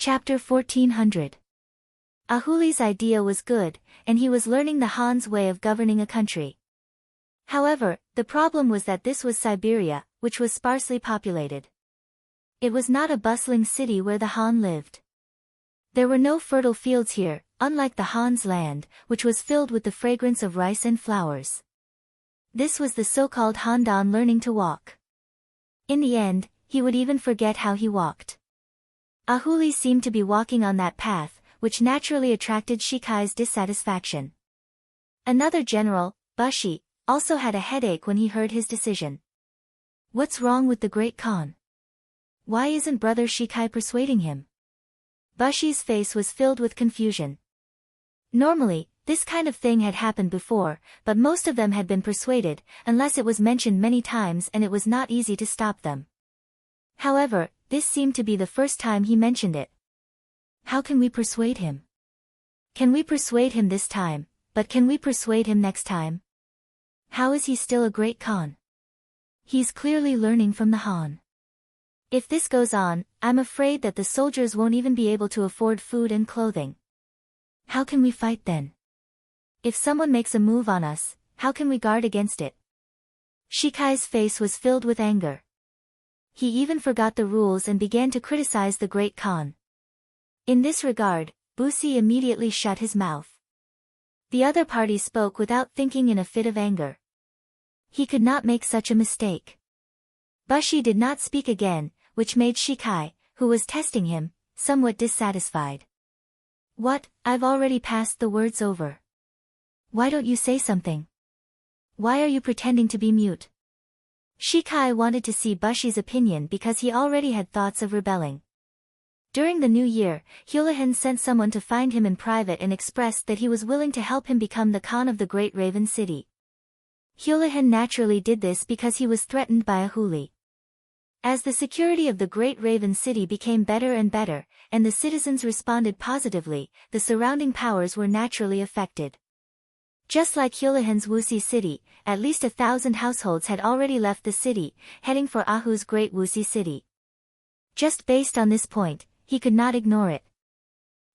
Chapter 1400. Ahuli's idea was good, and he was learning the Han's way of governing a country. However, the problem was that this was Siberia, which was sparsely populated. It was not a bustling city where the Han lived. There were no fertile fields here, unlike the Han's land, which was filled with the fragrance of rice and flowers. This was the so-called Handan learning to walk. In the end, he would even forget how he walked. Ahuli seemed to be walking on that path, which naturally attracted Shikai's dissatisfaction. Another general, Bushi, also had a headache when he heard his decision. What's wrong with the great Khan? Why isn't brother Shikai persuading him? Bushi's face was filled with confusion. Normally, this kind of thing had happened before, but most of them had been persuaded, unless it was mentioned many times and it was not easy to stop them. However, this seemed to be the first time he mentioned it. How can we persuade him? Can we persuade him this time, but can we persuade him next time? How is he still a great Khan? He's clearly learning from the Han. If this goes on, I'm afraid that the soldiers won't even be able to afford food and clothing. How can we fight then? If someone makes a move on us, how can we guard against it? Shikai's face was filled with anger. He even forgot the rules and began to criticize the great Khan. In this regard, Bushi immediately shut his mouth. The other party spoke without thinking in a fit of anger. He could not make such a mistake. Bushi did not speak again, which made Shikai, who was testing him, somewhat dissatisfied. What, I've already passed the words over. Why don't you say something? Why are you pretending to be mute? Shikai wanted to see Bushi's opinion because he already had thoughts of rebelling. During the new year, Hulahan sent someone to find him in private and expressed that he was willing to help him become the Khan of the Great Raven City. Hulahan naturally did this because he was threatened by Ahuli. As the security of the Great Raven City became better and better, and the citizens responded positively, the surrounding powers were naturally affected. Just like Hulahan's Wuxi city, at least 1,000 households had already left the city, heading for Ahu's Great Wuxi city. Just based on this point, he could not ignore it.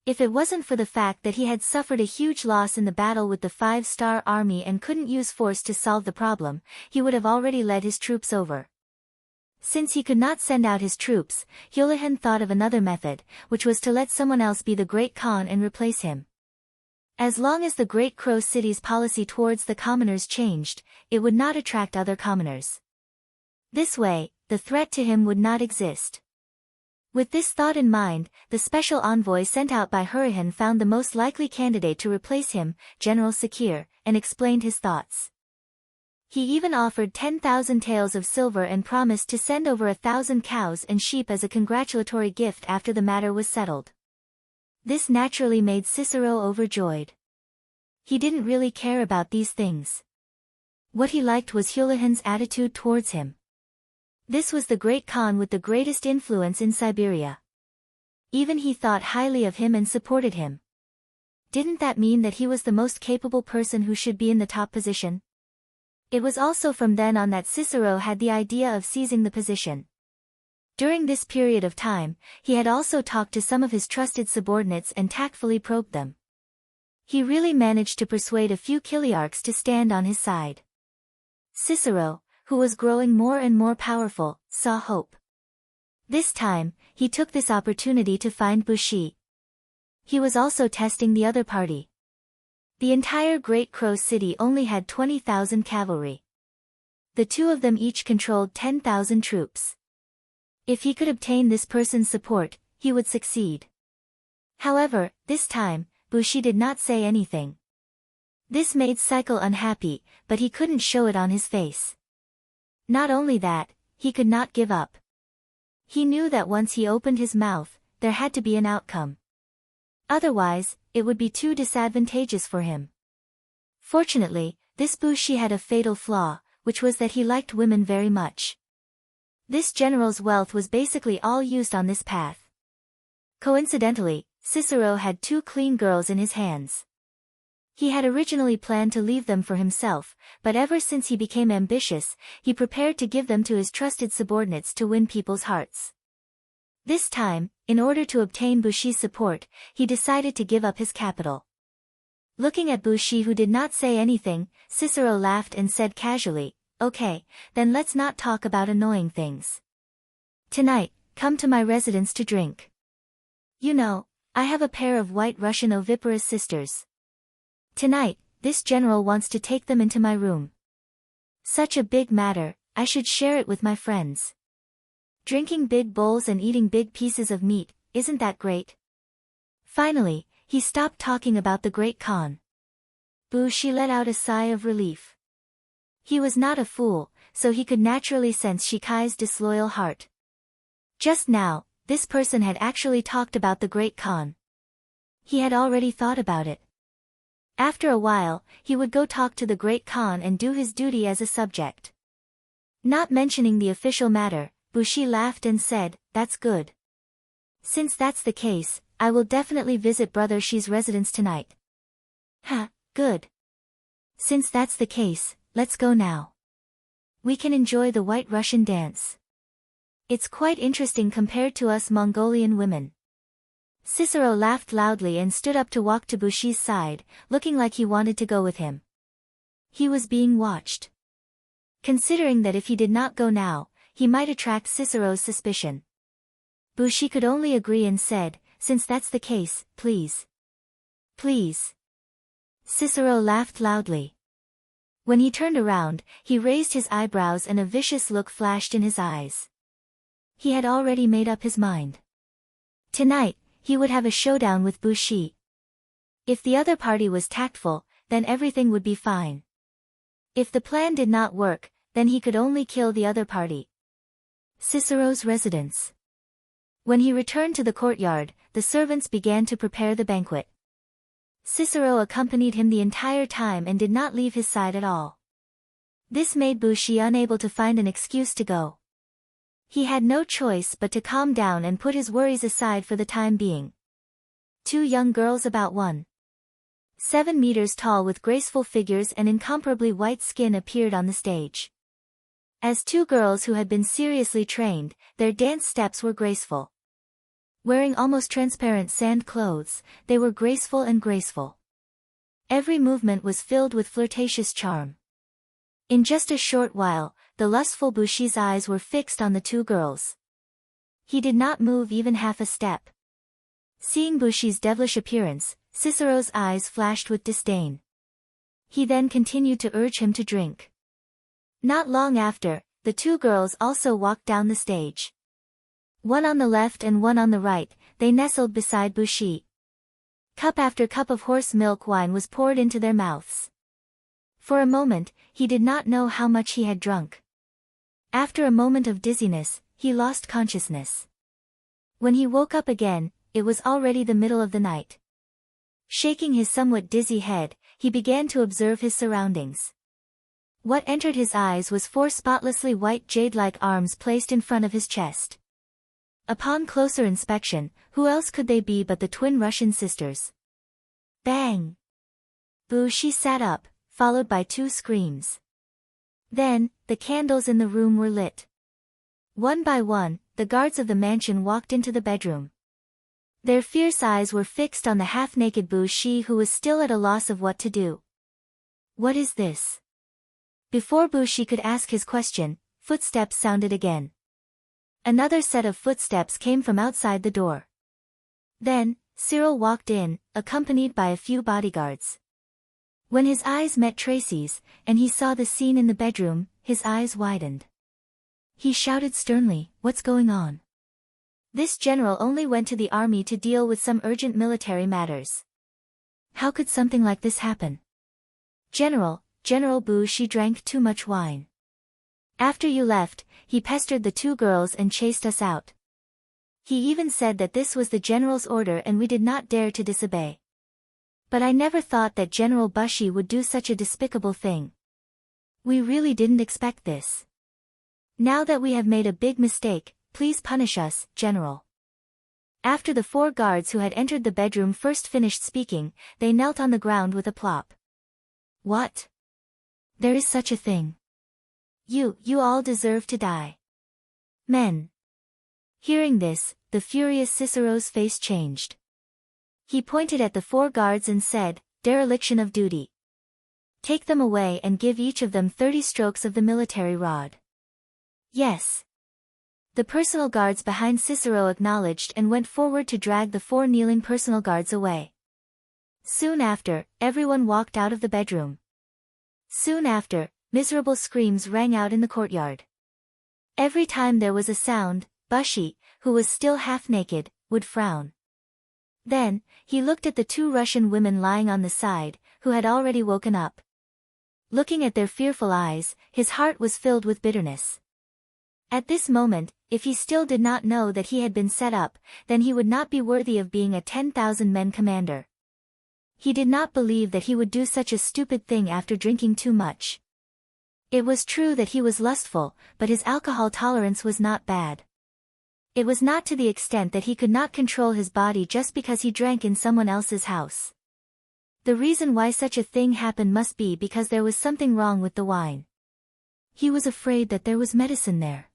If it wasn't for the fact that he had suffered a huge loss in the battle with the 5-star army and couldn't use force to solve the problem, he would have already led his troops over. Since he could not send out his troops, Hulahan thought of another method, which was to let someone else be the Great Khan and replace him. As long as the Great Crow City's policy towards the commoners changed, it would not attract other commoners. This way, the threat to him would not exist. With this thought in mind, the special envoy sent out by Hurahan found the most likely candidate to replace him, General Sakir, and explained his thoughts. He even offered 10,000 taels of silver and promised to send over 1,000 cows and sheep as a congratulatory gift after the matter was settled. This naturally made Cicero overjoyed. He didn't really care about these things. What he liked was Hulahan's attitude towards him. This was the great Khan with the greatest influence in Siberia. Even he thought highly of him and supported him. Didn't that mean that he was the most capable person who should be in the top position? It was also from then on that Cicero had the idea of seizing the position. During this period of time, he had also talked to some of his trusted subordinates and tactfully probed them. He really managed to persuade a few Kiliarchs to stand on his side. Cicero, who was growing more and more powerful, saw hope. This time, he took this opportunity to find Bushi. He was also testing the other party. The entire Great Crow City only had 20,000 cavalry. The two of them each controlled 10,000 troops. If he could obtain this person's support, he would succeed. However, this time, Bushi did not say anything. This made Cycle unhappy, but he couldn't show it on his face. Not only that, he could not give up. He knew that once he opened his mouth, there had to be an outcome. Otherwise, it would be too disadvantageous for him. Fortunately, this Bushi had a fatal flaw, which was that he liked women very much. This general's wealth was basically all used on this path. Coincidentally, Cicero had 2 clean girls in his hands. He had originally planned to leave them for himself, but ever since he became ambitious, he prepared to give them to his trusted subordinates to win people's hearts. This time, in order to obtain Bushi's support, he decided to give up his capital. Looking at Bushi, who did not say anything, Cicero laughed and said casually, "Okay, then let's not talk about annoying things. Tonight, come to my residence to drink. You know, I have a pair of white Russian oviparous sisters. Tonight, this general wants to take them into my room. Such a big matter, I should share it with my friends. Drinking big bowls and eating big pieces of meat, isn't that great?" Finally, he stopped talking about the Great Khan. Bushi let out a sigh of relief. He was not a fool, so he could naturally sense Shikai's disloyal heart. Just now, this person had actually talked about the Great Khan. He had already thought about it. After a while, he would go talk to the Great Khan and do his duty as a subject. Not mentioning the official matter, Bushi laughed and said, "That's good. Since that's the case, I will definitely visit Brother Shi's residence tonight." "Ha, good. Since that's the case, let's go now. We can enjoy the White Russian dance. It's quite interesting compared to us Mongolian women." Cicero laughed loudly and stood up to walk to Bushi's side, looking like he wanted to go with him. He was being watched. Considering that if he did not go now, he might attract Cicero's suspicion. Bushi could only agree and said, "Since that's the case, please. Please." Cicero laughed loudly. When he turned around, he raised his eyebrows and a vicious look flashed in his eyes. He had already made up his mind. Tonight, he would have a showdown with Bushi. If the other party was tactful, then everything would be fine. If the plan did not work, then he could only kill the other party. Cicero's residence. When he returned to the courtyard, the servants began to prepare the banquet. Cicero accompanied him the entire time and did not leave his side at all. This made Bushi unable to find an excuse to go. He had no choice but to calm down and put his worries aside for the time being. Two young girls about 1.7 meters tall with graceful figures and incomparably white skin appeared on the stage. As two girls who had been seriously trained, their dance steps were graceful. Wearing almost transparent sand clothes, they were graceful and graceful. Every movement was filled with flirtatious charm. In just a short while, the lustful Bushi's eyes were fixed on the two girls. He did not move even half a step. Seeing Bushi's devilish appearance, Cicero's eyes flashed with disdain. He then continued to urge him to drink. Not long after, the two girls also walked down the stage. One on the left and one on the right, they nestled beside Bushi. Cup after cup of horse milk wine was poured into their mouths. For a moment, he did not know how much he had drunk. After a moment of dizziness, he lost consciousness. When he woke up again, it was already the middle of the night. Shaking his somewhat dizzy head, he began to observe his surroundings. What entered his eyes was four spotlessly white jade-like arms placed in front of his chest. Upon closer inspection, who else could they be but the twin Russian sisters? Bang! Bushi sat up, followed by two screams. Then, the candles in the room were lit. One by one, the guards of the mansion walked into the bedroom. Their fierce eyes were fixed on the half-naked Bushi, who was still at a loss of what to do. "What is this?" Before Bushi could ask his question, footsteps sounded again. Another set of footsteps came from outside the door. Then, Cyril walked in, accompanied by a few bodyguards. When his eyes met Tracy's, and he saw the scene in the bedroom, his eyes widened. He shouted sternly, "What's going on?" This general only went to the army to deal with some urgent military matters. How could something like this happen? General Bushi drank too much wine. After you left, he pestered the two girls and chased us out. He even said that this was the general's order and we did not dare to disobey. But I never thought that General Bushi would do such a despicable thing. We really didn't expect this. Now that we have made a big mistake, please punish us, General. After the four guards who had entered the bedroom first finished speaking, they knelt on the ground with a plop. What? There is such a thing. You all deserve to die. Men. Hearing this, the furious Cicero's face changed. He pointed at the 4 guards and said, "Dereliction of duty. Take them away and give each of them 30 strokes of the military rod." "Yes." The personal guards behind Cicero acknowledged and went forward to drag the 4 kneeling personal guards away. Soon after, everyone walked out of the bedroom. Soon after, miserable screams rang out in the courtyard. Every time there was a sound, Bushi, who was still half naked, would frown. Then, he looked at the 2 Russian women lying on the side, who had already woken up. Looking at their fearful eyes, his heart was filled with bitterness. At this moment, if he still did not know that he had been set up, then he would not be worthy of being a 10,000-men commander. He did not believe that he would do such a stupid thing after drinking too much. It was true that he was lustful, but his alcohol tolerance was not bad. It was not to the extent that he could not control his body just because he drank in someone else's house. The reason why such a thing happened must be because there was something wrong with the wine. He was afraid that there was medicine there.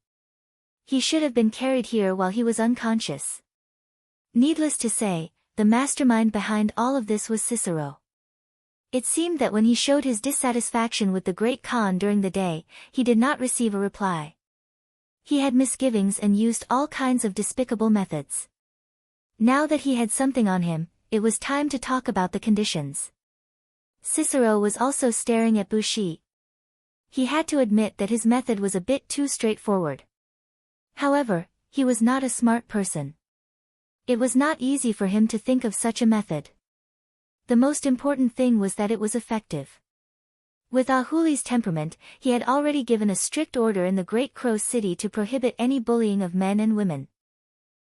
He should have been carried here while he was unconscious. Needless to say, the mastermind behind all of this was Cicero. It seemed that when he showed his dissatisfaction with the Great Khan during the day, he did not receive a reply. He had misgivings and used all kinds of despicable methods. Now that he had something on him, it was time to talk about the conditions. Cicero was also staring at Bushi. He had to admit that his method was a bit too straightforward. However, he was not a smart person. It was not easy for him to think of such a method. The most important thing was that it was effective. With Ahuli's temperament, he had already given a strict order in the Great Crow City to prohibit any bullying of men and women.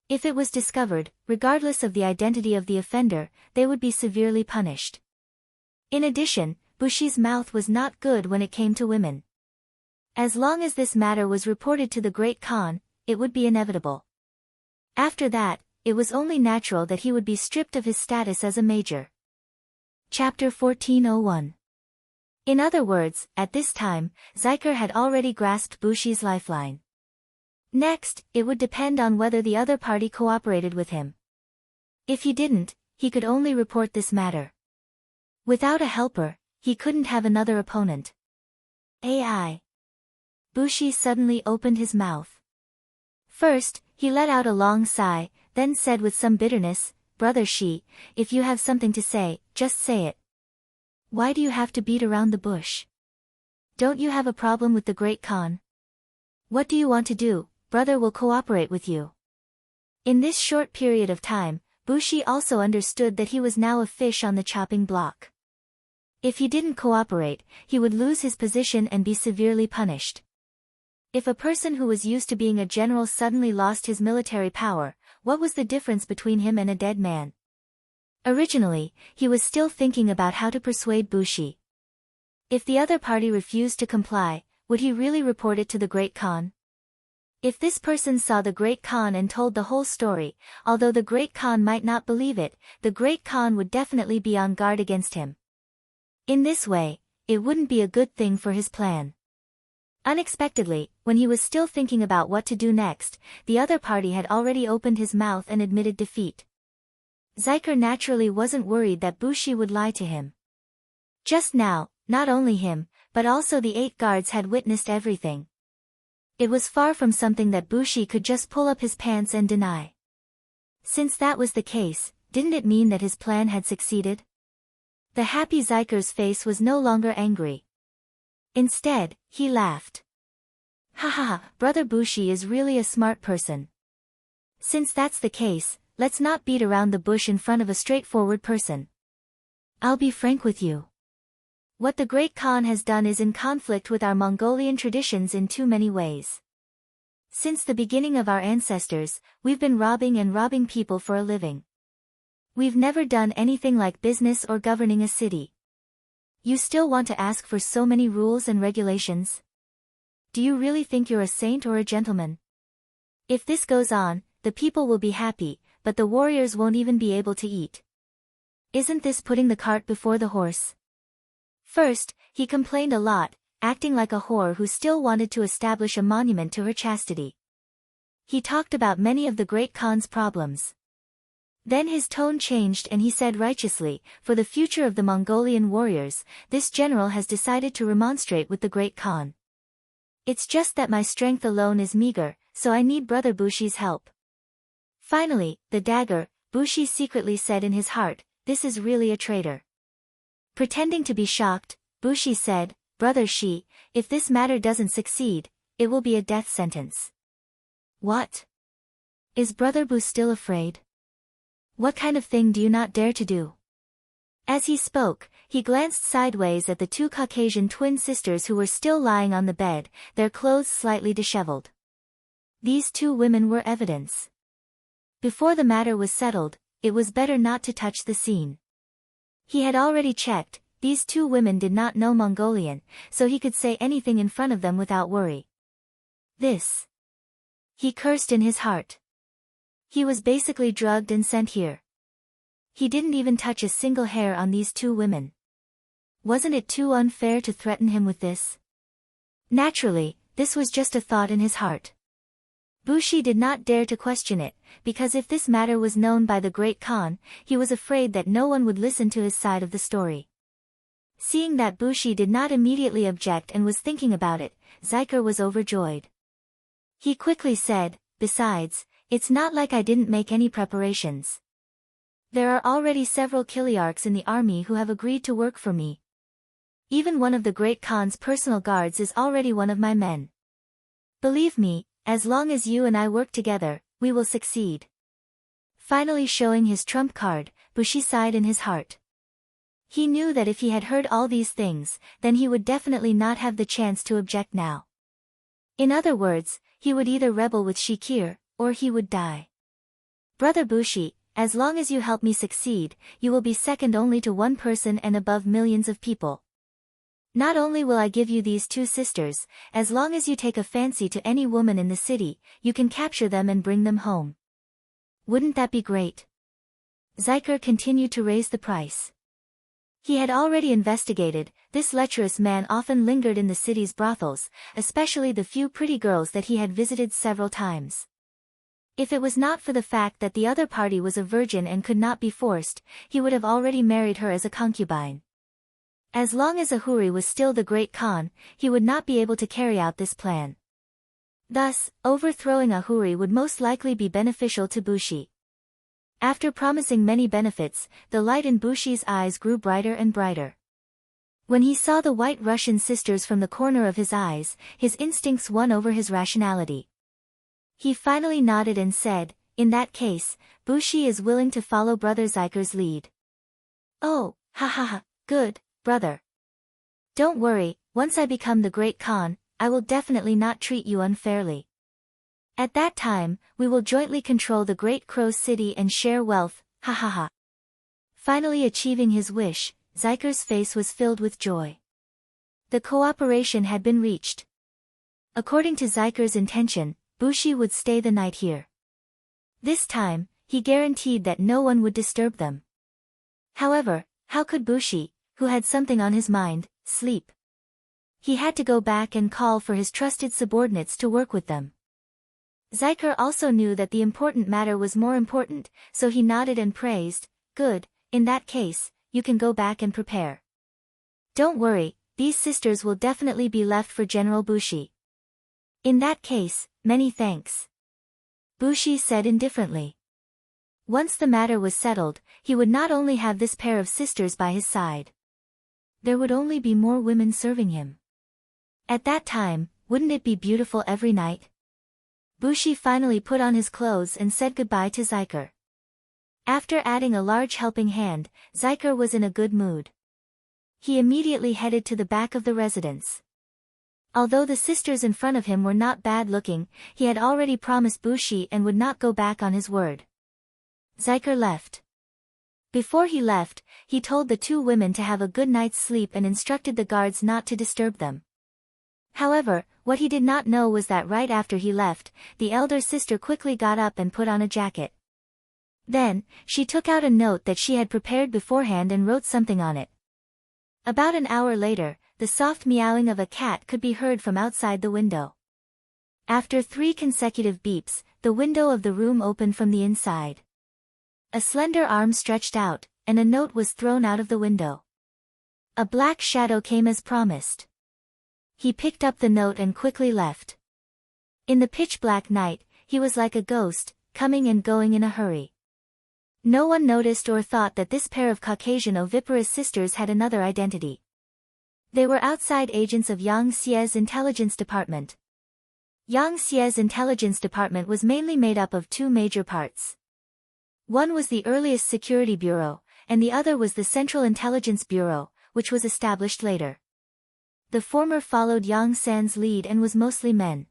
If it was discovered, regardless of the identity of the offender, they would be severely punished. In addition, Bushi's mouth was not good when it came to women. As long as this matter was reported to the Great Khan, it would be inevitable. After that, it was only natural that he would be stripped of his status as a major. Chapter 1401. In other words, at this time, Zyker had already grasped Bushi's lifeline. Next, it would depend on whether the other party cooperated with him. If he didn't, he could only report this matter. Without a helper, he couldn't have another opponent. AI. Bushi suddenly opened his mouth. First, he let out a long sigh, then said with some bitterness, "Brother Shi, if you have something to say, just say it. Why do you have to beat around the bush? Don't you have a problem with the Great Khan? What do you want to do? Brother will cooperate with you." In this short period of time, Bushi also understood that he was now a fish on the chopping block. If he didn't cooperate, he would lose his position and be severely punished. If a person who was used to being a general suddenly lost his military power, what was the difference between him and a dead man? Originally, he was still thinking about how to persuade Bushi. If the other party refused to comply, would he really report it to the Great Khan? If this person saw the Great Khan and told the whole story, although the Great Khan might not believe it, the Great Khan would definitely be on guard against him. In this way, it wouldn't be a good thing for his plan. Unexpectedly, when he was still thinking about what to do next, the other party had already opened his mouth and admitted defeat. Zyker naturally wasn't worried that Bushi would lie to him. Just now, not only him, but also the 8 guards had witnessed everything. It was far from something that Bushi could just pull up his pants and deny. Since that was the case, didn't it mean that his plan had succeeded? The happy Zyker's face was no longer angry. Instead, he laughed. "Ha ha ha, Brother Bushi is really a smart person. Since that's the case, let's not beat around the bush in front of a straightforward person. I'll be frank with you. What the Great Khan has done is in conflict with our Mongolian traditions in too many ways. Since the beginning of our ancestors, we've been robbing people for a living. We've never done anything like business or governing a city. You still want to ask for so many rules and regulations? Do you really think you're a saint or a gentleman? If this goes on, the people will be happy, but the warriors won't even be able to eat. Isn't this putting the cart before the horse?" First, he complained a lot, acting like a whore who still wanted to establish a monument to her chastity. He talked about many of the Great Khan's problems. Then his tone changed and he said righteously, for the future of the Mongolian warriors, this general has decided to remonstrate with the Great Khan. It's just that my strength alone is meager, so I need Brother Bushi's help. Finally, the dagger, Bushi secretly said in his heart, this is really a traitor. Pretending to be shocked, Bushi said, Brother Shi, if this matter doesn't succeed, it will be a death sentence. What? Is Brother Bu still afraid? What kind of thing do you not dare to do? As he spoke, he glanced sideways at the two Caucasian twin sisters who were still lying on the bed, their clothes slightly disheveled. These two women were evidence. Before the matter was settled, it was better not to touch the scene. He had already checked, these two women did not know Mongolian, so he could say anything in front of them without worry. This. He cursed in his heart. He was basically drugged and sent here. He didn't even touch a single hair on these two women. Wasn't it too unfair to threaten him with this? Naturally, this was just a thought in his heart. Bushi did not dare to question it, because if this matter was known by the Great Khan, he was afraid that no one would listen to his side of the story. Seeing that Bushi did not immediately object and was thinking about it, Zikr was overjoyed. He quickly said, besides, it's not like I didn't make any preparations. There are already several Kiliarchs in the army who have agreed to work for me. Even one of the Great Khan's personal guards is already one of my men. Believe me, as long as you and I work together, we will succeed. Finally showing his trump card, Bushi sighed in his heart. He knew that if he had heard all these things, then he would definitely not have the chance to object now. In other words, he would either rebel with Shikir, or he would die. Brother Bushi, as long as you help me succeed, you will be second only to one person and above millions of people. Not only will I give you these two sisters, as long as you take a fancy to any woman in the city, you can capture them and bring them home. Wouldn't that be great? Zikr continued to raise the price. He had already investigated, this lecherous man often lingered in the city's brothels, especially the few pretty girls that he had visited several times. If it was not for the fact that the other party was a virgin and could not be forced, he would have already married her as a concubine. As long as Ahuri was still the Great Khan, he would not be able to carry out this plan. Thus, overthrowing Ahuri would most likely be beneficial to Bushi. After promising many benefits, the light in Bushi's eyes grew brighter and brighter. When he saw the white Russian sisters from the corner of his eyes, his instincts won over his rationality. He finally nodded and said, in that case, Bushi is willing to follow Brother Zikr's lead. Oh, ha ha ha, good, brother. Don't worry, once I become the Great Khan, I will definitely not treat you unfairly. At that time, we will jointly control the Great Crow City and share wealth, ha ha ha. Finally achieving his wish, Zikr's face was filled with joy. The cooperation had been reached. According to Zikr's intention, Bushi would stay the night here. This time, he guaranteed that no one would disturb them. However, how could Bushi, who had something on his mind, sleep? He had to go back and call for his trusted subordinates to work with them. Zikr also knew that the important matter was more important, so he nodded and praised, good, in that case, you can go back and prepare. Don't worry, these sisters will definitely be left for General Bushi. In that case, many thanks. Bushi said indifferently. Once the matter was settled, he would not only have this pair of sisters by his side. There would only be more women serving him. At that time, wouldn't it be beautiful every night? Bushi finally put on his clothes and said goodbye to Zikr. After adding a large helping hand, Zikr was in a good mood. He immediately headed to the back of the residence. Although the sisters in front of him were not bad-looking, he had already promised Bushi and would not go back on his word. Zikr left. Before he left, he told the two women to have a good night's sleep and instructed the guards not to disturb them. However, what he did not know was that right after he left, the elder sister quickly got up and put on a jacket. Then, she took out a note that she had prepared beforehand and wrote something on it. About an hour later, the soft meowing of a cat could be heard from outside the window. After 3 consecutive beeps, the window of the room opened from the inside. A slender arm stretched out, and a note was thrown out of the window. A black shadow came as promised. He picked up the note and quickly left. In the pitch-black night, he was like a ghost, coming and going in a hurry. No one noticed or thought that this pair of Caucasian oviparous sisters had another identity. They were outside agents of Yang Xie's intelligence department. Yang Xie's intelligence department was mainly made up of two major parts. One was the earliest security bureau, and the other was the Central Intelligence Bureau, which was established later. The former followed Yang San's lead and was mostly men.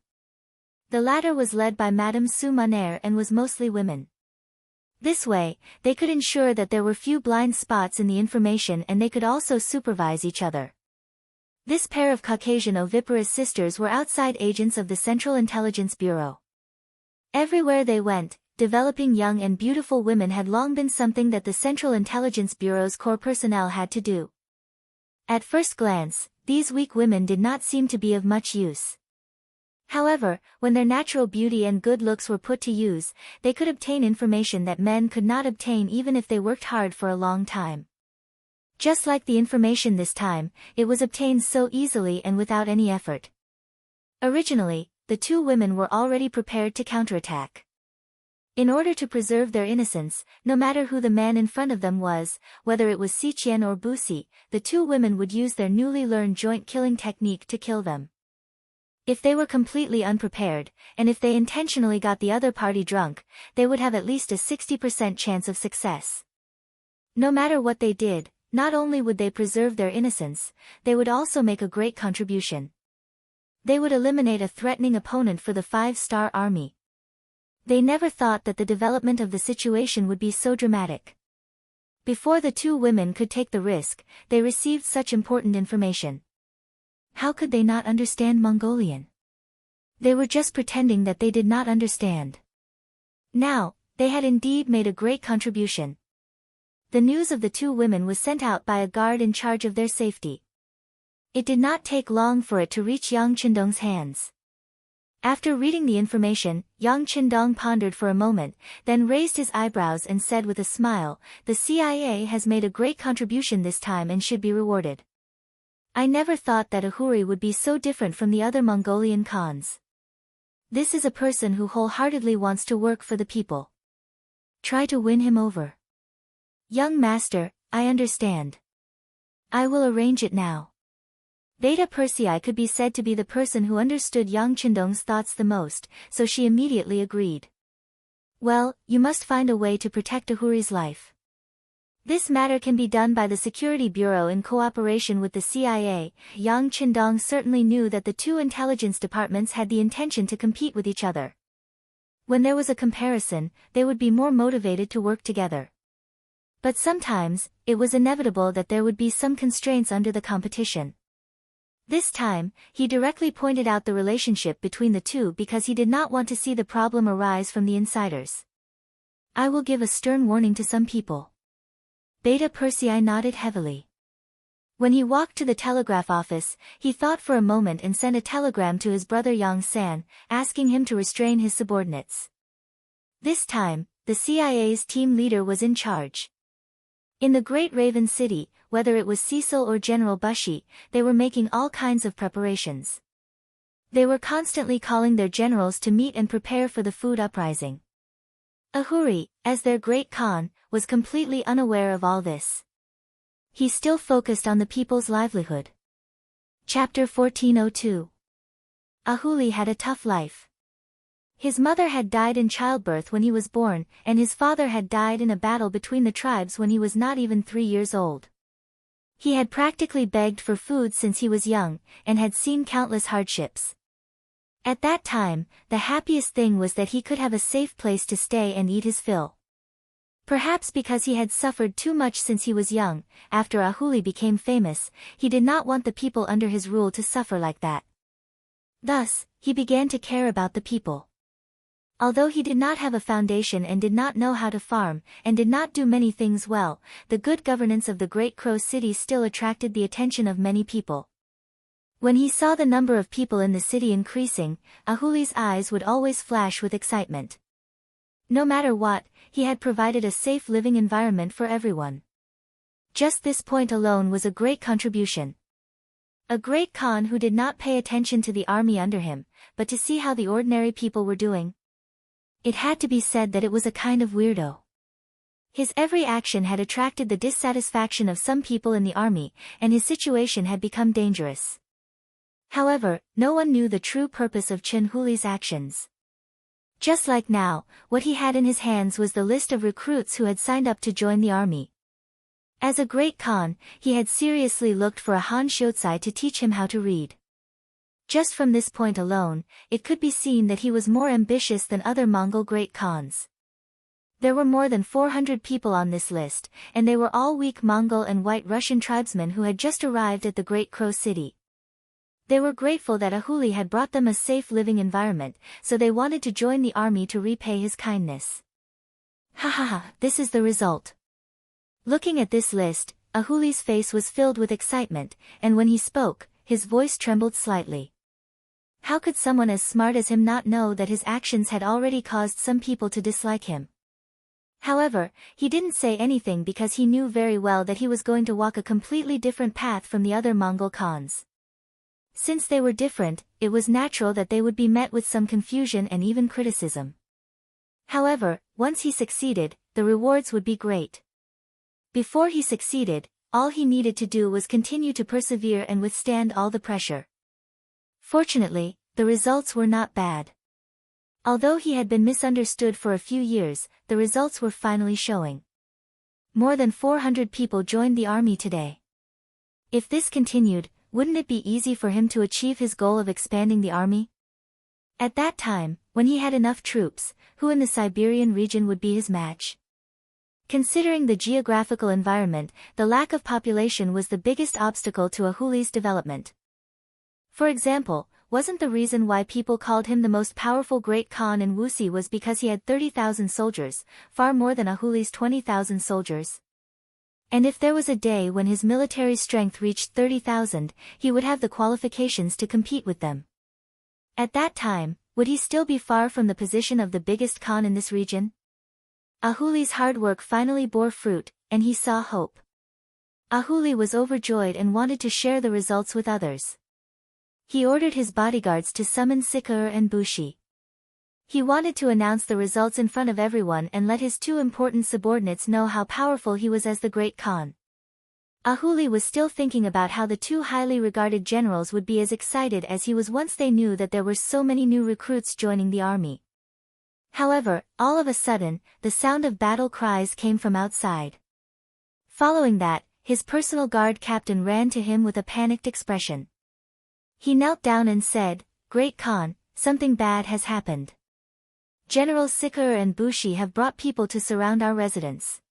The latter was led by Madame Su Monaire and was mostly women. This way, they could ensure that there were few blind spots in the information and they could also supervise each other. This pair of Caucasian oviparous sisters were outside agents of the Central Intelligence Bureau. Everywhere they went, developing young and beautiful women had long been something that the Central Intelligence Bureau's core personnel had to do. At first glance, these weak women did not seem to be of much use. However, when their natural beauty and good looks were put to use, they could obtain information that men could not obtain even if they worked hard for a long time. Just like the information this time, it was obtained so easily and without any effort. Originally, the two women were already prepared to counterattack. In order to preserve their innocence, no matter who the man in front of them was, whether it was Xiqian or Busi, the two women would use their newly learned joint killing technique to kill them. If they were completely unprepared, and if they intentionally got the other party drunk, they would have at least a 60% chance of success. No matter what they did, not only would they preserve their innocence, they would also make a great contribution. They would eliminate a threatening opponent for the 5-star army. They never thought that the development of the situation would be so dramatic. Before the two women could take the risk, they received such important information. How could they not understand Mongolian? They were just pretending that they did not understand. Now, they had indeed made a great contribution. The news of the two women was sent out by a guard in charge of their safety. It did not take long for it to reach Yang Qindong's hands. After reading the information, Yang Qindong pondered for a moment, then raised his eyebrows and said with a smile, "The CIA has made a great contribution this time and should be rewarded. I never thought that Ahuri would be so different from the other Mongolian Khans. This is a person who wholeheartedly wants to work for the people. Try to win him over." "Young master, I understand. I will arrange it now." Beta Persei could be said to be the person who understood Yang Qindong's thoughts the most, so she immediately agreed. "Well, you must find a way to protect Ahuri's life. This matter can be done by the Security Bureau in cooperation with the CIA." Yang Qindong certainly knew that the two intelligence departments had the intention to compete with each other. When there was a comparison, they would be more motivated to work together. But sometimes, it was inevitable that there would be some constraints under the competition. This time, he directly pointed out the relationship between the two because he did not want to see the problem arise from the insiders. "I will give a stern warning to some people." Beta Persei nodded heavily. When he walked to the telegraph office, he thought for a moment and sent a telegram to his brother Yang San, asking him to restrain his subordinates. This time, the CIA's team leader was in charge. In the Great Raven City, whether it was Cecil or General Bushi, they were making all kinds of preparations. They were constantly calling their generals to meet and prepare for the food uprising. Ahuri, as their great Khan, was completely unaware of all this. He still focused on the people's livelihood. Chapter 1402. Ahuli had a tough life. His mother had died in childbirth when he was born, and his father had died in a battle between the tribes when he was not even 3 years old. He had practically begged for food since he was young, and had seen countless hardships. At that time, the happiest thing was that he could have a safe place to stay and eat his fill. Perhaps because he had suffered too much since he was young, after Ahuli became famous, he did not want the people under his rule to suffer like that. Thus, he began to care about the people. Although he did not have a foundation and did not know how to farm, and did not do many things well, the good governance of the Great Crow City still attracted the attention of many people. When he saw the number of people in the city increasing, Ahuli's eyes would always flash with excitement. No matter what, he had provided a safe living environment for everyone. Just this point alone was a great contribution. A great Khan who did not pay attention to the army under him, but to see how the ordinary people were doing. It had to be said that it was a kind of weirdo. His every action had attracted the dissatisfaction of some people in the army, and his situation had become dangerous. However, no one knew the true purpose of Chen Huli's actions. Just like now, what he had in his hands was the list of recruits who had signed up to join the army. As a great Khan, he had seriously looked for a Han Xiuzai to teach him how to read. Just from this point alone, it could be seen that he was more ambitious than other Mongol great Khans. There were more than 400 people on this list, and they were all weak Mongol and White Russian tribesmen who had just arrived at the Great Crow City. They were grateful that Ahuli had brought them a safe living environment, so they wanted to join the army to repay his kindness. Ha ha ha, this is the result. Looking at this list, Ahuli's face was filled with excitement, and when he spoke, his voice trembled slightly. How could someone as smart as him not know that his actions had already caused some people to dislike him? However, he didn't say anything because he knew very well that he was going to walk a completely different path from the other Mongol Khans. Since they were different, it was natural that they would be met with some confusion and even criticism. However, once he succeeded, the rewards would be great. Before he succeeded, all he needed to do was continue to persevere and withstand all the pressure. Fortunately, the results were not bad. Although he had been misunderstood for a few years, the results were finally showing. More than 400 people joined the army today. If this continued, wouldn't it be easy for him to achieve his goal of expanding the army? At that time, when he had enough troops, who in the Siberian region would be his match? Considering the geographical environment, the lack of population was the biggest obstacle to Ahuli's development. For example, wasn't the reason why people called him the most powerful great Khan in Wuxi was because he had 30,000 soldiers, far more than Ahuli's 20,000 soldiers? And if there was a day when his military strength reached 30,000, he would have the qualifications to compete with them. At that time, would he still be far from the position of the biggest Khan in this region? Ahuli's hard work finally bore fruit, and he saw hope. Ahuli was overjoyed and wanted to share the results with others. He ordered his bodyguards to summon Sikar and Bushi. He wanted to announce the results in front of everyone and let his two important subordinates know how powerful he was as the great Khan. Ahuli was still thinking about how the two highly regarded generals would be as excited as he was once they knew that there were so many new recruits joining the army. However, all of a sudden, the sound of battle cries came from outside. Following that, his personal guard captain ran to him with a panicked expression. He knelt down and said, "Great Khan, something bad has happened. Generals Sikar and Bushi have brought people to surround our residence.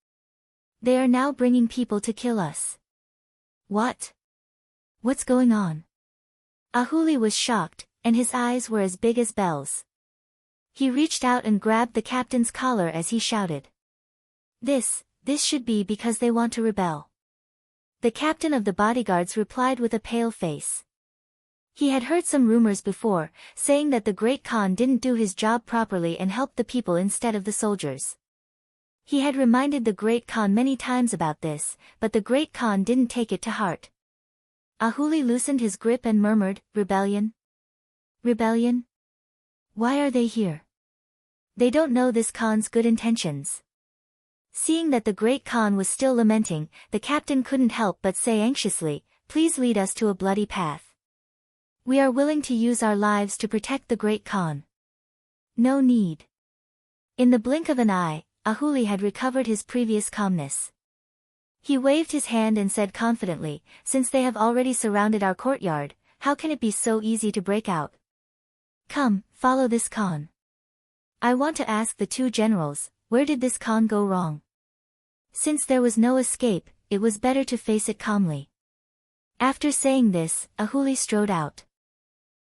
They are now bringing people to kill us." "What? What's going on?" Ahuli was shocked, and his eyes were as big as bells. He reached out and grabbed the captain's collar as he shouted. This should be because they want to rebel." The captain of the bodyguards replied with a pale face. He had heard some rumors before, saying that the great Khan didn't do his job properly and helped the people instead of the soldiers. He had reminded the great Khan many times about this, but the great Khan didn't take it to heart. Ahuli loosened his grip and murmured, "Rebellion? Rebellion? Why are they here? They don't know this Khan's good intentions." Seeing that the great Khan was still lamenting, the captain couldn't help but say anxiously, "Please lead us to a bloody path. We are willing to use our lives to protect the great Khan." "No need." In the blink of an eye, Ahuli had recovered his previous calmness. He waved his hand and said confidently, "Since they have already surrounded our courtyard, how can it be so easy to break out? Come, follow this Khan. I want to ask the two generals, where did this Khan go wrong?" Since there was no escape, it was better to face it calmly. After saying this, Ahuli strode out.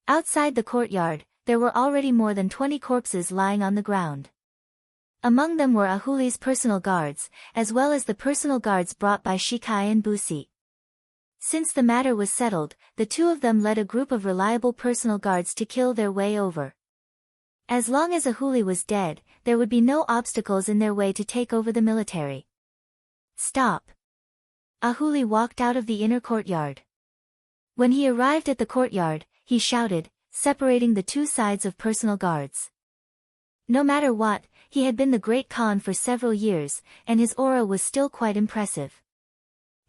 Outside the courtyard, there were already more than 20 corpses lying on the ground. Among them were Ahuli's personal guards, as well as the personal guards brought by Shikai and Busi. Since the matter was settled, the two of them led a group of reliable personal guards to kill their way over. As long as Ahuli was dead, there would be no obstacles in their way to take over the military. Stop. Ahuli walked out of the inner courtyard. When he arrived at the courtyard, he shouted, separating the two sides of personal guards. No matter what, he had been the great Khan for several years, and his aura was still quite impressive.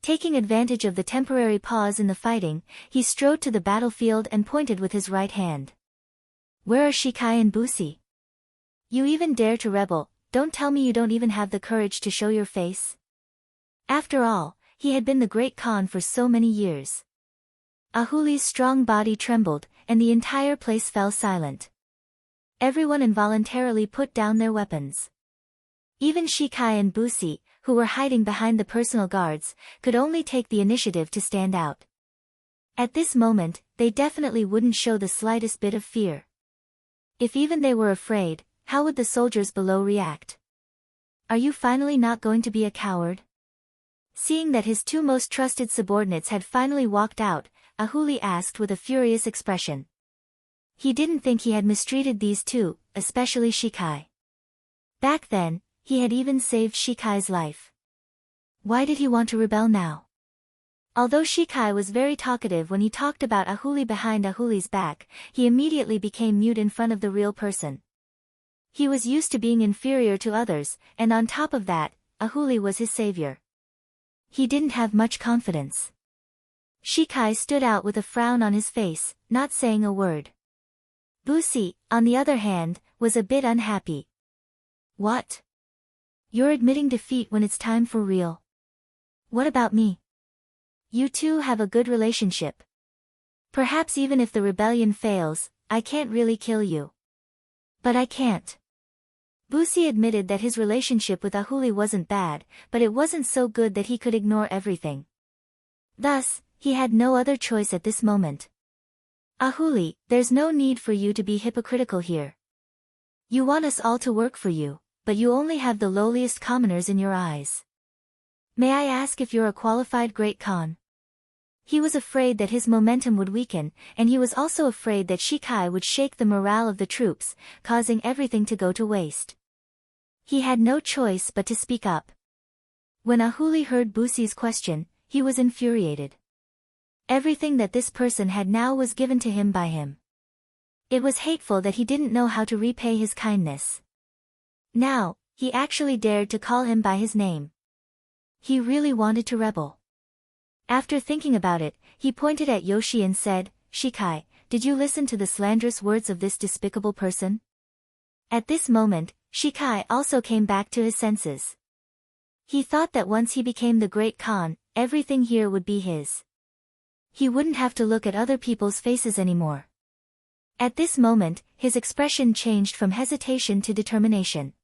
Taking advantage of the temporary pause in the fighting, he strode to the battlefield and pointed with his right hand. Where are Shikai and Busi? You even dare to rebel, don't tell me you don't even have the courage to show your face? After all, he had been the great Khan for so many years. Ahuli's strong body trembled, and the entire place fell silent. Everyone involuntarily put down their weapons. Even Shikai and Busi, who were hiding behind the personal guards, could only take the initiative to stand out. At this moment, they definitely wouldn't show the slightest bit of fear. If even they were afraid, how would the soldiers below react? Are you finally not going to be a coward? Seeing that his two most trusted subordinates had finally walked out, Ahuli asked with a furious expression. He didn't think he had mistreated these two, especially Shikai. Back then, he had even saved Shikai's life. Why did he want to rebel now? Although Shikai was very talkative when he talked about Ahuli behind Ahuli's back, he immediately became mute in front of the real person. He was used to being inferior to others, and on top of that, Ahuli was his savior. He didn't have much confidence. Shikai stood out with a frown on his face, not saying a word. Busi, on the other hand, was a bit unhappy. What? You're admitting defeat when it's time for real. What about me? You two have a good relationship. Perhaps even if the rebellion fails, I can't really kill you. But I can't. Busi admitted that his relationship with Ahuli wasn't bad, but it wasn't so good that he could ignore everything. Thus, he had no other choice at this moment. Ahuli, there's no need for you to be hypocritical here. You want us all to work for you, but you only have the lowliest commoners in your eyes. May I ask if you're a qualified great Khan? He was afraid that his momentum would weaken, and he was also afraid that Shikai would shake the morale of the troops, causing everything to go to waste. He had no choice but to speak up. When Ahuli heard Busi's question, he was infuriated. Everything that this person had now was given to him by him. It was hateful that he didn't know how to repay his kindness. Now, he actually dared to call him by his name. He really wanted to rebel. After thinking about it, he pointed at Yoshi and said, Shikai, did you listen to the slanderous words of this despicable person? At this moment, Shikai also came back to his senses. He thought that once he became the great Khan, everything here would be his. He wouldn't have to look at other people's faces anymore. At this moment, his expression changed from hesitation to determination.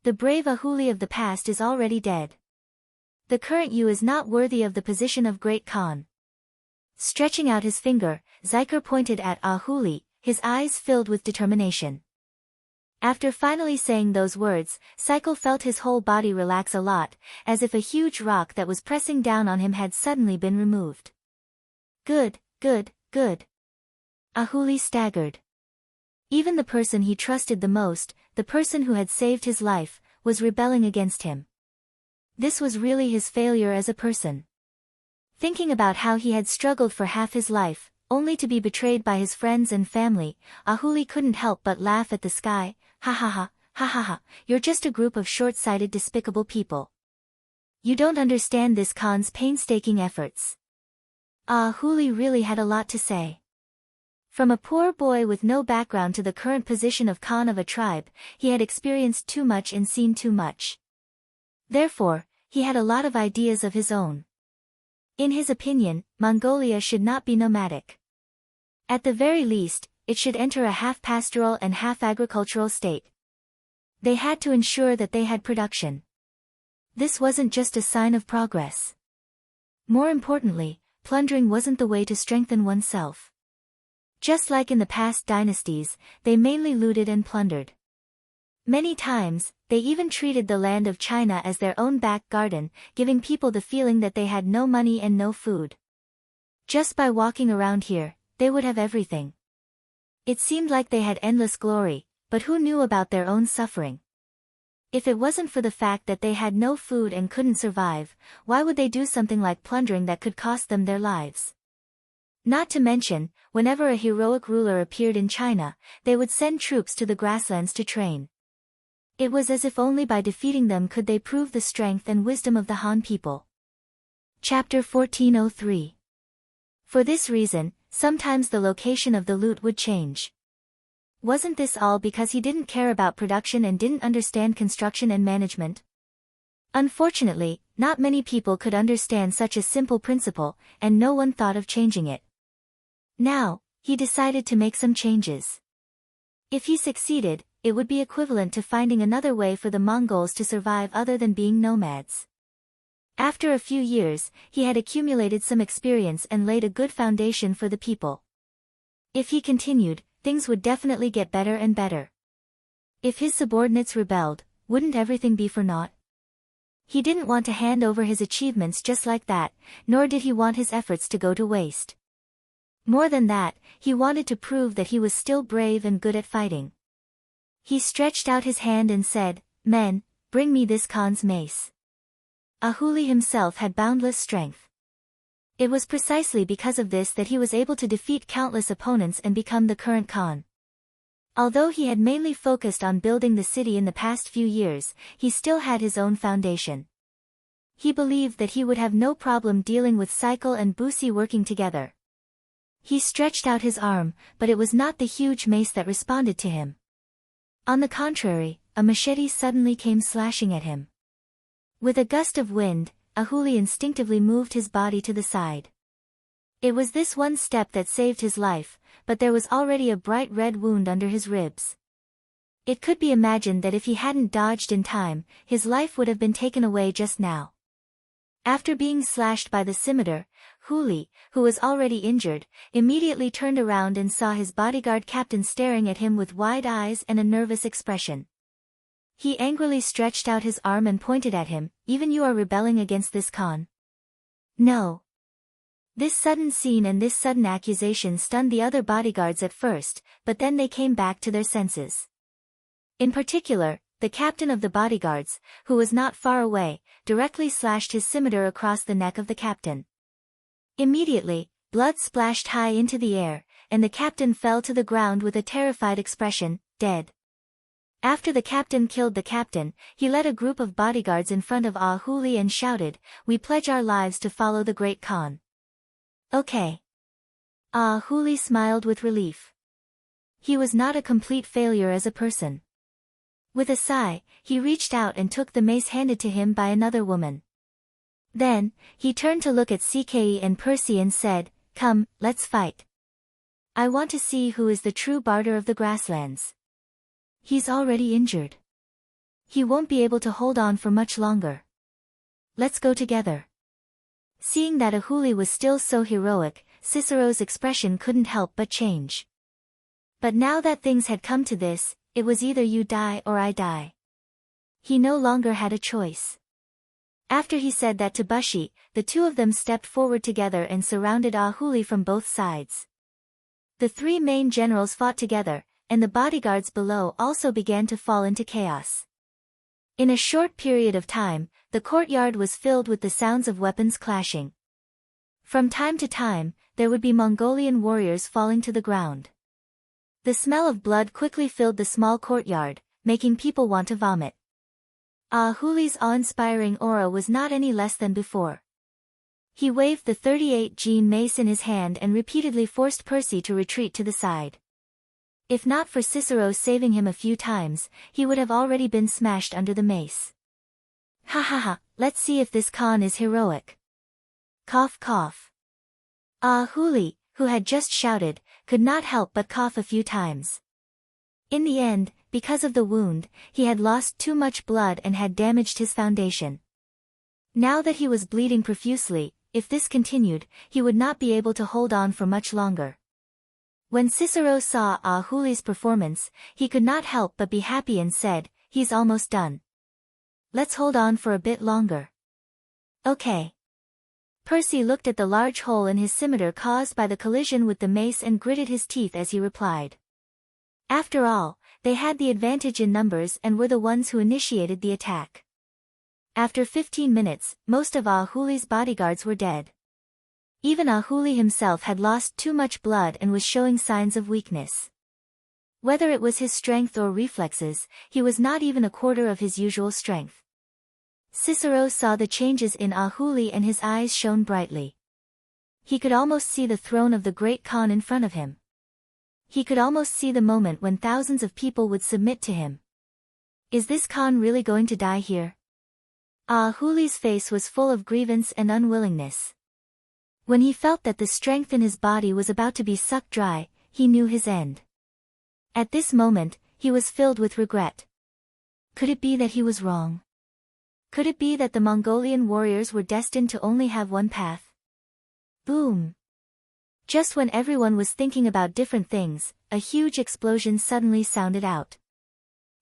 The brave Ahuli of the past is already dead. The current you is not worthy of the position of great Khan. Stretching out his finger, Zikr pointed at Ahuli, his eyes filled with determination. After finally saying those words, Cycle felt his whole body relax a lot, as if a huge rock that was pressing down on him had suddenly been removed. Good, good, good. Ahuli staggered. Even the person he trusted the most, the person who had saved his life, was rebelling against him. This was really his failure as a person. Thinking about how he had struggled for half his life, only to be betrayed by his friends and family, Ahuli couldn't help but laugh at the sky. Ha ha ha, ha ha ha, you're just a group of short-sighted despicable people. You don't understand this Khan's painstaking efforts. Ahuli really had a lot to say. From a poor boy with no background to the current position of Khan of a tribe, he had experienced too much and seen too much. Therefore, he had a lot of ideas of his own. In his opinion, Mongolia should not be nomadic. At the very least, it should enter a half-pastoral and half-agricultural state. They had to ensure that they had production. This wasn't just a sign of progress. More importantly, plundering wasn't the way to strengthen oneself. Just like in the past dynasties, they mainly looted and plundered. Many times, they even treated the land of China as their own back garden, giving people the feeling that they had no money and no food. Just by walking around here, they would have everything. It seemed like they had endless glory, but who knew about their own suffering? If it wasn't for the fact that they had no food and couldn't survive, why would they do something like plundering that could cost them their lives? Not to mention, whenever a heroic ruler appeared in China, they would send troops to the grasslands to train. It was as if only by defeating them could they prove the strength and wisdom of the Han people. Chapter 1403. For this reason, sometimes the location of the loot would change. Wasn't this all because he didn't care about production and didn't understand construction and management? Unfortunately, not many people could understand such a simple principle, and no one thought of changing it. Now, he decided to make some changes. If he succeeded, it would be equivalent to finding another way for the Mongols to survive other than being nomads. After a few years, he had accumulated some experience and laid a good foundation for the people. If he continued, things would definitely get better and better. If his subordinates rebelled, wouldn't everything be for naught? He didn't want to hand over his achievements just like that, nor did he want his efforts to go to waste. More than that, he wanted to prove that he was still brave and good at fighting. He stretched out his hand and said, "Men, bring me this Khan's mace." Ahuli himself had boundless strength. It was precisely because of this that he was able to defeat countless opponents and become the current Khan. Although he had mainly focused on building the city in the past few years, he still had his own foundation. He believed that he would have no problem dealing with Cycle and Busi working together. He stretched out his arm, but it was not the huge mace that responded to him. On the contrary, a machete suddenly came slashing at him. With a gust of wind, Ahuli instinctively moved his body to the side. It was this one step that saved his life, but there was already a bright red wound under his ribs. It could be imagined that if he hadn't dodged in time, his life would have been taken away just now. After being slashed by the scimitar, Huli, who was already injured, immediately turned around and saw his bodyguard captain staring at him with wide eyes and a nervous expression. He angrily stretched out his arm and pointed at him, "Even you are rebelling against this Khan?" "No." This sudden scene and this sudden accusation stunned the other bodyguards at first, but then they came back to their senses. In particular, the captain of the bodyguards, who was not far away, directly slashed his scimitar across the neck of the captain. Immediately, blood splashed high into the air, and the captain fell to the ground with a terrified expression, dead. After the captain killed the captain, he led a group of bodyguards in front of Ahuli and shouted, "We pledge our lives to follow the great Khan." "Okay." Ahuli smiled with relief. He was not a complete failure as a person. With a sigh, he reached out and took the mace handed to him by another woman. Then, he turned to look at CKE and Percy and said, "Come, let's fight. I want to see who is the true barter of the grasslands. He's already injured. He won't be able to hold on for much longer. Let's go together." Seeing that Ahuli was still so heroic, Cicero's expression couldn't help but change. But now that things had come to this, it was either you die or I die. He no longer had a choice. After he said that to Bushi, the two of them stepped forward together and surrounded Ahuli from both sides. The three main generals fought together, and the bodyguards below also began to fall into chaos. In a short period of time, the courtyard was filled with the sounds of weapons clashing. From time to time, there would be Mongolian warriors falling to the ground. The smell of blood quickly filled the small courtyard, making people want to vomit. Ahuli's awe-inspiring aura was not any less than before. He waved the 38-gene mace in his hand and repeatedly forced Percy to retreat to the side. If not for Cicero saving him a few times, he would have already been smashed under the mace. "Ha ha ha, let's see if this Khan is heroic." Cough cough. Ahuli, who had just shouted, could not help but cough a few times. In the end, because of the wound, he had lost too much blood and had damaged his foundation. Now that he was bleeding profusely, if this continued, he would not be able to hold on for much longer. When Cicero saw Ahuli's performance, he could not help but be happy and said, "He's almost done. Let's hold on for a bit longer." "Okay." Percy looked at the large hole in his scimitar caused by the collision with the mace and gritted his teeth as he replied. After all, they had the advantage in numbers and were the ones who initiated the attack. After 15 minutes, most of Ahuli's bodyguards were dead. Even Ahuli himself had lost too much blood and was showing signs of weakness. Whether it was his strength or reflexes, he was not even a quarter of his usual strength. Cicero saw the changes in Ahuli and his eyes shone brightly. He could almost see the throne of the great Khan in front of him. He could almost see the moment when thousands of people would submit to him. Is this Khan really going to die here? Ahuli's face was full of grievance and unwillingness. When he felt that the strength in his body was about to be sucked dry, he knew his end. At this moment, he was filled with regret. Could it be that he was wrong? Could it be that the Mongolian warriors were destined to only have one path? Boom! Just when everyone was thinking about different things, a huge explosion suddenly sounded out.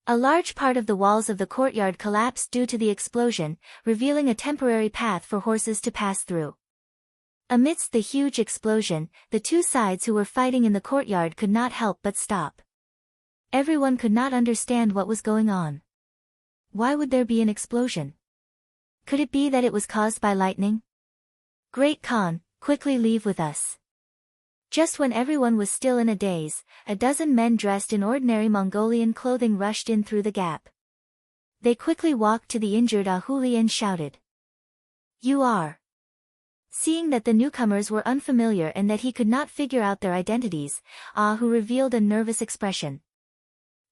A large part of the walls of the courtyard collapsed due to the explosion, revealing a temporary path for horses to pass through. Amidst the huge explosion, the two sides who were fighting in the courtyard could not help but stop. Everyone could not understand what was going on. Why would there be an explosion? Could it be that it was caused by lightning? Great Khan, quickly leave with us. Just when everyone was still in a daze, a dozen men dressed in ordinary Mongolian clothing rushed in through the gap. They quickly walked to the injured Ahuli and shouted. You are. Seeing that the newcomers were unfamiliar and that he could not figure out their identities, Ahu revealed a nervous expression.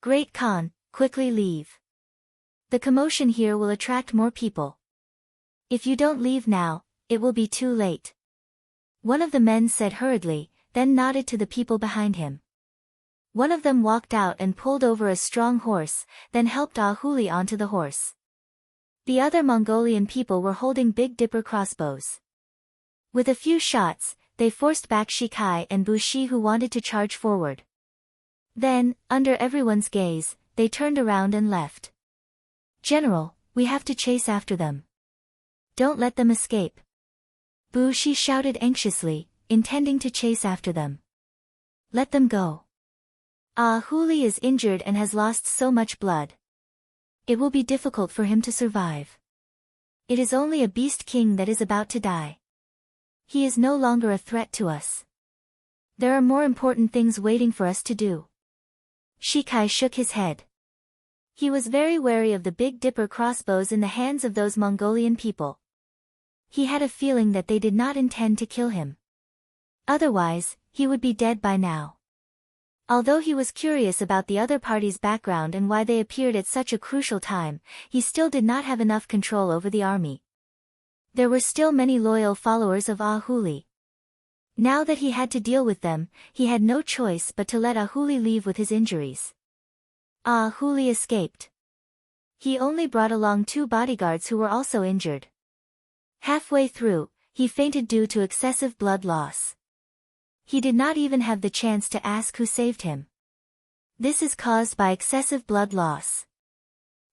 Great Khan, quickly leave. The commotion here will attract more people. If you don't leave now, it will be too late. One of the men said hurriedly, then nodded to the people behind him. One of them walked out and pulled over a strong horse, then helped Ahuli onto the horse. The other Mongolian people were holding Big Dipper crossbows. With a few shots, they forced back Shikai and Bushi who wanted to charge forward. Then, under everyone's gaze, they turned around and left. General, we have to chase after them. Don't let them escape. Bushi shouted anxiously, intending to chase after them. Let them go. Ahuli is injured and has lost so much blood. It will be difficult for him to survive. It is only a beast king that is about to die. He is no longer a threat to us. There are more important things waiting for us to do. Shikai shook his head. He was very wary of the Big Dipper crossbows in the hands of those Mongolian people. He had a feeling that they did not intend to kill him. Otherwise, he would be dead by now. Although he was curious about the other party's background and why they appeared at such a crucial time, he still did not have enough control over the army. There were still many loyal followers of Ahuli. Now that he had to deal with them, he had no choice but to let Ahuli leave with his injuries. Ahuli escaped. He only brought along 2 bodyguards who were also injured. Halfway through, he fainted due to excessive blood loss. He did not even have the chance to ask who saved him. This is caused by excessive blood loss.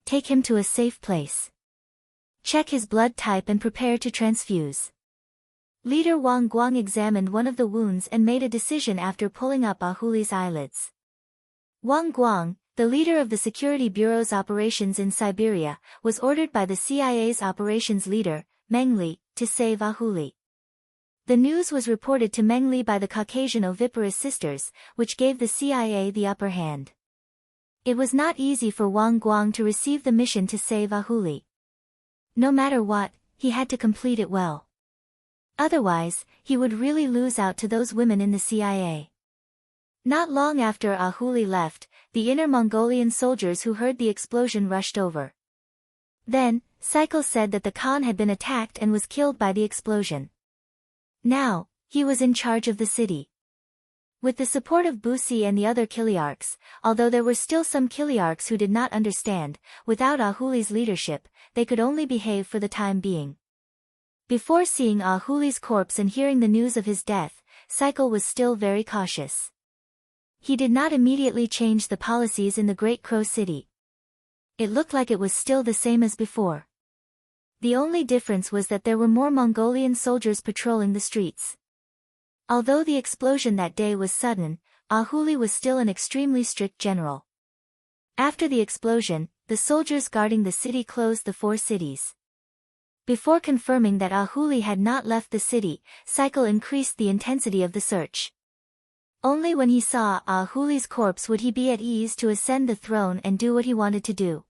Take him to a safe place. Check his blood type and prepare to transfuse. Leader Wang Guang examined one of the wounds and made a decision after pulling up Ahuli's eyelids. Wang Guang, the leader of the Security Bureau's operations in Siberia, was ordered by the CIA's operations leader, Meng Li, to save Ahuli. The news was reported to Meng Li by the Caucasian oviparous sisters, which gave the CIA the upper hand. It was not easy for Wang Guang to receive the mission to save Ahuli. No matter what, he had to complete it well. Otherwise, he would really lose out to those women in the CIA. Not long after Ahuli left, the Inner Mongolian soldiers who heard the explosion rushed over. Then, Cycle said that the Khan had been attacked and was killed by the explosion. Now, he was in charge of the city. With the support of Busi and the other Kiliarchs, although there were still some Kiliarchs who did not understand, without Ahuli's leadership, they could only behave for the time being. Before seeing Ahuli's corpse and hearing the news of his death, Cycle was still very cautious. He did not immediately change the policies in the Great Crow City. It looked like it was still the same as before. The only difference was that there were more Mongolian soldiers patrolling the streets. Although the explosion that day was sudden, Ahuli was still an extremely strict general. After the explosion, the soldiers guarding the city closed the 4 cities. Before confirming that Ahuli had not left the city, Cycle increased the intensity of the search. Only when he saw Ahuli's corpse would he be at ease to ascend the throne and do what he wanted to do.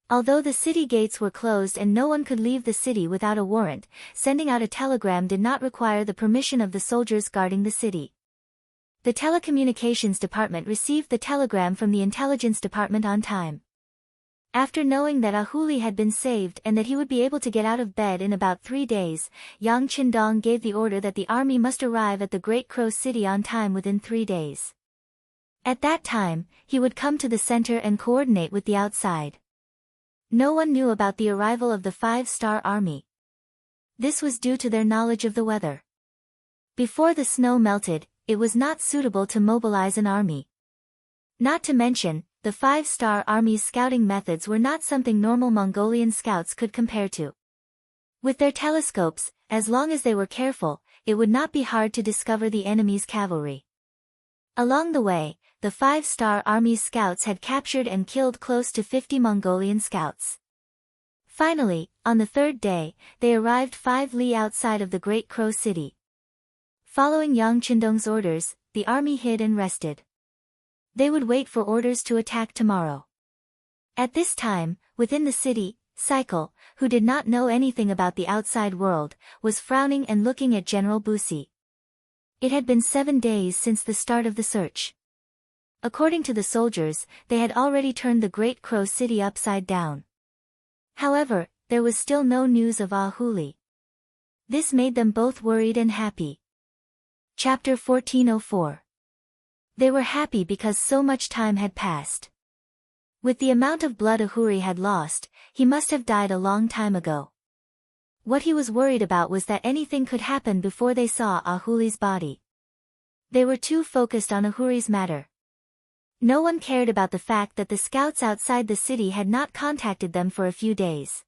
Although the city gates were closed and no one could leave the city without a warrant, sending out a telegram did not require the permission of the soldiers guarding the city. The telecommunications department received the telegram from the intelligence department on time. After knowing that Ahuli had been saved and that he would be able to get out of bed in about 3 days, Yang Qindong gave the order that the army must arrive at the Great Crow City on time within 3 days. At that time, he would come to the center and coordinate with the outside. No one knew about the arrival of the 5-star army. This was due to their knowledge of the weather. Before the snow melted, it was not suitable to mobilize an army. Not to mention, the 5-star army's scouting methods were not something normal Mongolian scouts could compare to. With their telescopes, as long as they were careful, it would not be hard to discover the enemy's cavalry. Along the way, the 5-star army's scouts had captured and killed close to 50 Mongolian scouts. Finally, on the 3rd day, they arrived 5 li outside of the Great Crow City. Following Yang Qindong's orders, the army hid and rested. They would wait for orders to attack tomorrow. At this time, within the city, Cycle, who did not know anything about the outside world, was frowning and looking at General Busi. It had been 7 days since the start of the search. According to the soldiers, they had already turned the Great Crow City upside down. However, there was still no news of Ahuli. This made them both worried and happy. Chapter 1404. They were happy because so much time had passed. With the amount of blood Ahuri had lost, he must have died a long time ago. What he was worried about was that anything could happen before they saw Ahuli's body. They were too focused on Ahuri's matter. No one cared about the fact that the scouts outside the city had not contacted them for a few days.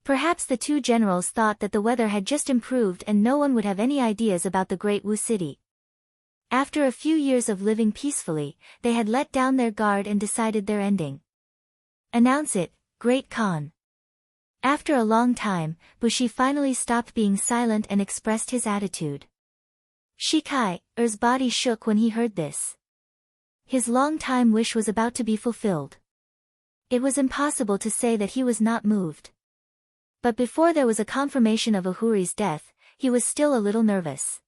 Perhaps the 2 generals thought that the weather had just improved and no one would have any ideas about the Great Wu City. After a few years of living peacefully, they had let down their guard and decided their ending. Announce it, Great Khan. After a long time, Bushi finally stopped being silent and expressed his attitude. Shikai-er's body shook when he heard this. His long-time wish was about to be fulfilled. It was impossible to say that he was not moved. But before there was a confirmation of Ahuri's death, he was still a little nervous.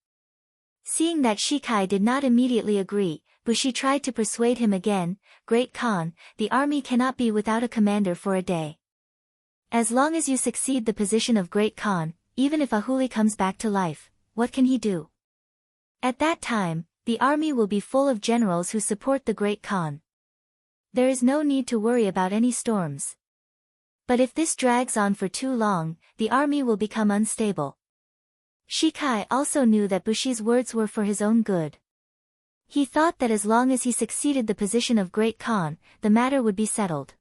Seeing that Shikai did not immediately agree, Bushi tried to persuade him again. Great Khan, the army cannot be without a commander for a day. As long as you succeed the position of Great Khan, even if Ahuli comes back to life, what can he do? At that time, the army will be full of generals who support the Great Khan. There is no need to worry about any storms. But if this drags on for too long, the army will become unstable. Shikai also knew that Bushi's words were for his own good. He thought that as long as he succeeded the position of Great Khan, the matter would be settled.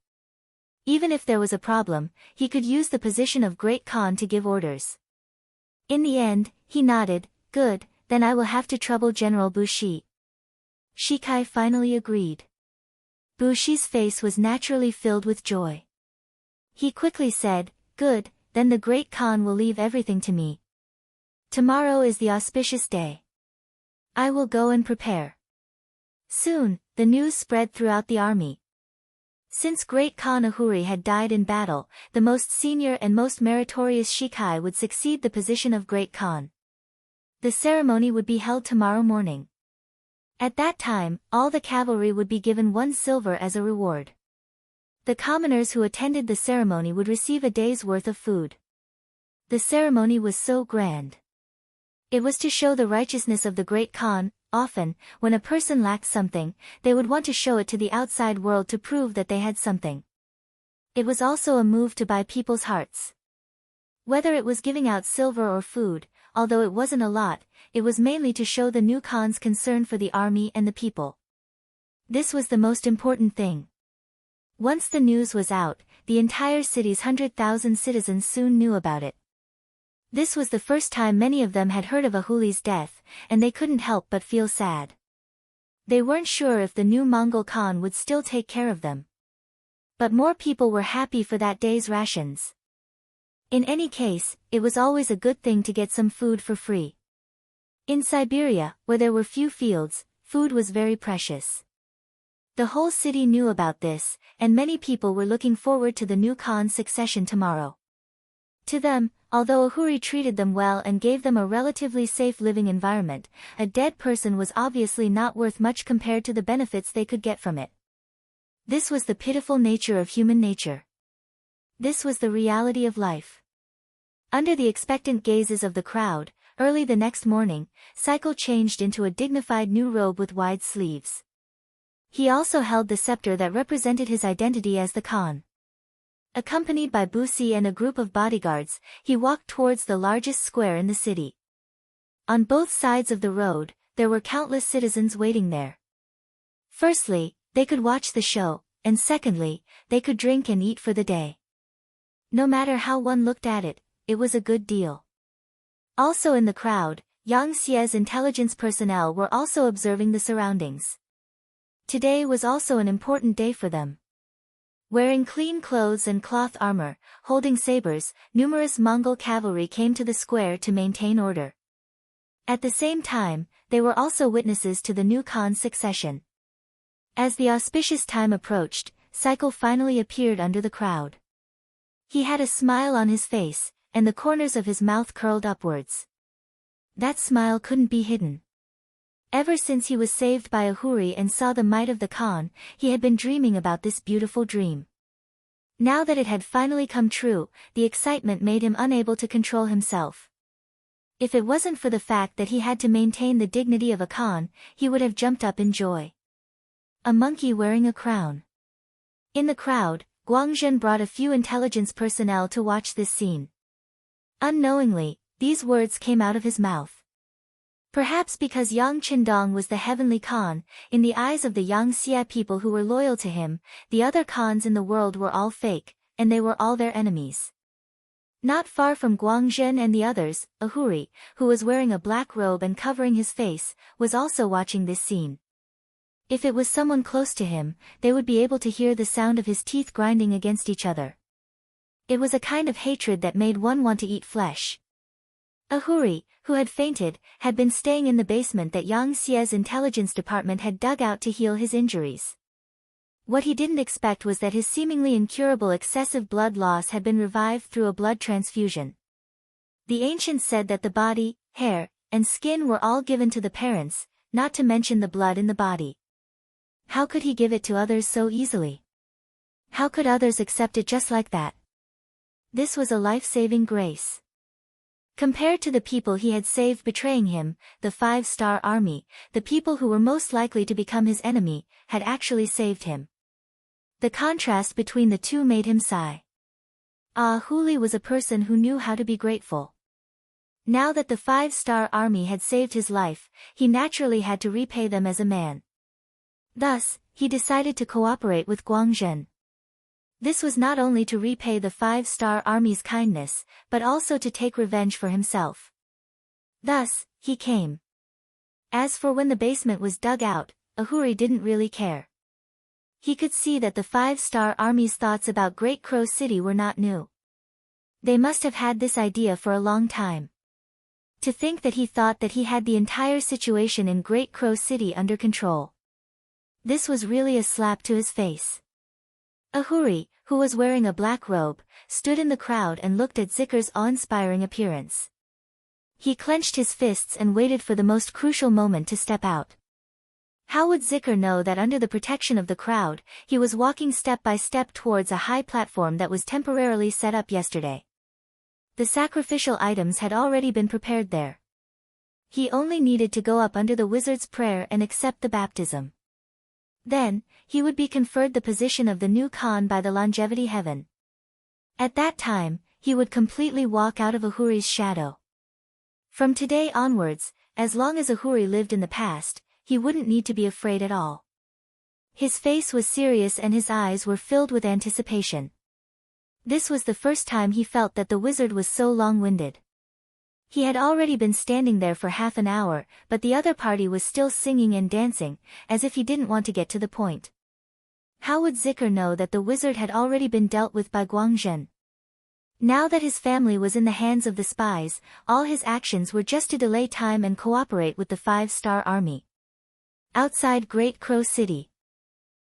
Even if there was a problem, he could use the position of Great Khan to give orders. In the end, he nodded. Good, then I will have to trouble General Bushi. Shikai finally agreed. Bushi's face was naturally filled with joy. He quickly said, Good, then the Great Khan will leave everything to me. Tomorrow is the auspicious day. I will go and prepare. Soon, the news spread throughout the army. Since Great Khan Ahuri had died in battle, the most senior and most meritorious Shikai would succeed the position of Great Khan. The ceremony would be held tomorrow morning. At that time, all the cavalry would be given 1 silver as a reward. The commoners who attended the ceremony would receive a day's worth of food. The ceremony was so grand. It was to show the righteousness of the Great Khan. Often, when a person lacked something, they would want to show it to the outside world to prove that they had something. It was also a move to buy people's hearts. Whether it was giving out silver or food, although it wasn't a lot, it was mainly to show the new Khan's concern for the army and the people. This was the most important thing. Once the news was out, the entire city's 100,000 citizens soon knew about it. This was the first time many of them had heard of Ahuli's death, and they couldn't help but feel sad. They weren't sure if the new Mongol Khan would still take care of them. But more people were happy for that day's rations. In any case, it was always a good thing to get some food for free. In Siberia, where there were few fields, food was very precious. The whole city knew about this, and many people were looking forward to the new Khan's succession tomorrow. To them, although Ahuri treated them well and gave them a relatively safe living environment, a dead person was obviously not worth much compared to the benefits they could get from it. This was the pitiful nature of human nature. This was the reality of life. Under the expectant gazes of the crowd, early the next morning, Cycle changed into a dignified new robe with wide sleeves. He also held the scepter that represented his identity as the Khan. Accompanied by Busi and a group of bodyguards, he walked towards the largest square in the city. On both sides of the road, there were countless citizens waiting there. Firstly, they could watch the show, and secondly, they could drink and eat for the day. No matter how one looked at it, it was a good deal. Also in the crowd, Yang Xie's intelligence personnel were also observing the surroundings. Today was also an important day for them. Wearing clean clothes and cloth armor, holding sabers, numerous Mongol cavalry came to the square to maintain order. At the same time, they were also witnesses to the new Khan's succession. As the auspicious time approached, Cycle finally appeared under the crowd. He had a smile on his face, and the corners of his mouth curled upwards. That smile couldn't be hidden. Ever since he was saved by Ahuri and saw the might of the Khan, he had been dreaming about this beautiful dream. Now that it had finally come true, the excitement made him unable to control himself. If it wasn't for the fact that he had to maintain the dignity of a Khan, he would have jumped up in joy. A monkey wearing a crown. In the crowd, Guangzhen brought a few intelligence personnel to watch this scene. Unknowingly, these words came out of his mouth. Perhaps because Yang Qindong was the heavenly Khan, in the eyes of the Yang Xie people who were loyal to him, the other Khans in the world were all fake, and they were all their enemies. Not far from Guangzhen and the others, Ahuri, who was wearing a black robe and covering his face, was also watching this scene. If it was someone close to him, they would be able to hear the sound of his teeth grinding against each other. It was a kind of hatred that made one want to eat flesh. Ahuri, who had fainted, had been staying in the basement that Yang Xie's intelligence department had dug out to heal his injuries. What he didn't expect was that his seemingly incurable excessive blood loss had been revived through a blood transfusion. The ancients said that the body, hair, and skin were all given to the parents, not to mention the blood in the body. How could he give it to others so easily? How could others accept it just like that? This was a life-saving grace. Compared to the people he had saved betraying him, the 5-star army, the people who were most likely to become his enemy, had actually saved him. The contrast between the two made him sigh. Ahuli was a person who knew how to be grateful. Now that the 5-star army had saved his life, he naturally had to repay them as a man. Thus, he decided to cooperate with Guangzhen. This was not only to repay the 5-star army's kindness, but also to take revenge for himself. Thus, he came. As for when the basement was dug out, Ahuri didn't really care. He could see that the 5-star army's thoughts about Great Crow City were not new. They must have had this idea for a long time. To think that he thought that he had the entire situation in Great Crow City under control. This was really a slap to his face. Ahuri, who was wearing a black robe, stood in the crowd and looked at Zikar's awe-inspiring appearance. He clenched his fists and waited for the most crucial moment to step out. How would Zikar know that under the protection of the crowd, he was walking step by step towards a high platform that was temporarily set up yesterday? The sacrificial items had already been prepared there. He only needed to go up under the wizard's prayer and accept the baptism. Then, he would be conferred the position of the new Khan by the longevity heaven. At that time, he would completely walk out of Ahuri's shadow. From today onwards, as long as Ahuri lived in the past, he wouldn't need to be afraid at all. His face was serious and his eyes were filled with anticipation. This was the first time he felt that the wizard was so long-winded. He had already been standing there for half an hour, but the other party was still singing and dancing, as if he didn't want to get to the point. How would Zikr know that the wizard had already been dealt with by Guangzhen? Now that his family was in the hands of the spies, all his actions were just to delay time and cooperate with the 5-star army. Outside Great Crow City,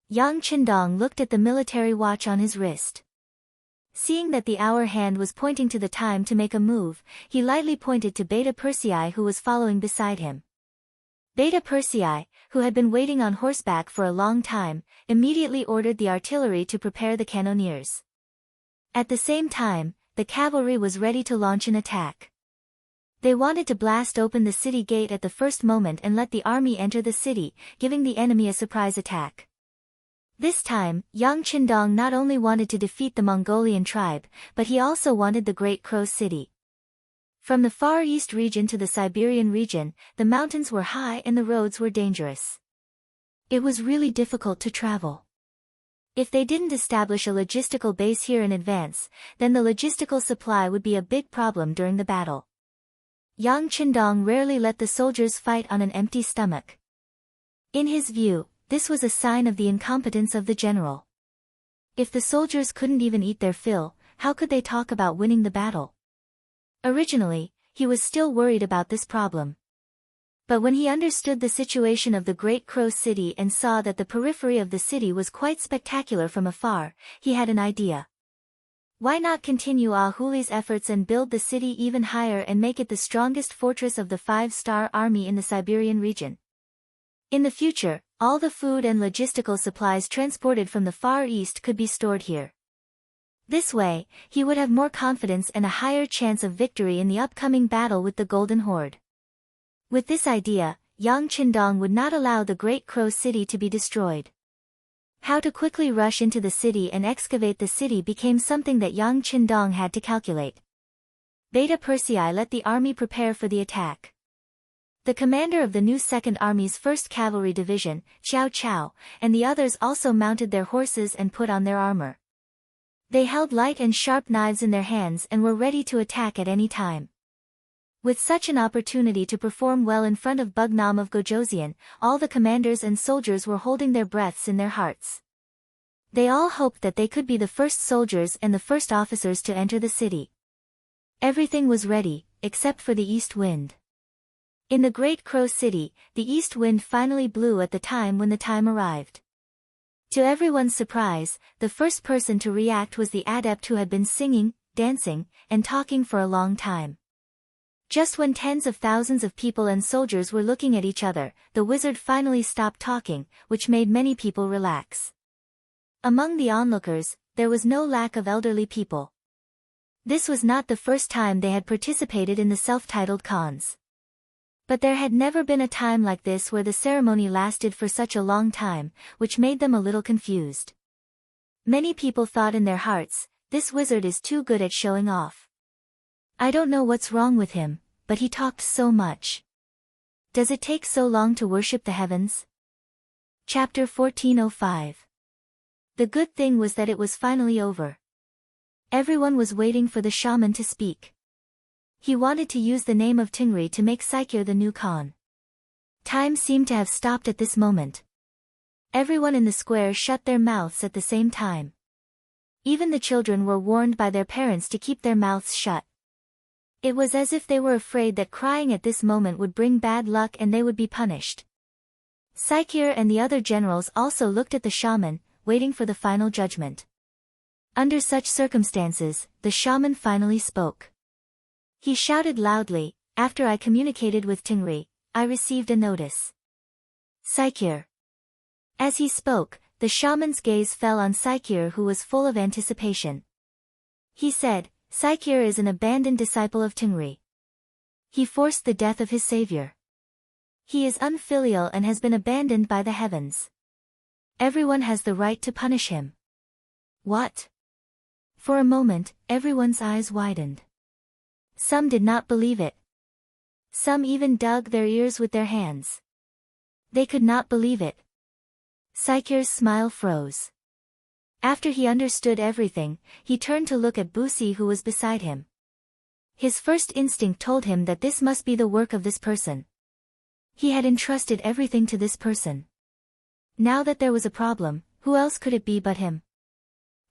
Yang Qindong looked at the military watch on his wrist. Seeing that the hour hand was pointing to the time to make a move, he lightly pointed to Beta Persei, who was following beside him. Beta Persei, who had been waiting on horseback for a long time, immediately ordered the artillery to prepare the cannoneers. At the same time, the cavalry was ready to launch an attack. They wanted to blast open the city gate at the first moment and let the army enter the city, giving the enemy a surprise attack. This time, Yang Qindong not only wanted to defeat the Mongolian tribe, but he also wanted the Great Crow City. From the Far East region to the Siberian region, the mountains were high and the roads were dangerous. It was really difficult to travel. If they didn't establish a logistical base here in advance, then the logistical supply would be a big problem during the battle. Yang Qindong rarely let the soldiers fight on an empty stomach. In his view, this was a sign of the incompetence of the general. If the soldiers couldn't even eat their fill, how could they talk about winning the battle? Originally, he was still worried about this problem. But when he understood the situation of the Great Crow City and saw that the periphery of the city was quite spectacular from afar, he had an idea. Why not continue Ahuli's efforts and build the city even higher and make it the strongest fortress of the 5-star army in the Siberian region? In the future, all the food and logistical supplies transported from the Far East could be stored here. This way, he would have more confidence and a higher chance of victory in the upcoming battle with the Golden Horde. With this idea, Yang Qindong would not allow the Great Crow City to be destroyed. How to quickly rush into the city and excavate the city became something that Yang Qindong had to calculate. Beta Persei let the army prepare for the attack. The commander of the new 2nd Army's 1st Cavalry Division, Xiao Chao, and the others also mounted their horses and put on their armor. They held light and sharp knives in their hands and were ready to attack at any time. With such an opportunity to perform well in front of Bugnam of Gojoseon, all the commanders and soldiers were holding their breaths in their hearts. They all hoped that they could be the first soldiers and the first officers to enter the city. Everything was ready, except for the east wind. In the Great Crow City, the east wind finally blew at the time when the time arrived. To everyone's surprise, the first person to react was the adept who had been singing, dancing, and talking for a long time. Just when tens of thousands of people and soldiers were looking at each other, the wizard finally stopped talking, which made many people relax. Among the onlookers, there was no lack of elderly people. This was not the first time they had participated in the self-titled cons. But there had never been a time like this where the ceremony lasted for such a long time, which made them a little confused. Many people thought in their hearts, this wizard is too good at showing off. I don't know what's wrong with him, but he talked so much. Does it take so long to worship the heavens? Chapter 1405. The good thing was that it was finally over. Everyone was waiting for the shaman to speak. He wanted to use the name of Tingri to make Saikir the new Khan. Time seemed to have stopped at this moment. Everyone in the square shut their mouths at the same time. Even the children were warned by their parents to keep their mouths shut. It was as if they were afraid that crying at this moment would bring bad luck and they would be punished. Saikir and the other generals also looked at the shaman, waiting for the final judgment. Under such circumstances, the shaman finally spoke. He shouted loudly, "After I communicated with Tingri, I received a notice." Saikir. As he spoke, the shaman's gaze fell on Saikir, who was full of anticipation. He said, "Saikir is an abandoned disciple of Tingri. He forced the death of his savior. He is unfilial and has been abandoned by the heavens. Everyone has the right to punish him." What? For a moment, everyone's eyes widened. Some did not believe it. Some even dug their ears with their hands. They could not believe it. Saikir's smile froze. After he understood everything, he turned to look at Busi who was beside him. His first instinct told him that this must be the work of this person. He had entrusted everything to this person. Now that there was a problem, who else could it be but him?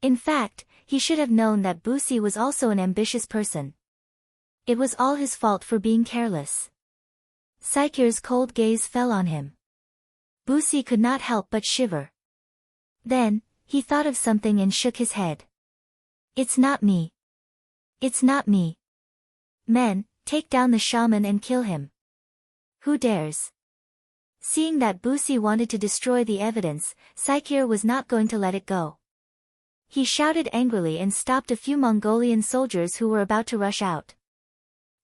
In fact, he should have known that Busi was also an ambitious person. It was all his fault for being careless. Saikir's cold gaze fell on him. Busi could not help but shiver. Then, he thought of something and shook his head. It's not me. It's not me. Men, take down the shaman and kill him. Who dares? Seeing that Busi wanted to destroy the evidence, Saikir was not going to let it go. He shouted angrily and stopped a few Mongolian soldiers who were about to rush out.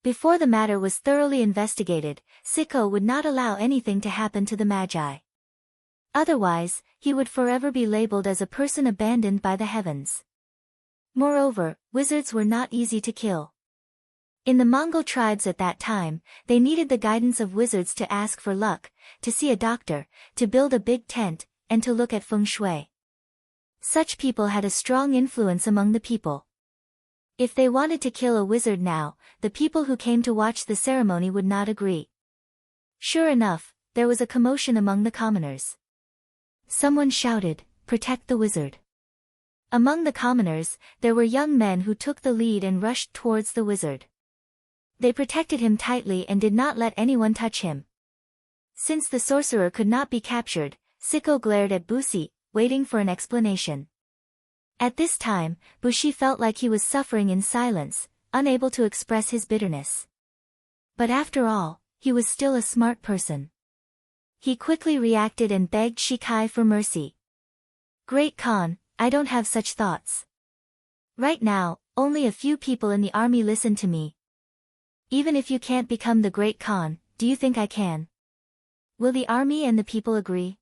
Before the matter was thoroughly investigated, Siko would not allow anything to happen to the Magi. Otherwise, he would forever be labeled as a person abandoned by the heavens. Moreover, wizards were not easy to kill. In the Mongol tribes at that time, they needed the guidance of wizards to ask for luck, to see a doctor, to build a big tent, and to look at feng shui. Such people had a strong influence among the people. If they wanted to kill a wizard now, the people who came to watch the ceremony would not agree. Sure enough, there was a commotion among the commoners. Someone shouted, "Protect the wizard." Among the commoners, there were young men who took the lead and rushed towards the wizard. They protected him tightly and did not let anyone touch him. Since the sorcerer could not be captured, Siko glared at Busi, waiting for an explanation. At this time, Bushi felt like he was suffering in silence, unable to express his bitterness. But after all, he was still a smart person. He quickly reacted and begged Shikai for mercy. "Great Khan, I don't have such thoughts. Right now, only a few people in the army listen to me. Even if you can't become the Great Khan, do you think I can? Will the army and the people agree?"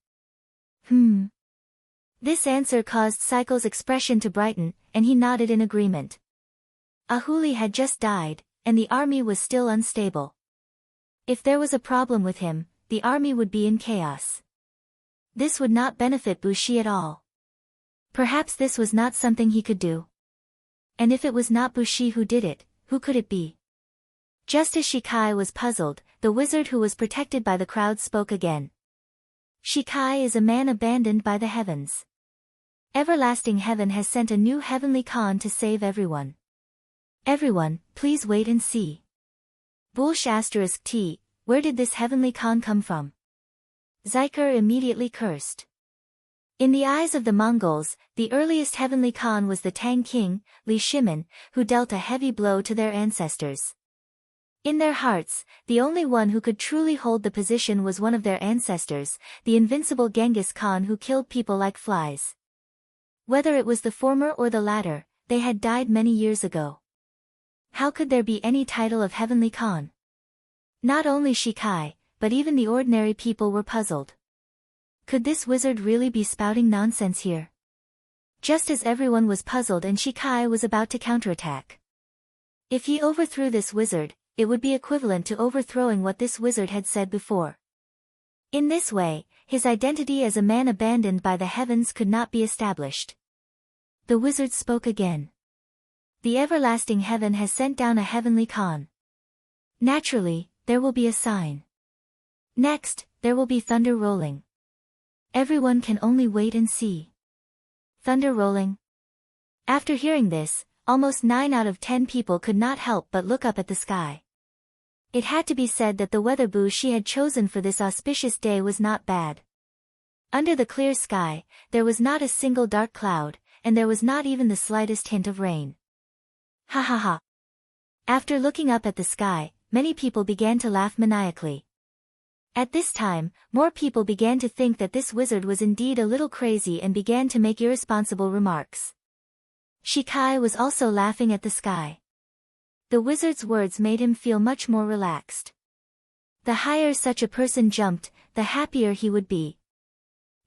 This answer caused Saiko's expression to brighten, and he nodded in agreement. Ahuli had just died, and the army was still unstable. If there was a problem with him, the army would be in chaos. This would not benefit Bushi at all. Perhaps this was not something he could do. And if it was not Bushi who did it, who could it be? Just as Shikai was puzzled, the wizard who was protected by the crowd spoke again. "Shikai is a man abandoned by the heavens. Everlasting Heaven has sent a new heavenly Khan to save everyone. Everyone, please wait and see." *T, where did this heavenly Khan come from? Saikir immediately cursed. In the eyes of the Mongols, the earliest heavenly Khan was the Tang king, Li Shimin, who dealt a heavy blow to their ancestors. In their hearts, the only one who could truly hold the position was one of their ancestors, the invincible Genghis Khan who killed people like flies. Whether it was the former or the latter, they had died many years ago. How could there be any title of heavenly Khan? Not only Shikai, but even the ordinary people were puzzled. Could this wizard really be spouting nonsense here? Just as everyone was puzzled and Shikai was about to counterattack. If he overthrew this wizard, it would be equivalent to overthrowing what this wizard had said before. In this way, his identity as a man abandoned by the heavens could not be established. The wizard spoke again. "The everlasting heaven has sent down a heavenly Khan. Naturally, there will be a sign. Next, there will be thunder rolling. Everyone can only wait and see." Thunder rolling? After hearing this, almost 9 out of 10 people could not help but look up at the sky. It had to be said that the weather Bushi had chosen for this auspicious day was not bad. Under the clear sky, there was not a single dark cloud, and there was not even the slightest hint of rain. Ha ha ha. After looking up at the sky, many people began to laugh maniacally. At this time, more people began to think that this wizard was indeed a little crazy and began to make irresponsible remarks. Shikai was also laughing at the sky. The wizard's words made him feel much more relaxed. The higher such a person jumped, the happier he would be.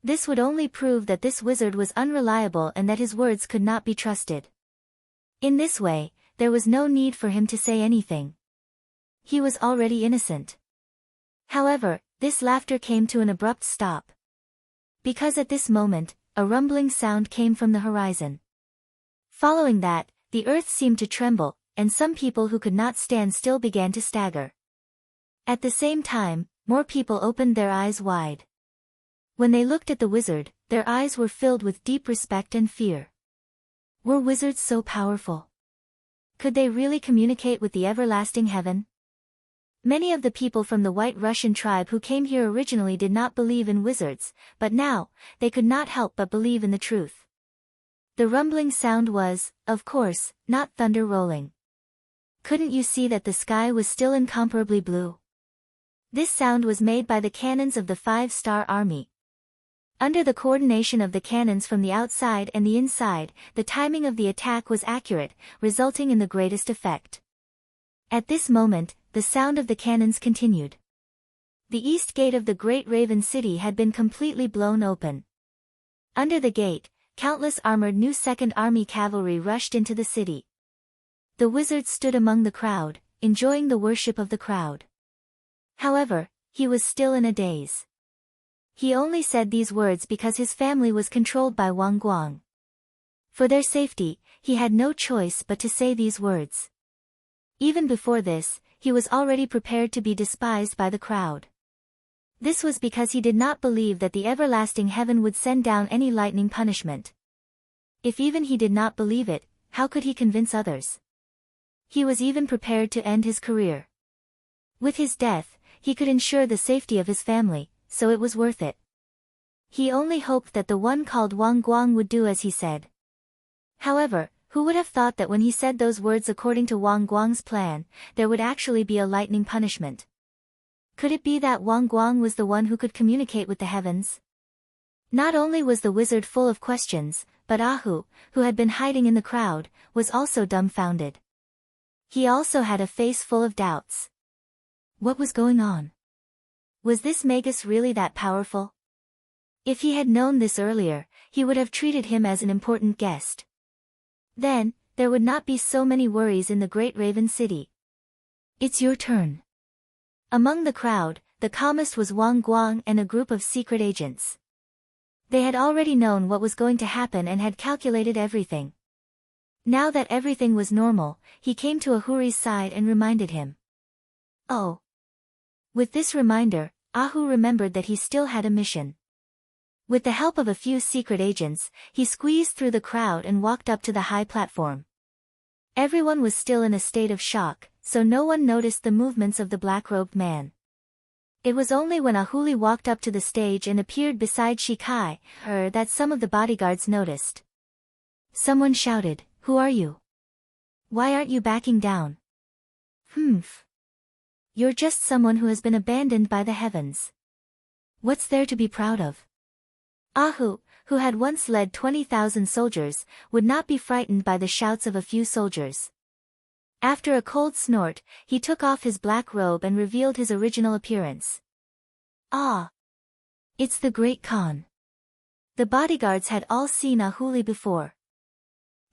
This would only prove that this wizard was unreliable and that his words could not be trusted. In this way, there was no need for him to say anything. He was already innocent. However, this laughter came to an abrupt stop. Because at this moment, a rumbling sound came from the horizon. Following that, the earth seemed to tremble, and some people who could not stand still began to stagger. At the same time, more people opened their eyes wide. When they looked at the wizard, their eyes were filled with deep respect and fear. Were wizards so powerful? Could they really communicate with the everlasting heaven? Many of the people from the White Russian tribe who came here originally did not believe in wizards, but now, they could not help but believe in the truth. The rumbling sound was, of course, not thunder rolling. Couldn't you see that the sky was still incomparably blue? This sound was made by the cannons of the 5-star army. Under the coordination of the cannons from the outside and the inside, the timing of the attack was accurate, resulting in the greatest effect. At this moment, the sound of the cannons continued. The east gate of the Great Raven City had been completely blown open. Under the gate, countless armored new Second Army cavalry rushed into the city. The wizard stood among the crowd, enjoying the worship of the crowd. However, he was still in a daze. He only said these words because his family was controlled by Wang Guang. For their safety, he had no choice but to say these words. Even before this, he was already prepared to be despised by the crowd. This was because he did not believe that the everlasting heaven would send down any lightning punishment. If even he did not believe it, how could he convince others? He was even prepared to end his career. With his death, he could ensure the safety of his family, so it was worth it. He only hoped that the one called Wang Guang would do as he said. However, who would have thought that when he said those words according to Wang Guang's plan, there would actually be a lightning punishment? Could it be that Wang Guang was the one who could communicate with the heavens? Not only was the wizard full of questions, but Ahu, who had been hiding in the crowd, was also dumbfounded. He also had a face full of doubts. What was going on? Was this Magus really that powerful? If he had known this earlier, he would have treated him as an important guest. Then, there would not be so many worries in the Great Raven City. It's your turn. Among the crowd, the calmest was Wang Guang and a group of secret agents. They had already known what was going to happen and had calculated everything. Now that everything was normal, he came to Ahuri's side and reminded him. Oh. With this reminder, Ahu remembered that he still had a mission. With the help of a few secret agents, he squeezed through the crowd and walked up to the high platform. Everyone was still in a state of shock, so no one noticed the movements of the black-robed man. It was only when Ahuli walked up to the stage and appeared beside Shikai, that some of the bodyguards noticed. Someone shouted, "Who are you? Why aren't you backing down?" "Humph. You're just someone who has been abandoned by the heavens. What's there to be proud of?" Ahu, who had once led 20,000 soldiers, would not be frightened by the shouts of a few soldiers. After a cold snort, he took off his black robe and revealed his original appearance. Ah! It's the Great Khan. The bodyguards had all seen Ahuli before.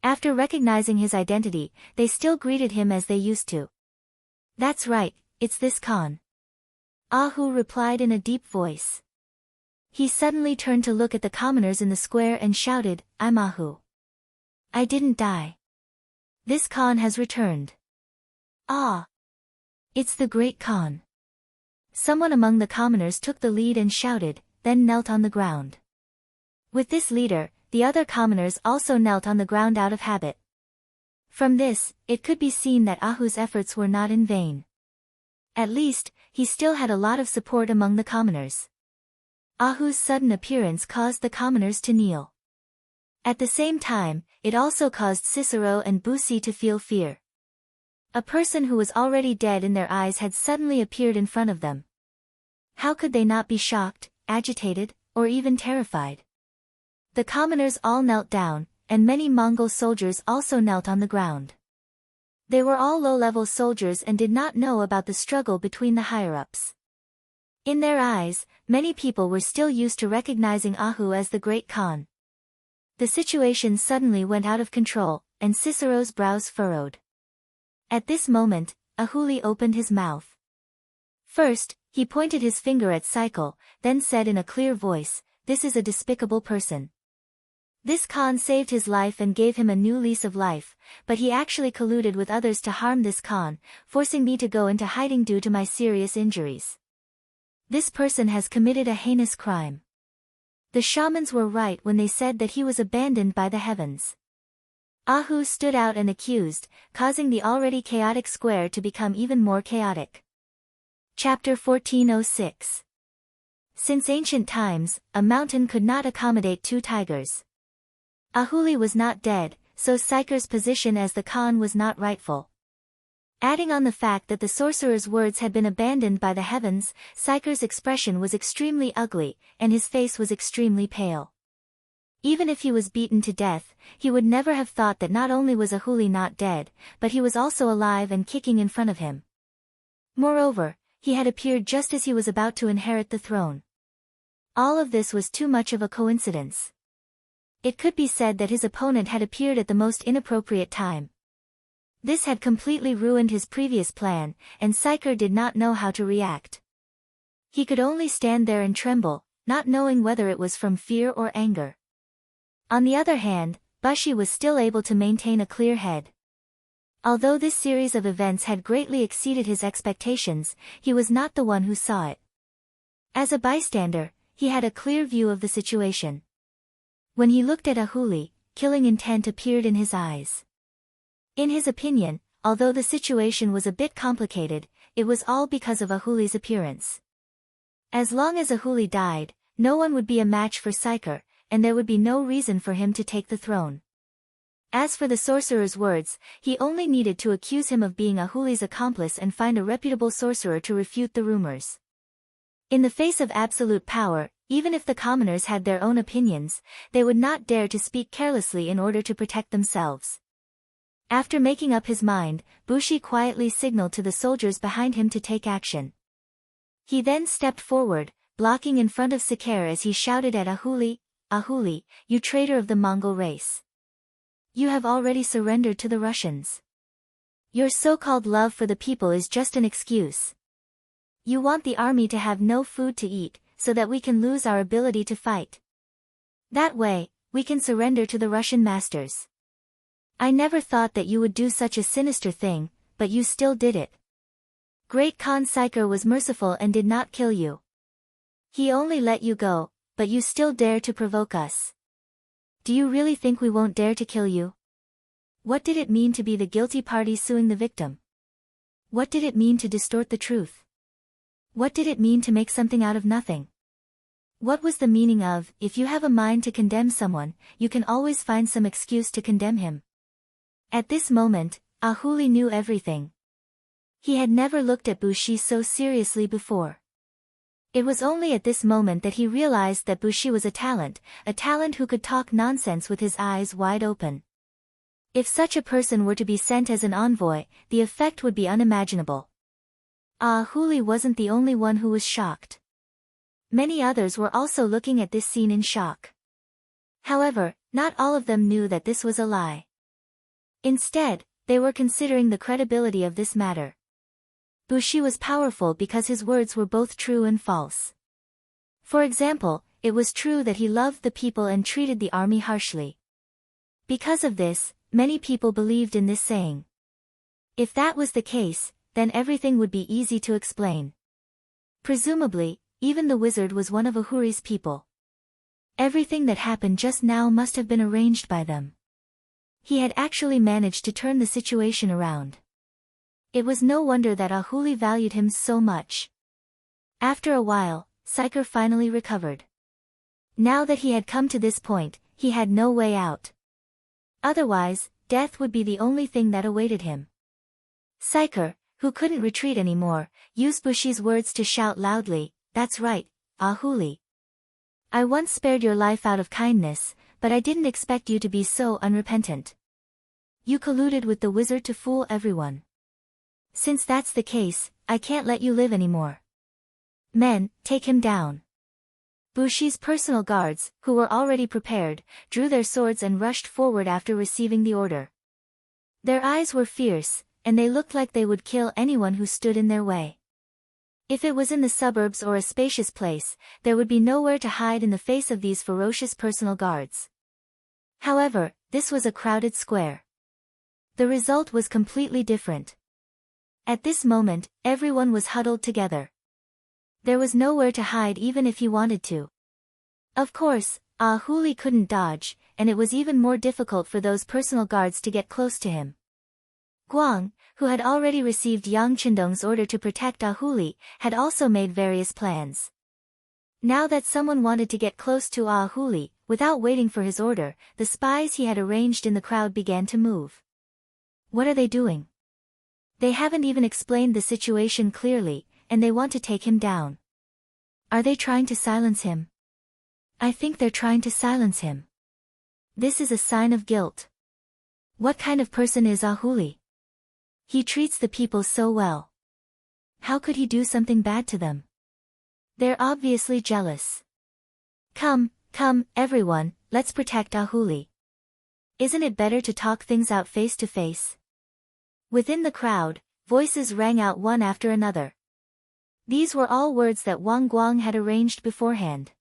After recognizing his identity, they still greeted him as they used to. "That's right, it's this Khan." Ahu replied in a deep voice. He suddenly turned to look at the commoners in the square and shouted, "I'm Ahu. I didn't die. This Khan has returned." Ah! It's the Great Khan. Someone among the commoners took the lead and shouted, then knelt on the ground. With this leader, the other commoners also knelt on the ground out of habit. From this, it could be seen that Ahu's efforts were not in vain. At least, he still had a lot of support among the commoners. Ahu's sudden appearance caused the commoners to kneel. At the same time, it also caused Cicero and Busi to feel fear. A person who was already dead in their eyes had suddenly appeared in front of them. How could they not be shocked, agitated, or even terrified? The commoners all knelt down, and many Mongol soldiers also knelt on the ground. They were all low-level soldiers and did not know about the struggle between the higher-ups. In their eyes, many people were still used to recognizing Ahu as the Great Khan. The situation suddenly went out of control, and Cicero's brows furrowed. At this moment, Ahuli opened his mouth. First, he pointed his finger at Cycle, then said in a clear voice, "This is a despicable person. This Khan saved his life and gave him a new lease of life, but he actually colluded with others to harm this Khan, forcing me to go into hiding due to my serious injuries. This person has committed a heinous crime. The shamans were right when they said that he was abandoned by the heavens. Ahu stood out and accused, causing the already chaotic square to become even more chaotic. Chapter 1406. Since ancient times, a mountain could not accommodate two tigers. Ahuli was not dead, so Siker's position as the Khan was not rightful. Adding on the fact that the sorcerer's words had been abandoned by the heavens, Siker's expression was extremely ugly, and his face was extremely pale. Even if he was beaten to death, he would never have thought that not only was Ahuli not dead, but he was also alive and kicking in front of him. Moreover, he had appeared just as he was about to inherit the throne. All of this was too much of a coincidence. It could be said that his opponent had appeared at the most inappropriate time. This had completely ruined his previous plan, and Siker did not know how to react. He could only stand there and tremble, not knowing whether it was from fear or anger. On the other hand, Bushi was still able to maintain a clear head. Although this series of events had greatly exceeded his expectations, he was not the one who saw it. As a bystander, he had a clear view of the situation. When he looked at Ahuli, killing intent appeared in his eyes. In his opinion, although the situation was a bit complicated, it was all because of Ahuli's appearance. As long as Ahuli died, no one would be a match for Siker, and there would be no reason for him to take the throne. As for the sorcerer's words, he only needed to accuse him of being Ahuli's accomplice and find a reputable sorcerer to refute the rumors. In the face of absolute power, even if the commoners had their own opinions, they would not dare to speak carelessly in order to protect themselves. After making up his mind, Bushi quietly signaled to the soldiers behind him to take action. He then stepped forward, blocking in front of Siker as he shouted at Ahuli, "Ahuli, you traitor of the Mongol race. You have already surrendered to the Russians. Your so-called love for the people is just an excuse. You want the army to have no food to eat, so that we can lose our ability to fight. That way, we can surrender to the Russian masters. I never thought that you would do such a sinister thing, but you still did it. Great Khan Siker was merciful and did not kill you. He only let you go, but you still dare to provoke us. Do you really think we won't dare to kill you? What did it mean to be the guilty party suing the victim? What did it mean to distort the truth? What did it mean to make something out of nothing? What was the meaning of, if you have a mind to condemn someone, you can always find some excuse to condemn him? At this moment, Ahuli knew everything. He had never looked at Bushi so seriously before. It was only at this moment that he realized that Bushi was a talent who could talk nonsense with his eyes wide open. If such a person were to be sent as an envoy, the effect would be unimaginable. Ahuli wasn't the only one who was shocked. Many others were also looking at this scene in shock. However, not all of them knew that this was a lie. Instead, they were considering the credibility of this matter. Bushi was powerful because his words were both true and false. For example, it was true that he loved the people and treated the army harshly. Because of this, many people believed in this saying. If that was the case, then everything would be easy to explain. Presumably, even the wizard was one of Ahuri's people. Everything that happened just now must have been arranged by them. He had actually managed to turn the situation around. It was no wonder that Ahuli valued him so much. After a while, Siker finally recovered. Now that he had come to this point, he had no way out. Otherwise, death would be the only thing that awaited him. Siker, who couldn't retreat anymore, used Bushi's words to shout loudly, "That's right, Ahuli. I once spared your life out of kindness, but I didn't expect you to be so unrepentant. You colluded with the wizard to fool everyone. Since that's the case, I can't let you live anymore. Men, take him down." Bushi's personal guards, who were already prepared, drew their swords and rushed forward after receiving the order. Their eyes were fierce, and they looked like they would kill anyone who stood in their way. If it was in the suburbs or a spacious place, there would be nowhere to hide in the face of these ferocious personal guards. However, this was a crowded square. The result was completely different. At this moment, everyone was huddled together. There was nowhere to hide even if he wanted to. Of course, Huli couldn't dodge, and it was even more difficult for those personal guards to get close to him. Guang, who had already received Yang Qindong's order to protect Huli, had also made various plans. Now that someone wanted to get close to Huli, without waiting for his order, the spies he had arranged in the crowd began to move. What are they doing? They haven't even explained the situation clearly, and they want to take him down. Are they trying to silence him? I think they're trying to silence him. This is a sign of guilt. What kind of person is Huli? He treats the people so well. How could he do something bad to them? They're obviously jealous. Come, everyone, let's protect Huli. Isn't it better to talk things out face to face? Within the crowd, voices rang out one after another. These were all words that Wang Guang had arranged beforehand.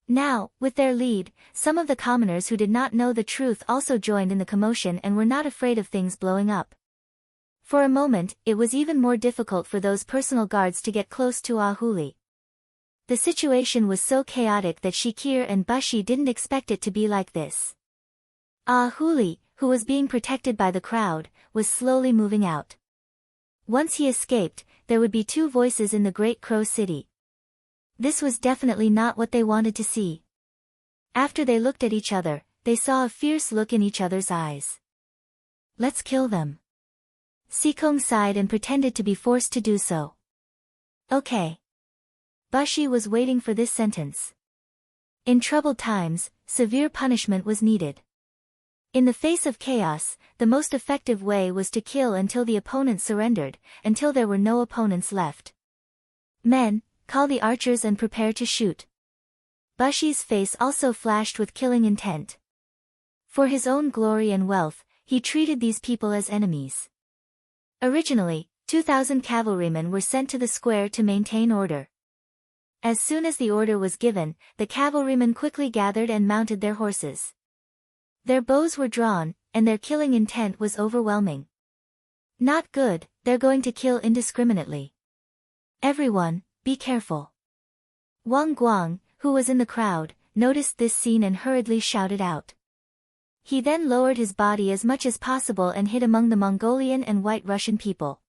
Now, with their lead, some of the commoners who did not know the truth also joined in the commotion and were not afraid of things blowing up. For a moment, it was even more difficult for those personal guards to get close to Huli. The situation was so chaotic that Shikir and Bushi didn't expect it to be like this. Huli, who was being protected by the crowd, was slowly moving out. Once he escaped, there would be two voices in the Great Crow City. This was definitely not what they wanted to see. After they looked at each other, they saw a fierce look in each other's eyes. Let's kill them. Sikong sighed and pretended to be forced to do so. Okay. Bushi was waiting for this sentence. In troubled times, severe punishment was needed. In the face of chaos, the most effective way was to kill until the opponent surrendered, until there were no opponents left. Men, call the archers and prepare to shoot. Bushi's face also flashed with killing intent. For his own glory and wealth, he treated these people as enemies. Originally, 2,000 cavalrymen were sent to the square to maintain order. As soon as the order was given, the cavalrymen quickly gathered and mounted their horses. Their bows were drawn, and their killing intent was overwhelming. Not good, they're going to kill indiscriminately. Everyone, be careful. Wang Guang, who was in the crowd, noticed this scene and hurriedly shouted out. He then lowered his body as much as possible and hid among the Mongolian and White Russian people.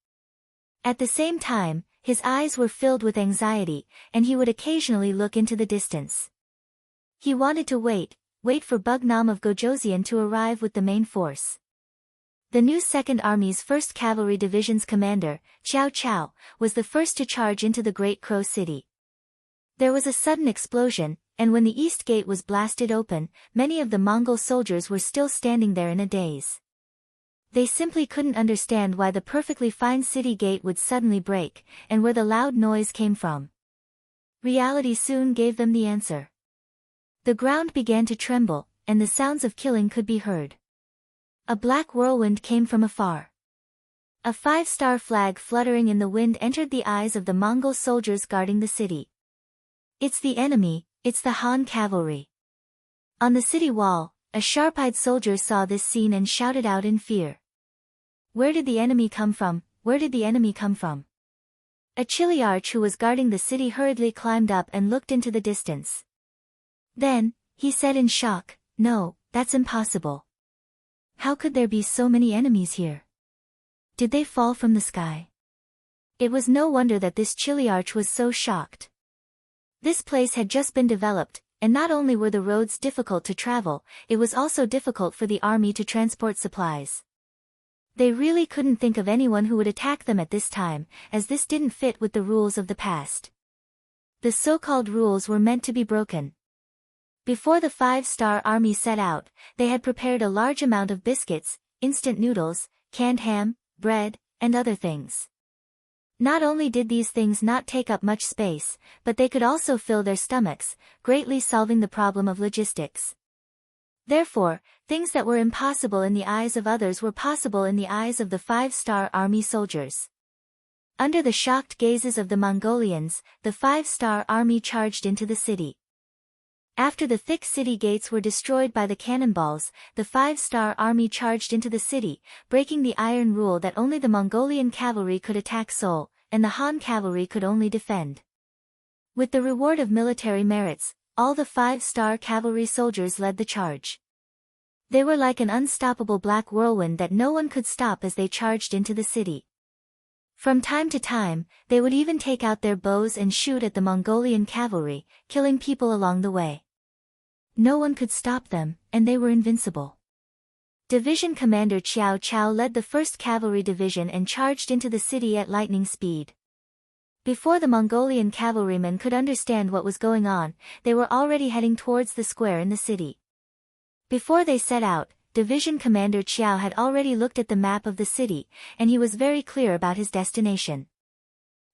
At the same time, his eyes were filled with anxiety, and he would occasionally look into the distance. He wanted to wait for Bugnam of Gojoseon to arrive with the main force. The new Second Army's 1st Cavalry Division's commander, Qiao Qiao, was the first to charge into the Great Crow City. There was a sudden explosion, and when the east gate was blasted open, many of the Mongol soldiers were still standing there in a daze. They simply couldn't understand why the perfectly fine city gate would suddenly break, and where the loud noise came from. Reality soon gave them the answer. The ground began to tremble, and the sounds of killing could be heard. A black whirlwind came from afar. A 5-star flag fluttering in the wind entered the eyes of the Mongol soldiers guarding the city. It's the enemy, it's the Han cavalry. On the city wall, a sharp-eyed soldier saw this scene and shouted out in fear. Where did the enemy come from? Where did the enemy come from? A Chiliarch who was guarding the city hurriedly climbed up and looked into the distance. Then, he said in shock, "No, that's impossible. How could there be so many enemies here? Did they fall from the sky?" It was no wonder that this Chiliarch was so shocked. This place had just been developed, and not only were the roads difficult to travel, it was also difficult for the army to transport supplies. They really couldn't think of anyone who would attack them at this time, as this didn't fit with the rules of the past. The so-called rules were meant to be broken. Before the 5-star army set out, they had prepared a large amount of biscuits, instant noodles, canned ham, bread, and other things. Not only did these things not take up much space, but they could also fill their stomachs, greatly solving the problem of logistics. Therefore, things that were impossible in the eyes of others were possible in the eyes of the 5-star army soldiers. Under the shocked gazes of the Mongolians, the 5-star army charged into the city. After the thick city gates were destroyed by the cannonballs, the five-star army charged into the city, breaking the iron rule that only the Mongolian cavalry could attack Seoul, and the Han cavalry could only defend. With the reward of military merits, all the five-star cavalry soldiers led the charge. They were like an unstoppable black whirlwind that no one could stop as they charged into the city. From time to time, they would even take out their bows and shoot at the Mongolian cavalry, killing people along the way. No one could stop them, and they were invincible. Division Commander Qiao Chao led the 1st Cavalry Division and charged into the city at lightning speed. Before the Mongolian cavalrymen could understand what was going on, they were already heading towards the square in the city. Before they set out, Division Commander Qiao had already looked at the map of the city, and he was very clear about his destination.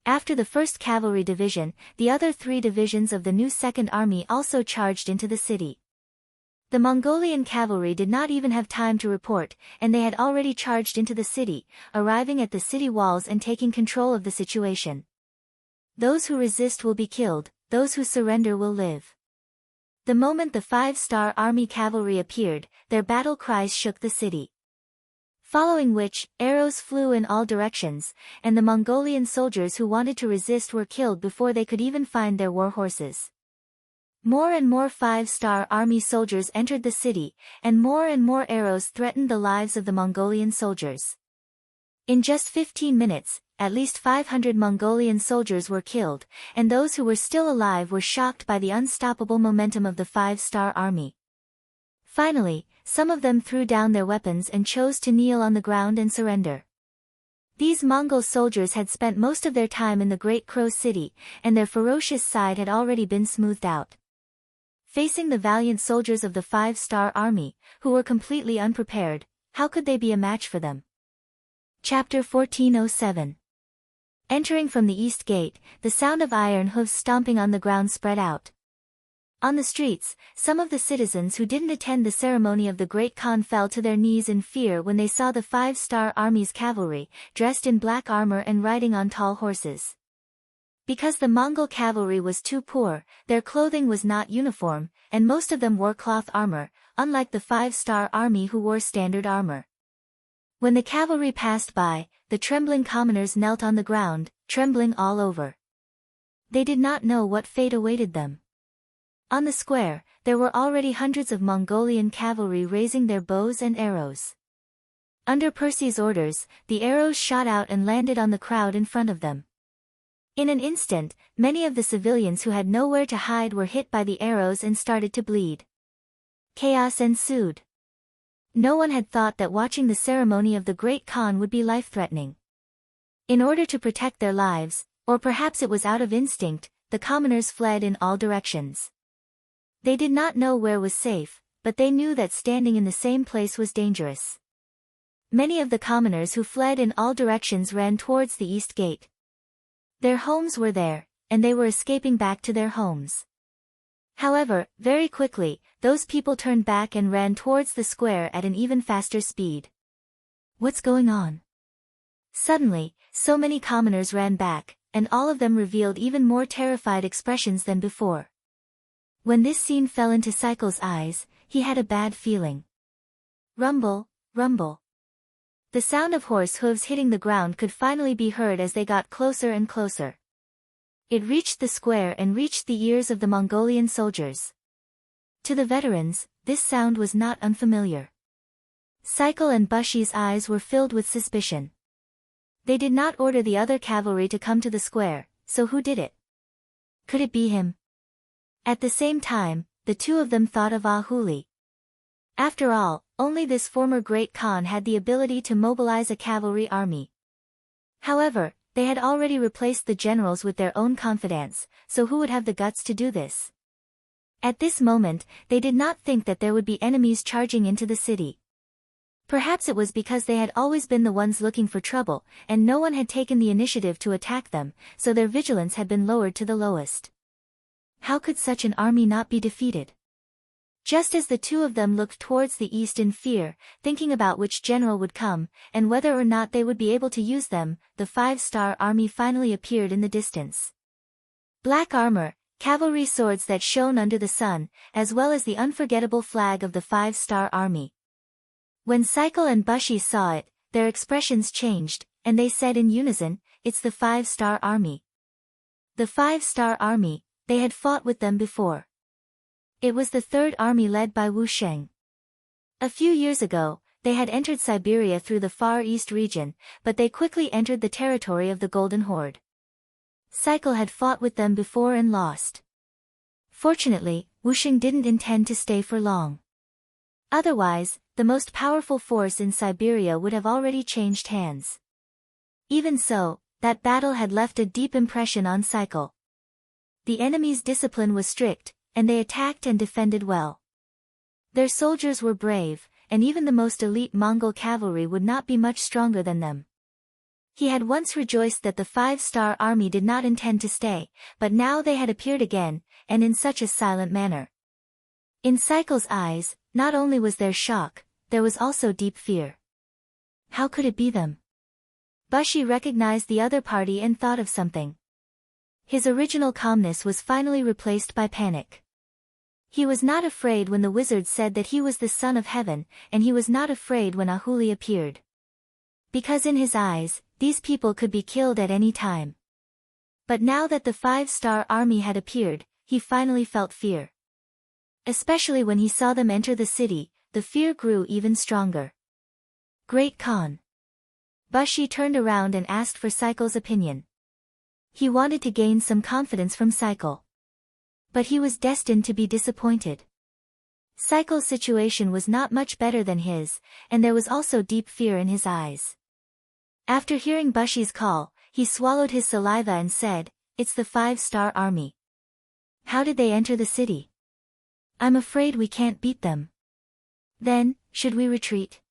After the 1st Cavalry Division, the other 3 divisions of the new 2nd Army also charged into the city. The Mongolian cavalry did not even have time to report, and they had already charged into the city, arriving at the city walls and taking control of the situation. Those who resist will be killed, those who surrender will live. The moment the 5-star army cavalry appeared, their battle cries shook the city. Following which, arrows flew in all directions, and the Mongolian soldiers who wanted to resist were killed before they could even find their war horses. More and more 5-star army soldiers entered the city, and more arrows threatened the lives of the Mongolian soldiers. In just 15 minutes, at least 500 Mongolian soldiers were killed, and those who were still alive were shocked by the unstoppable momentum of the 5-star army. Finally, some of them threw down their weapons and chose to kneel on the ground and surrender. These Mongol soldiers had spent most of their time in the Great Crow City, and their ferocious side had already been smoothed out. Facing the valiant soldiers of the 5-star army, who were completely unprepared, how could they be a match for them? Chapter 1407. Entering from the east gate, the sound of iron hooves stomping on the ground spread out. On the streets, some of the citizens who didn't attend the ceremony of the Great Khan fell to their knees in fear when they saw the 5-star army's cavalry, dressed in black armor and riding on tall horses. Because the Mongol cavalry was too poor, their clothing was not uniform, and most of them wore cloth armor, unlike the 5-star army who wore standard armor. When the cavalry passed by, the trembling commoners knelt on the ground, trembling all over. They did not know what fate awaited them. On the square, there were already hundreds of Mongolian cavalry raising their bows and arrows. Under Percy's orders, the arrows shot out and landed on the crowd in front of them. In an instant, many of the civilians who had nowhere to hide were hit by the arrows and started to bleed. Chaos ensued. No one had thought that watching the ceremony of the Great Khan would be life-threatening. In order to protect their lives, or perhaps it was out of instinct, the commoners fled in all directions. They did not know where was safe, but they knew that standing in the same place was dangerous. Many of the commoners who fled in all directions ran towards the east gate. Their homes were there, and they were escaping back to their homes. However, very quickly, those people turned back and ran towards the square at an even faster speed. What's going on? Suddenly, so many commoners ran back, and all of them revealed even more terrified expressions than before. When this scene fell into Cycle's eyes, he had a bad feeling. Rumble, rumble. The sound of horse hooves hitting the ground could finally be heard as they got closer and closer. It reached the square and reached the ears of the Mongolian soldiers. To the veterans, this sound was not unfamiliar. Cycle and Bushy's eyes were filled with suspicion. They did not order the other cavalry to come to the square, so who did it? Could it be him? At the same time, the two of them thought of Ahuli. After all, only this former Great Khan had the ability to mobilize a cavalry army. However, they had already replaced the generals with their own confidants, so who would have the guts to do this? At this moment, they did not think that there would be enemies charging into the city. Perhaps it was because they had always been the ones looking for trouble, and no one had taken the initiative to attack them, so their vigilance had been lowered to the lowest. How could such an army not be defeated? Just as the two of them looked towards the east in fear, thinking about which general would come, and whether or not they would be able to use them, the 5-star army finally appeared in the distance. Black armor, cavalry swords that shone under the sun, as well as the unforgettable flag of the 5-star army. When Cycle and Bushi saw it, their expressions changed, and they said in unison, "It's the 5-star army." The 5-star army, they had fought with them before. It was the Third Army led by Wu Sheng. A few years ago, they had entered Siberia through the Far East region, but they quickly entered the territory of the Golden Horde. Cycle had fought with them before and lost. Fortunately, Wu Sheng didn't intend to stay for long. Otherwise, the most powerful force in Siberia would have already changed hands. Even so, that battle had left a deep impression on Cycle. The enemy's discipline was strict, and they attacked and defended well. Their soldiers were brave, and even the most elite Mongol cavalry would not be much stronger than them. He had once rejoiced that the 5-star army did not intend to stay, but now they had appeared again, and in such a silent manner. In Cycle's eyes, not only was there shock, there was also deep fear. How could it be them? Bushi recognized the other party and thought of something. His original calmness was finally replaced by panic. He was not afraid when the wizard said that he was the son of heaven, and he was not afraid when Ahuli appeared. Because in his eyes, these people could be killed at any time. But now that the 5-star army had appeared, he finally felt fear. Especially when he saw them enter the city, the fear grew even stronger. Great Khan. Bushi turned around and asked for Cycle's opinion. He wanted to gain some confidence from Cycle. But he was destined to be disappointed. Cycle's situation was not much better than his, and there was also deep fear in his eyes. After hearing Bushi's call, he swallowed his saliva and said, "It's the 5-star army. How did they enter the city? I'm afraid we can't beat them. Then, should we retreat?"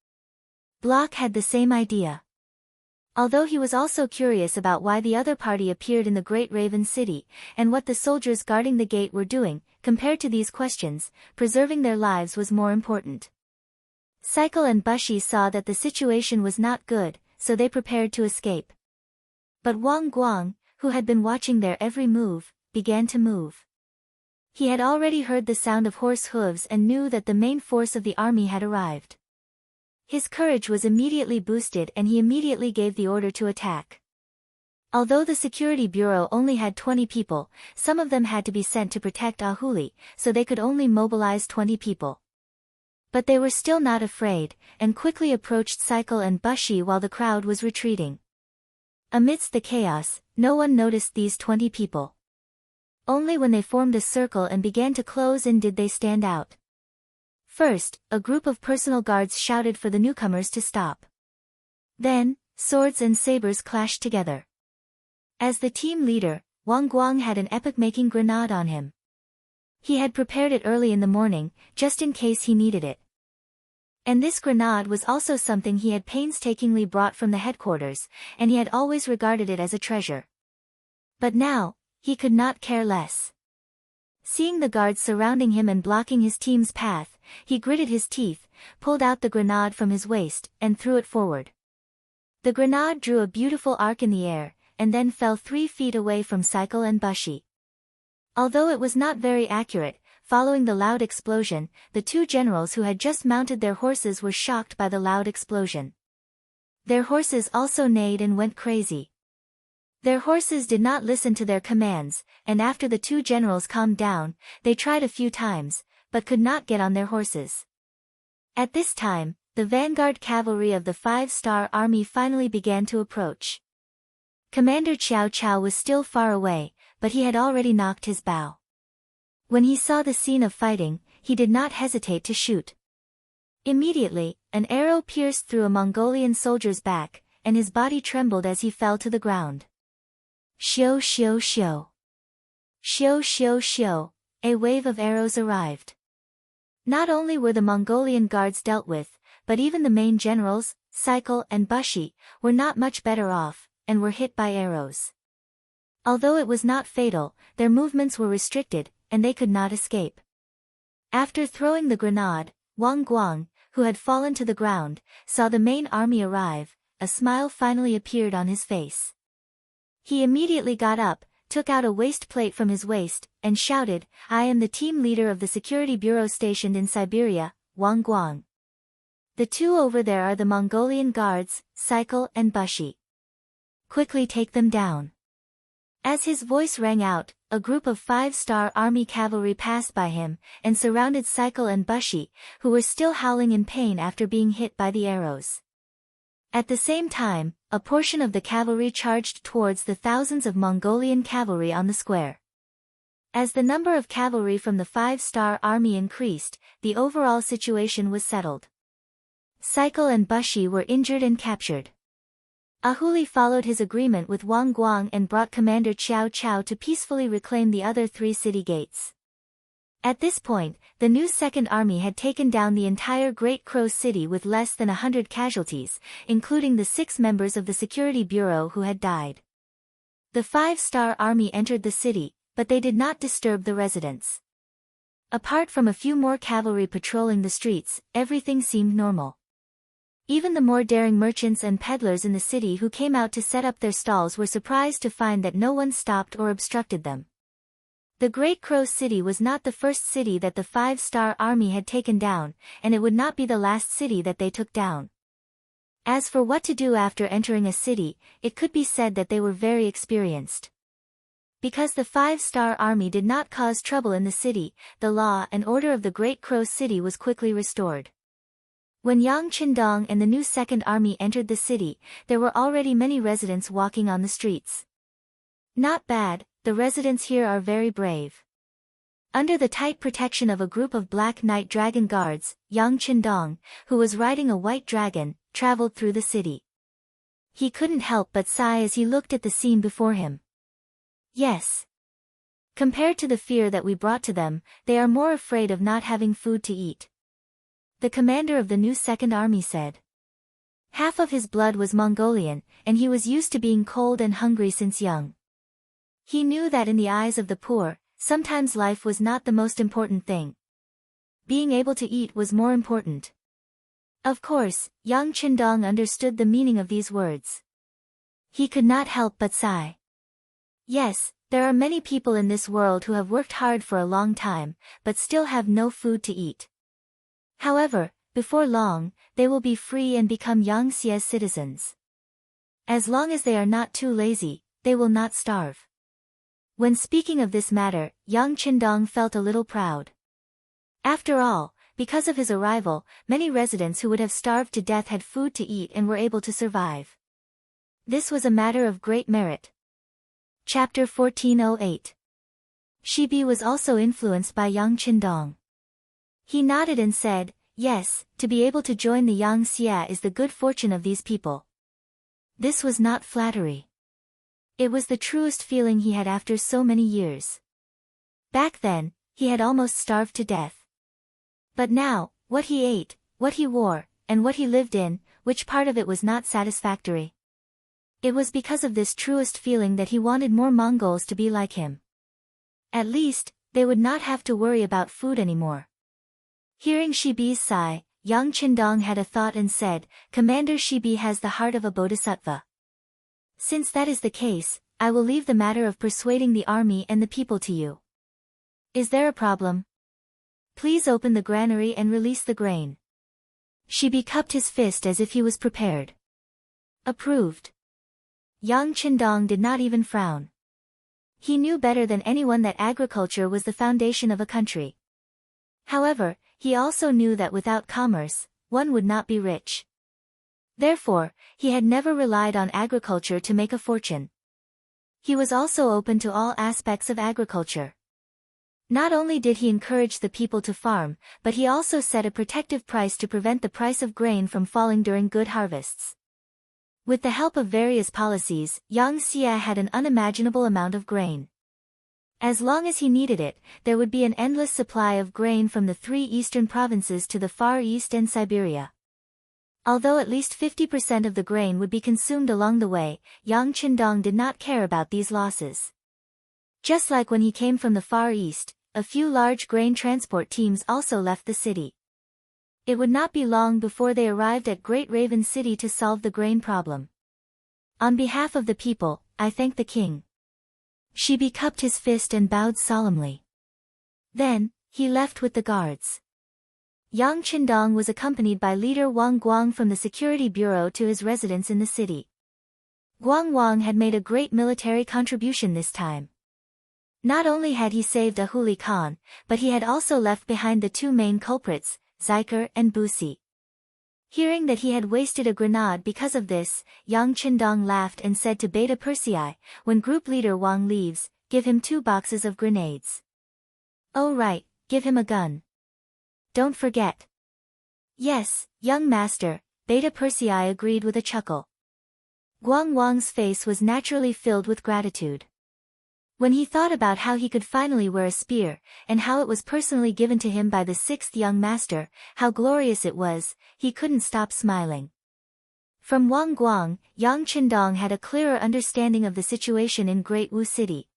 Block had the same idea. Although he was also curious about why the other party appeared in the Great Raven City, and what the soldiers guarding the gate were doing, compared to these questions, preserving their lives was more important. Cycle and Bushi saw that the situation was not good, so they prepared to escape. But Wang Guang, who had been watching their every move, began to move. He had already heard the sound of horse hooves and knew that the main force of the army had arrived. His courage was immediately boosted and he immediately gave the order to attack. Although the security bureau only had 20 people, some of them had to be sent to protect Ahuli, so they could only mobilize 20 people. But they were still not afraid, and quickly approached Cycle and Bushi while the crowd was retreating. Amidst the chaos, no one noticed these 20 people. Only when they formed a circle and began to close in did they stand out. First, a group of personal guards shouted for the newcomers to stop. Then, swords and sabers clashed together. As the team leader, Wang Guang had an epoch-making grenade on him. He had prepared it early in the morning, just in case he needed it. And this grenade was also something he had painstakingly brought from the headquarters, and he had always regarded it as a treasure. But now, he could not care less. Seeing the guards surrounding him and blocking his team's path, he gritted his teeth, pulled out the grenade from his waist, and threw it forward. The grenade drew a beautiful arc in the air, and then fell 3 feet away from Cycle and Bushi. Although it was not very accurate, following the loud explosion, the 2 generals who had just mounted their horses were shocked by the loud explosion. Their horses also neighed and went crazy. Their horses did not listen to their commands, and after the 2 generals calmed down, they tried a few times, but could not get on their horses. At this time, the vanguard cavalry of the 5-star army finally began to approach. Commander Qiao Qiao was still far away, but he had already knocked his bow. When he saw the scene of fighting, he did not hesitate to shoot. Immediately, an arrow pierced through a Mongolian soldier's back, and his body trembled as he fell to the ground. Shio shio shio. Shio shio shio, a wave of arrows arrived. Not only were the Mongolian guards dealt with, but even the main generals, Cycle and Bushi, were not much better off, and were hit by arrows. Although it was not fatal, their movements were restricted, and they could not escape. After throwing the grenade, Wang Guang, who had fallen to the ground, saw the main army arrive. A smile finally appeared on his face. He immediately got up, took out a waist plate from his waist, and shouted, "I am the team leader of the security bureau stationed in Siberia, Wang Guang. The two over there are the Mongolian guards, Cycle and Bushi. Quickly take them down." As his voice rang out, a group of 5-star army cavalry passed by him, and surrounded Cycle and Bushi, who were still howling in pain after being hit by the arrows. At the same time, a portion of the cavalry charged towards the thousands of Mongolian cavalry on the square. As the number of cavalry from the 5-star army increased, the overall situation was settled. Cycle and Bushi were injured and captured. Ahuli followed his agreement with Wang Guang and brought Commander Qiao Chao to peacefully reclaim the other 3 city gates. At this point, the new Second Army had taken down the entire Great Crow City with less than 100 casualties, including the 6 members of the Security Bureau who had died. The 5-star army entered the city, but they did not disturb the residents. Apart from a few more cavalry patrolling the streets, everything seemed normal. Even the more daring merchants and peddlers in the city who came out to set up their stalls were surprised to find that no one stopped or obstructed them. The Great Crow City was not the first city that the 5-star army had taken down, and it would not be the last city that they took down. As for what to do after entering a city, it could be said that they were very experienced. Because the 5-star army did not cause trouble in the city, the law and order of the Great Crow City was quickly restored. When Yang Qindong and the new Second Army entered the city, there were already many residents walking on the streets. Not bad, the residents here are very brave. Under the tight protection of a group of Black Knight Dragon Guards, Yang Qindong, who was riding a white dragon, traveled through the city. He couldn't help but sigh as he looked at the scene before him. Yes. Compared to the fear that we brought to them, they are more afraid of not having food to eat. The commander of the new Second Army said. Half of his blood was Mongolian, and he was used to being cold and hungry since young. He knew that in the eyes of the poor, sometimes life was not the most important thing. Being able to eat was more important. Of course, Yang Qindong understood the meaning of these words. He could not help but sigh. Yes, there are many people in this world who have worked hard for a long time, but still have no food to eat. However, before long, they will be free and become Yangtze's citizens. As long as they are not too lazy, they will not starve. When speaking of this matter, Yang Qindong felt a little proud. After all, because of his arrival, many residents who would have starved to death had food to eat and were able to survive. This was a matter of great merit. Chapter 1408. Shibi was also influenced by Yang Qindong. He nodded and said, "Yes, to be able to join the Yangtze is the good fortune of these people." This was not flattery. It was the truest feeling he had after so many years. Back then, he had almost starved to death. But now, what he ate, what he wore, and what he lived in, which part of it was not satisfactory? It was because of this truest feeling that he wanted more Mongols to be like him. At least, they would not have to worry about food anymore. Hearing Shibi's sigh, Yang Qindong had a thought and said, "Commander Shibi has the heart of a bodhisattva. Since that is the case, I will leave the matter of persuading the army and the people to you. Is there a problem? Please open the granary and release the grain." Shibi cupped his fist as if he was prepared. Approved. Yang Qindong did not even frown. He knew better than anyone that agriculture was the foundation of a country. However, he also knew that without commerce, one would not be rich. Therefore, he had never relied on agriculture to make a fortune. He was also open to all aspects of agriculture. Not only did he encourage the people to farm, but he also set a protective price to prevent the price of grain from falling during good harvests. With the help of various policies, Yangtze had an unimaginable amount of grain. As long as he needed it, there would be an endless supply of grain from the 3 eastern provinces to the Far East and Siberia. Although at least 50% of the grain would be consumed along the way, Yang Qindong did not care about these losses. Just like when he came from the Far East, a few large grain transport teams also left the city. It would not be long before they arrived at Great Raven City to solve the grain problem. On behalf of the people, I thank the king. Shibi cupped his fist and bowed solemnly. Then, he left with the guards. Yang Qindong was accompanied by leader Wang Guang from the security bureau to his residence in the city. Guang Wang had made a great military contribution this time. Not only had he saved Ahuli Khan, but he had also left behind the two main culprits, Ziker and Busi. Hearing that he had wasted a grenade because of this, Yang Qindong laughed and said to Beta Persei, when group leader Wang leaves, give him 2 boxes of grenades. Oh right, give him a gun. Don't forget. Yes, young master, Beta Persei agreed with a chuckle. Guang Wang's face was naturally filled with gratitude. When he thought about how he could finally wear a spear, and how it was personally given to him by the 6th young master, how glorious it was, he couldn't stop smiling. From Wang Guang, Yang Qindong had a clearer understanding of the situation in Great Wu City.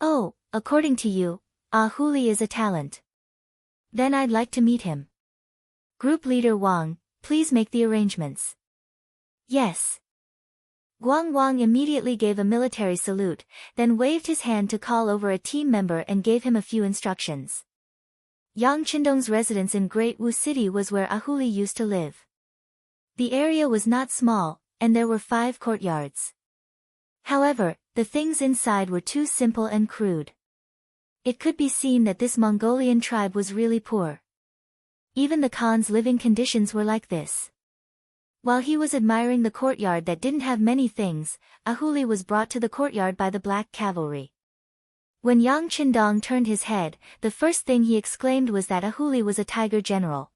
Oh, according to you, Ahuli is a talent. Then I'd like to meet him. Group leader Wang, please make the arrangements. Yes. Guang Wang immediately gave a military salute, then waved his hand to call over a team member and gave him a few instructions. Yang Qindong's residence in Great Wu City was where Ahuli used to live. The area was not small, and there were 5 courtyards. However, the things inside were too simple and crude. It could be seen that this Mongolian tribe was really poor. Even the Khan's living conditions were like this. While he was admiring the courtyard that didn't have many things, Ahuli was brought to the courtyard by the black cavalry. When Yang Qindong turned his head, the first thing he exclaimed was that Ahuli was a tiger general.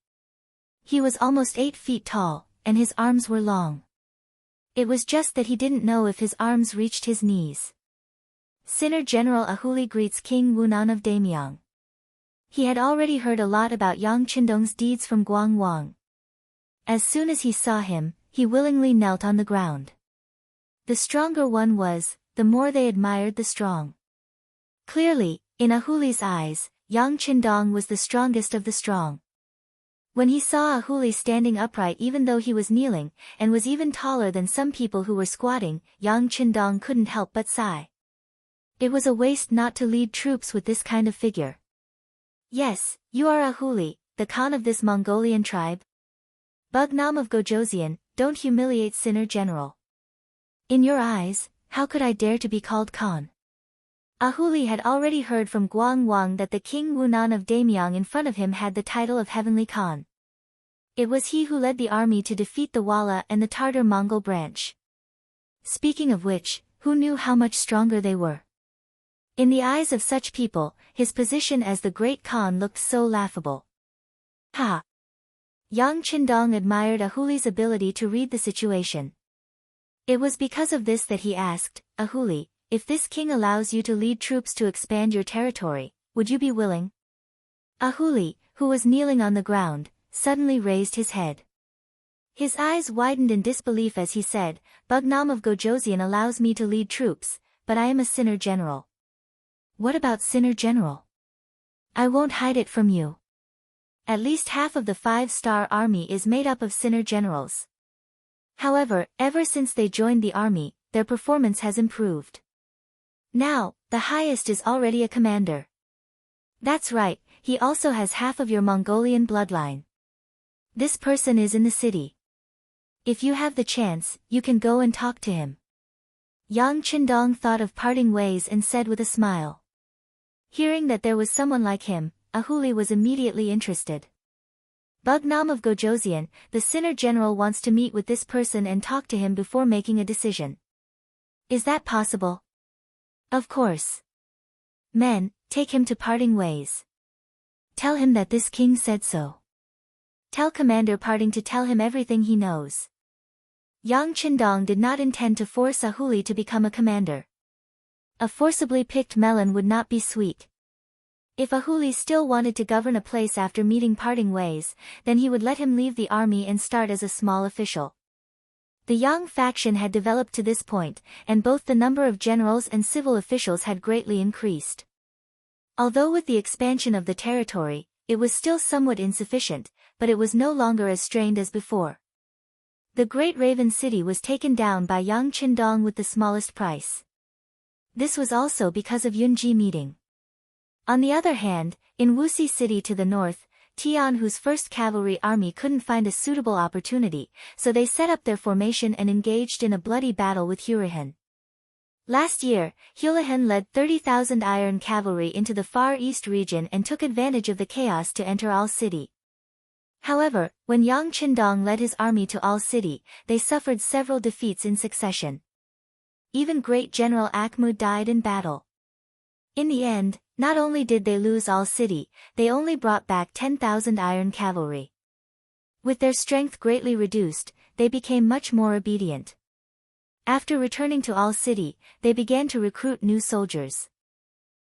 He was almost 8 feet tall, and his arms were long. It was just that he didn't know if his arms reached his knees. Sinner General Ahuli greets King Wunan of Damyang. He had already heard a lot about Yang Qindong's deeds from Guang Wang. As soon as he saw him, he willingly knelt on the ground. The stronger one was, the more they admired the strong. Clearly, in Ahuli's eyes, Yang Qindong was the strongest of the strong. When he saw Ahuli standing upright even though he was kneeling, and was even taller than some people who were squatting, Yang Qindong couldn't help but sigh. It was a waste not to lead troops with this kind of figure. Yes, you are Ahuli, the Khan of this Mongolian tribe? Bugnam of Gojoseon, don't humiliate Sinner General. In your eyes, how could I dare to be called Khan? Ahuli had already heard from Guang Wang that the King Wunan of Damyang in front of him had the title of Heavenly Khan. It was he who led the army to defeat the Wala and the Tartar Mongol branch. Speaking of which, who knew how much stronger they were? In the eyes of such people, his position as the great Khan looked so laughable. Ha! Yang Qindong admired Ahuli's ability to read the situation. It was because of this that he asked, Ahuli, if this king allows you to lead troops to expand your territory, would you be willing? Ahuli, who was kneeling on the ground, suddenly raised his head. His eyes widened in disbelief as he said, Bugnam of Gojoseon allows me to lead troops, but I am a Sinner General. What about Sinner General? I won't hide it from you. At least half of the 5-star army is made up of Sinner generals. However, ever since they joined the army, their performance has improved. Now, the highest is already a commander. That's right, he also has half of your Mongolian bloodline. This person is in the city. If you have the chance, you can go and talk to him. Yang Qindong thought of parting ways and said with a smile. Hearing that there was someone like him, Ahuli was immediately interested. Bugnam of Gojoseon, the Sinner General wants to meet with this person and talk to him before making a decision. Is that possible? Of course. Men, take him to parting ways. Tell him that this king said so. Tell Commander Parting to tell him everything he knows. Yang Qindong did not intend to force Ahuli to become a commander. A forcibly picked melon would not be sweet. If Ahuli still wanted to govern a place after meeting Parting Ways, then he would let him leave the army and start as a small official. The Yang faction had developed to this point, and both the number of generals and civil officials had greatly increased. Although with the expansion of the territory, it was still somewhat insufficient, but it was no longer as strained as before. The Great Raven City was taken down by Yang Qindong with the smallest price. This was also because of Yunji meeting. On the other hand, in Wuxi city to the north, Tianhu's first cavalry army couldn't find a suitable opportunity, so they set up their formation and engaged in a bloody battle with Hurahan. Last year, Hulahan led 30,000 iron cavalry into the Far East region and took advantage of the chaos to enter Al City. However, when Yang Qindong led his army to Al City, they suffered several defeats in succession. Even great General Akmu died in battle. In the end, not only did they lose Al City, they only brought back 10,000 iron cavalry. With their strength greatly reduced, they became much more obedient. After returning to Al City, they began to recruit new soldiers.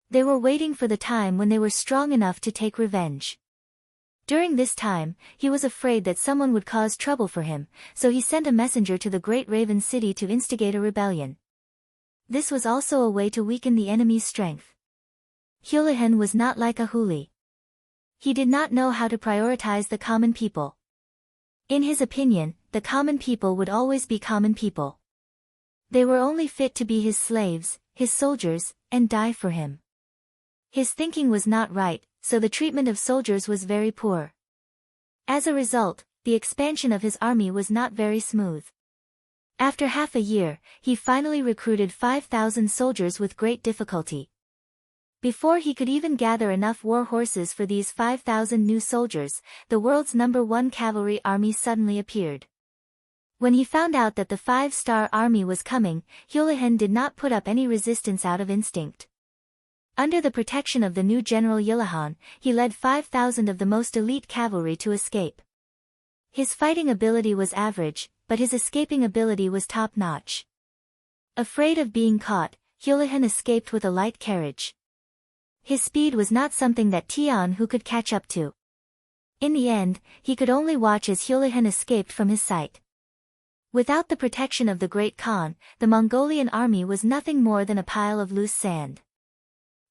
They were waiting for the time when they were strong enough to take revenge. During this time, he was afraid that someone would cause trouble for him, so he sent a messenger to the Great Raven City to instigate a rebellion. This was also a way to weaken the enemy's strength. Hulahan was not like Ahuli. He did not know how to prioritize the common people. In his opinion, the common people would always be common people. They were only fit to be his slaves, his soldiers, and die for him. His thinking was not right, so the treatment of soldiers was very poor. As a result, the expansion of his army was not very smooth. After half a year, he finally recruited 5,000 soldiers with great difficulty. Before he could even gather enough war horses for these 5,000 new soldiers, the world's #1 cavalry army suddenly appeared. When he found out that the 5-star army was coming, Hulahan did not put up any resistance out of instinct. Under the protection of the new General Yilahan, he led 5,000 of the most elite cavalry to escape. His fighting ability was average, but his escaping ability was top-notch. Afraid of being caught, Hulahan escaped with a light carriage. His speed was not something that Tianhu could catch up to. In the end, he could only watch as Hulahan escaped from his sight. Without the protection of the Great Khan, the Mongolian army was nothing more than a pile of loose sand.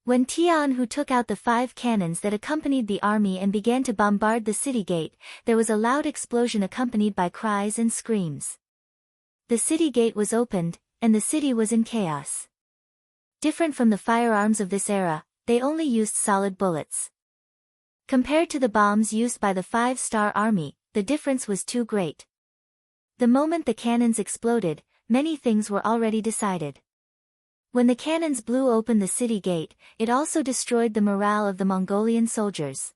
When Tianhu took out the 5 cannons that accompanied the army and began to bombard the city gate, there was a loud explosion accompanied by cries and screams. The city gate was opened, and the city was in chaos. Different from the firearms of this era, they only used solid bullets. Compared to the bombs used by the 5-star army, the difference was too great. The moment the cannons exploded, many things were already decided. When the cannons blew open the city gate, it also destroyed the morale of the Mongolian soldiers.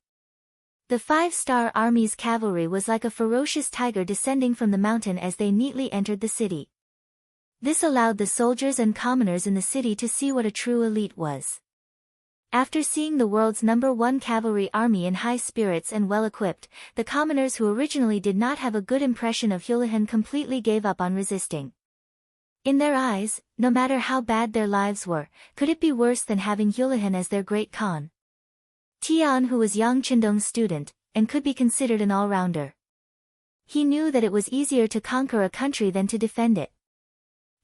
The 5-star army's cavalry was like a ferocious tiger descending from the mountain as they neatly entered the city. This allowed the soldiers and commoners in the city to see what a true elite was. After seeing the world's #1 cavalry army in high spirits and well-equipped, the commoners who originally did not have a good impression of Hulahan completely gave up on resisting. In their eyes, no matter how bad their lives were, could it be worse than having Hulahan as their great Khan? Tianhu was Yang Qindong's student, and could be considered an all-rounder. He knew that it was easier to conquer a country than to defend it.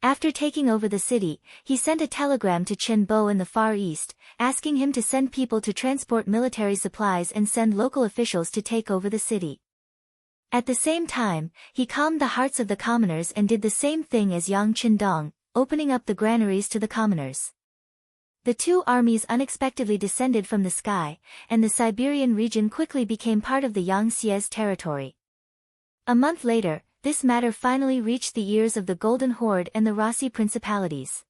After taking over the city, he sent a telegram to Chen Bo in the Far East, asking him to send people to transport military supplies and send local officials to take over the city. At the same time, he calmed the hearts of the commoners and did the same thing as Yang Qindong, opening up the granaries to the commoners. The two armies unexpectedly descended from the sky, and the Siberian region quickly became part of the Yangtze's territory. A month later, this matter finally reached the ears of the Golden Horde and the Rasi principalities.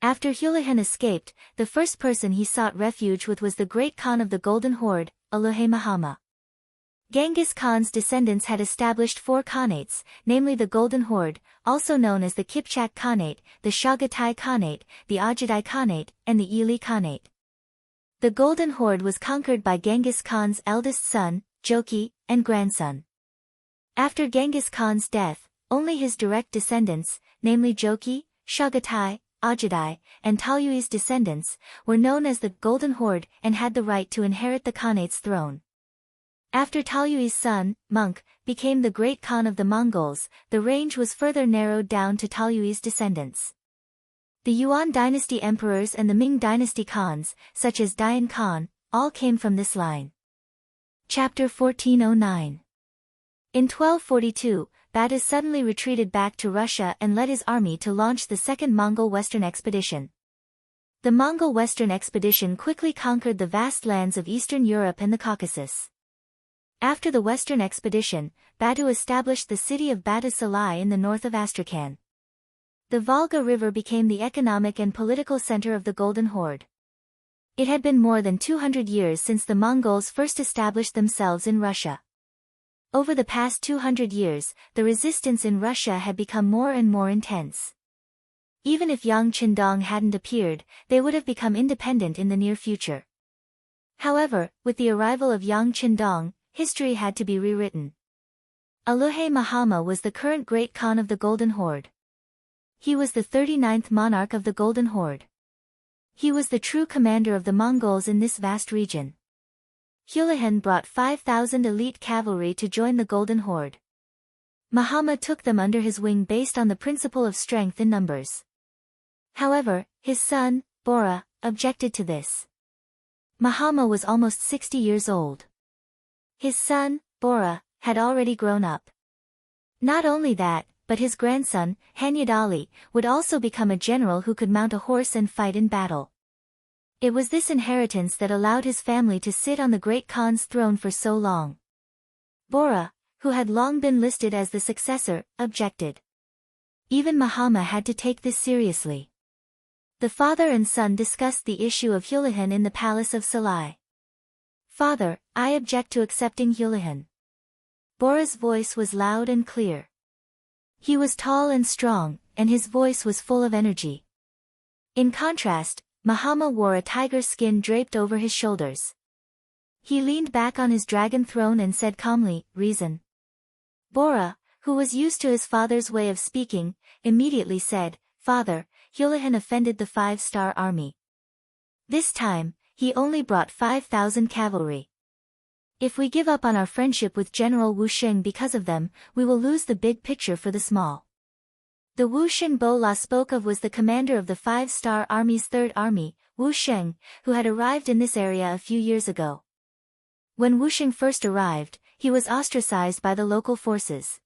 After Hulahan escaped, the first person he sought refuge with was the great Khan of the Golden Horde, Aluhe Mahama. Genghis Khan's descendants had established 4 Khanates, namely the Golden Horde, also known as the Kipchak Khanate, the Chagatai Khanate, the Ajadai Khanate, and the Ili Khanate. The Golden Horde was conquered by Genghis Khan's eldest son, Joki, and grandson. After Genghis Khan's death, only his direct descendants, namely Joki, Chagatai, Ajadai, and Talyui's descendants, were known as the Golden Horde and had the right to inherit the Khanate's throne. After Talyui's son, Monk, became the great Khan of the Mongols, the range was further narrowed down to Talyui's descendants. The Yuan dynasty emperors and the Ming dynasty Khans, such as Dayan Khan, all came from this line. Chapter 1409. In 1242, Badass suddenly retreated back to Russia and led his army to launch the Second Mongol Western Expedition. The Mongol Western expedition quickly conquered the vast lands of Eastern Europe and the Caucasus. After the Western expedition, Batu established the city of Batu-Salai in the north of Astrakhan. The Volga River became the economic and political center of the Golden Horde. It had been more than 200 years since the Mongols first established themselves in Russia. Over the past 200 years, the resistance in Russia had become more and more intense. Even if Yang Qindong hadn't appeared, they would have become independent in the near future. However, with the arrival of Yang Qindong, history had to be rewritten. Aluhe Mahama was the current Great Khan of the Golden Horde. He was the 39th monarch of the Golden Horde. He was the true commander of the Mongols in this vast region. Hulahan brought 5,000 elite cavalry to join the Golden Horde. Mahama took them under his wing based on the principle of strength in numbers. However, his son, Bora, objected to this. Mahama was almost 60 years old. His son, Bora, had already grown up. Not only that, but his grandson, Hanyadali, would also become a general who could mount a horse and fight in battle. It was this inheritance that allowed his family to sit on the Great Khan's throne for so long. Bora, who had long been listed as the successor, objected. Even Mahama had to take this seriously. The father and son discussed the issue of Hulahan in the palace of Salai. "Father, I object to accepting Hulahan." Bora's voice was loud and clear. He was tall and strong, and his voice was full of energy. In contrast, Mahama wore a tiger skin draped over his shoulders. He leaned back on his dragon throne and said calmly, "Reason." Bora, who was used to his father's way of speaking, immediately said, "Father, Hulahan offended the 5-star army. This time, he only brought 5,000 cavalry. If we give up on our friendship with General Wu Xing because of them, we will lose the big picture for the small." The Wu Xing Bo-La spoke of was the commander of the 5-star army's 3rd army, Wu Sheng, who had arrived in this area a few years ago. When Wu Xing first arrived, he was ostracized by the local forces.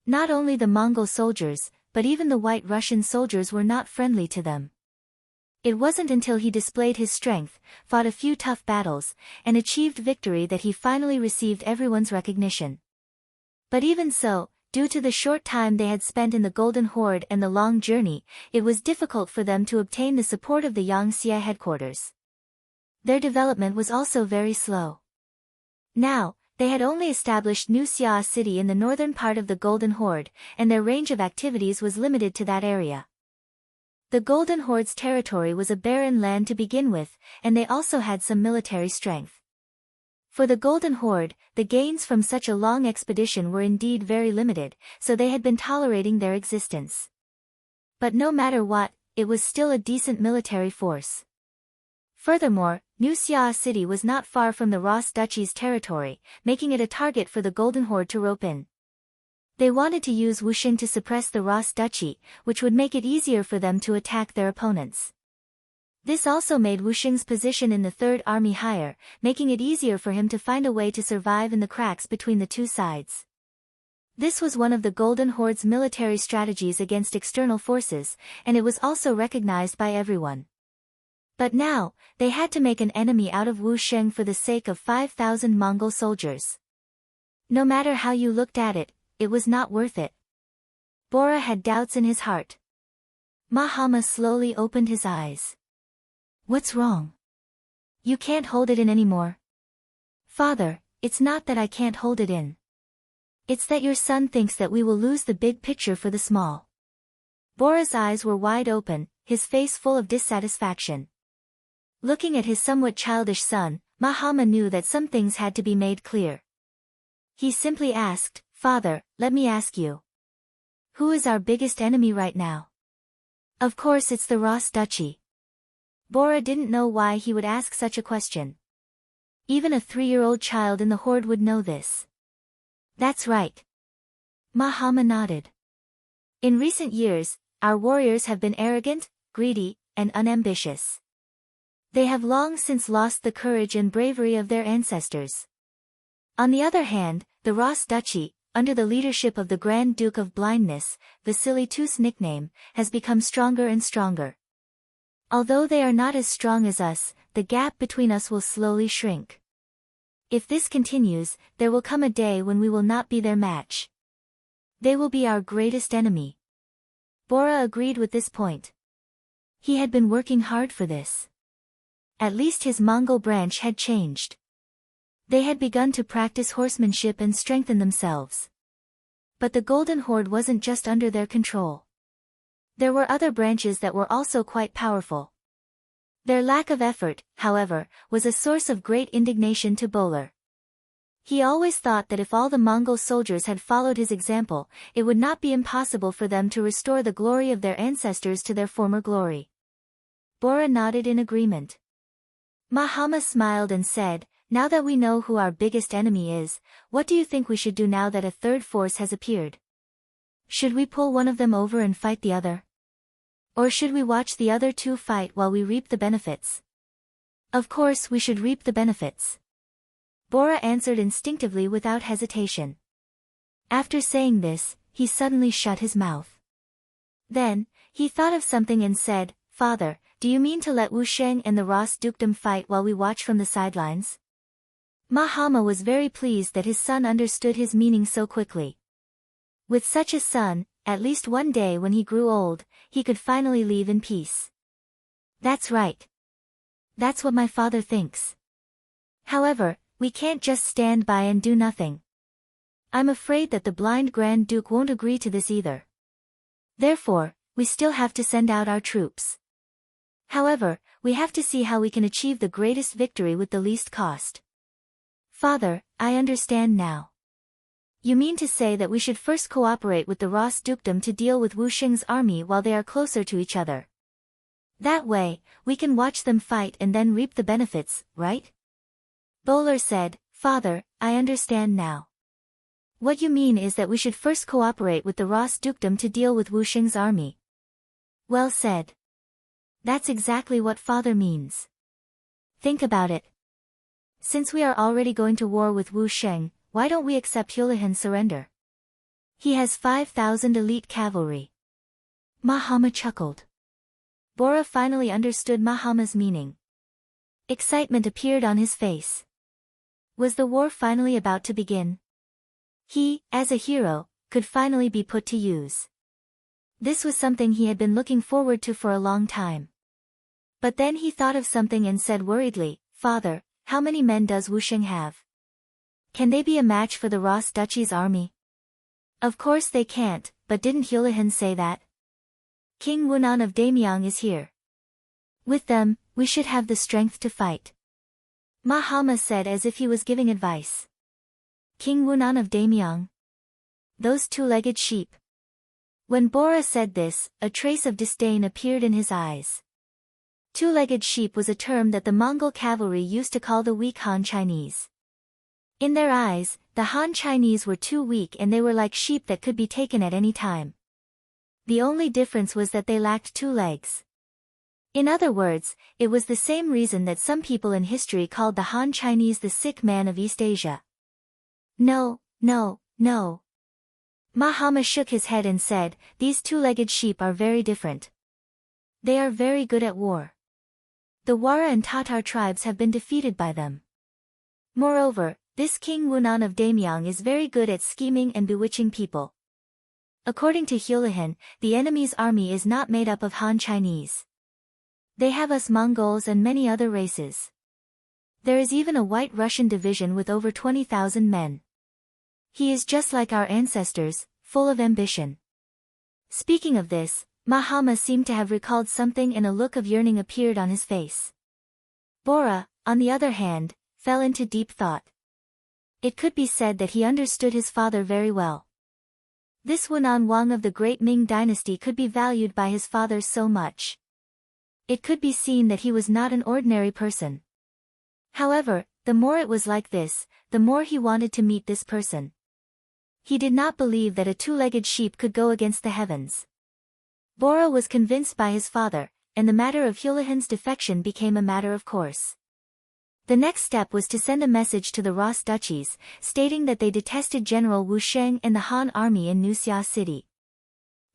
Not only the Mongol soldiers, but even the White Russian soldiers were not friendly to them. It wasn't until he displayed his strength, fought a few tough battles, and achieved victory that he finally received everyone's recognition. But even so, due to the short time they had spent in the Golden Horde and the long journey, it was difficult for them to obtain the support of the Yangtze headquarters. Their development was also very slow. Now, they had only established New Xia City in the northern part of the Golden Horde, and their range of activities was limited to that area. The Golden Horde's territory was a barren land to begin with, and they also had some military strength. For the Golden Horde, the gains from such a long expedition were indeed very limited, so they had been tolerating their existence. But no matter what, it was still a decent military force. Furthermore, New Xia City was not far from the Ross Duchy's territory, making it a target for the Golden Horde to rope in. They wanted to use Wu Xing to suppress the Ross Duchy, which would make it easier for them to attack their opponents. This also made Wu Xing's position in the 3rd Army higher, making it easier for him to find a way to survive in the cracks between the two sides. This was one of the Golden Horde's military strategies against external forces, and it was also recognized by everyone. But now, they had to make an enemy out of Wu Xing for the sake of 5,000 Mongol soldiers. No matter how you looked at it, it was not worth it. Bora had doubts in his heart. Mahama slowly opened his eyes. "What's wrong? You can't hold it in anymore." "Father, it's not that I can't hold it in. It's that your son thinks that we will lose the big picture for the small." Bora's eyes were wide open, his face full of dissatisfaction. Looking at his somewhat childish son, Mahama knew that some things had to be made clear. He simply asked, "Father, let me ask you. Who is our biggest enemy right now?" "Of course it's the Ross Duchy." Bora didn't know why he would ask such a question. Even a 3-year-old child in the Horde would know this. "That's right." Mahama nodded. "In recent years, our warriors have been arrogant, greedy, and unambitious. They have long since lost the courage and bravery of their ancestors. On the other hand, the Ross Duchy, under the leadership of the Grand Duke of Blindness, Vasily II's nickname, has become stronger and stronger. Although they are not as strong as us, the gap between us will slowly shrink. If this continues, there will come a day when we will not be their match. They will be our greatest enemy. Bora agreed with this point. He had been working hard for this. At least his Mongol branch had changed. They had begun to practice horsemanship and strengthen themselves. But the Golden Horde wasn't just under their control. There were other branches that were also quite powerful. Their lack of effort, however, was a source of great indignation to Bowler. He always thought that if all the Mongol soldiers had followed his example, it would not be impossible for them to restore the glory of their ancestors to their former glory. Bora nodded in agreement. Mahama smiled and said, "Now that we know who our biggest enemy is, what do you think we should do now that a third force has appeared? Should we pull one of them over and fight the other? Or should we watch the other two fight while we reap the benefits?" "Of course we should reap the benefits," Bora answered instinctively without hesitation. After saying this, he suddenly shut his mouth. Then, he thought of something and said, "Father, do you mean to let Wu Sheng and the Ross dukedom fight while we watch from the sidelines?" Mahama was very pleased that his son understood his meaning so quickly. With such a son, at least one day when he grew old, he could finally leave in peace. "That's right. That's what my father thinks. However, we can't just stand by and do nothing. I'm afraid that the blind Grand Duke won't agree to this either. Therefore, we still have to send out our troops. However, we have to see how we can achieve the greatest victory with the least cost." "Father, I understand now. You mean to say that we should first cooperate with the Ross dukedom to deal with Wu Sheng's army while they are closer to each other. That way, we can watch them fight and then reap the benefits, right?" Bowler said, "Father, I understand now. What you mean is that we should first cooperate with the Ross dukedom to deal with Wu Sheng's army." "Well said. That's exactly what father means. Think about it. Since we are already going to war with Wu Sheng, why don't we accept Houlihan's surrender? He has 5,000 elite cavalry." Mahama chuckled. Bora finally understood Mahama's meaning. Excitement appeared on his face. Was the war finally about to begin? He, as a hero, could finally be put to use. This was something he had been looking forward to for a long time. But then he thought of something and said worriedly, "Father, how many men does Wu Sheng have? Can they be a match for the Ross Duchy's army?" "Of course they can't, but didn't Houlihan say that? King Wunan of Damyang is here. With them, we should have the strength to fight," Mahama said as if he was giving advice. "King Wunan of Damyang? Those two-legged sheep." When Bora said this, a trace of disdain appeared in his eyes. Two-legged sheep was a term that the Mongol cavalry used to call the weak Han Chinese. In their eyes, the Han Chinese were too weak and they were like sheep that could be taken at any time. The only difference was that they lacked two legs. In other words, it was the same reason that some people in history called the Han Chinese the sick man of East Asia. "No, no, no." Mahama shook his head and said, "These two-legged sheep are very different. They are very good at war. The Wara and Tatar tribes have been defeated by them. Moreover, this King Wunan of Damyang is very good at scheming and bewitching people. According to Houlihan, the enemy's army is not made up of Han Chinese. They have us Mongols and many other races. There is even a White Russian division with over 20,000 men. He is just like our ancestors, full of ambition." Speaking of this, Mahama seemed to have recalled something and a look of yearning appeared on his face. Bora, on the other hand, fell into deep thought. It could be said that he understood his father very well. This Wunan Wang of the great Ming dynasty could be valued by his father so much. It could be seen that he was not an ordinary person. However, the more it was like this, the more he wanted to meet this person. He did not believe that a two-legged sheep could go against the heavens. Bora was convinced by his father, and the matter of Houlihan's defection became a matter of course. The next step was to send a message to the Ross duchies, stating that they detested General Wu Sheng and the Han army in Nusya City.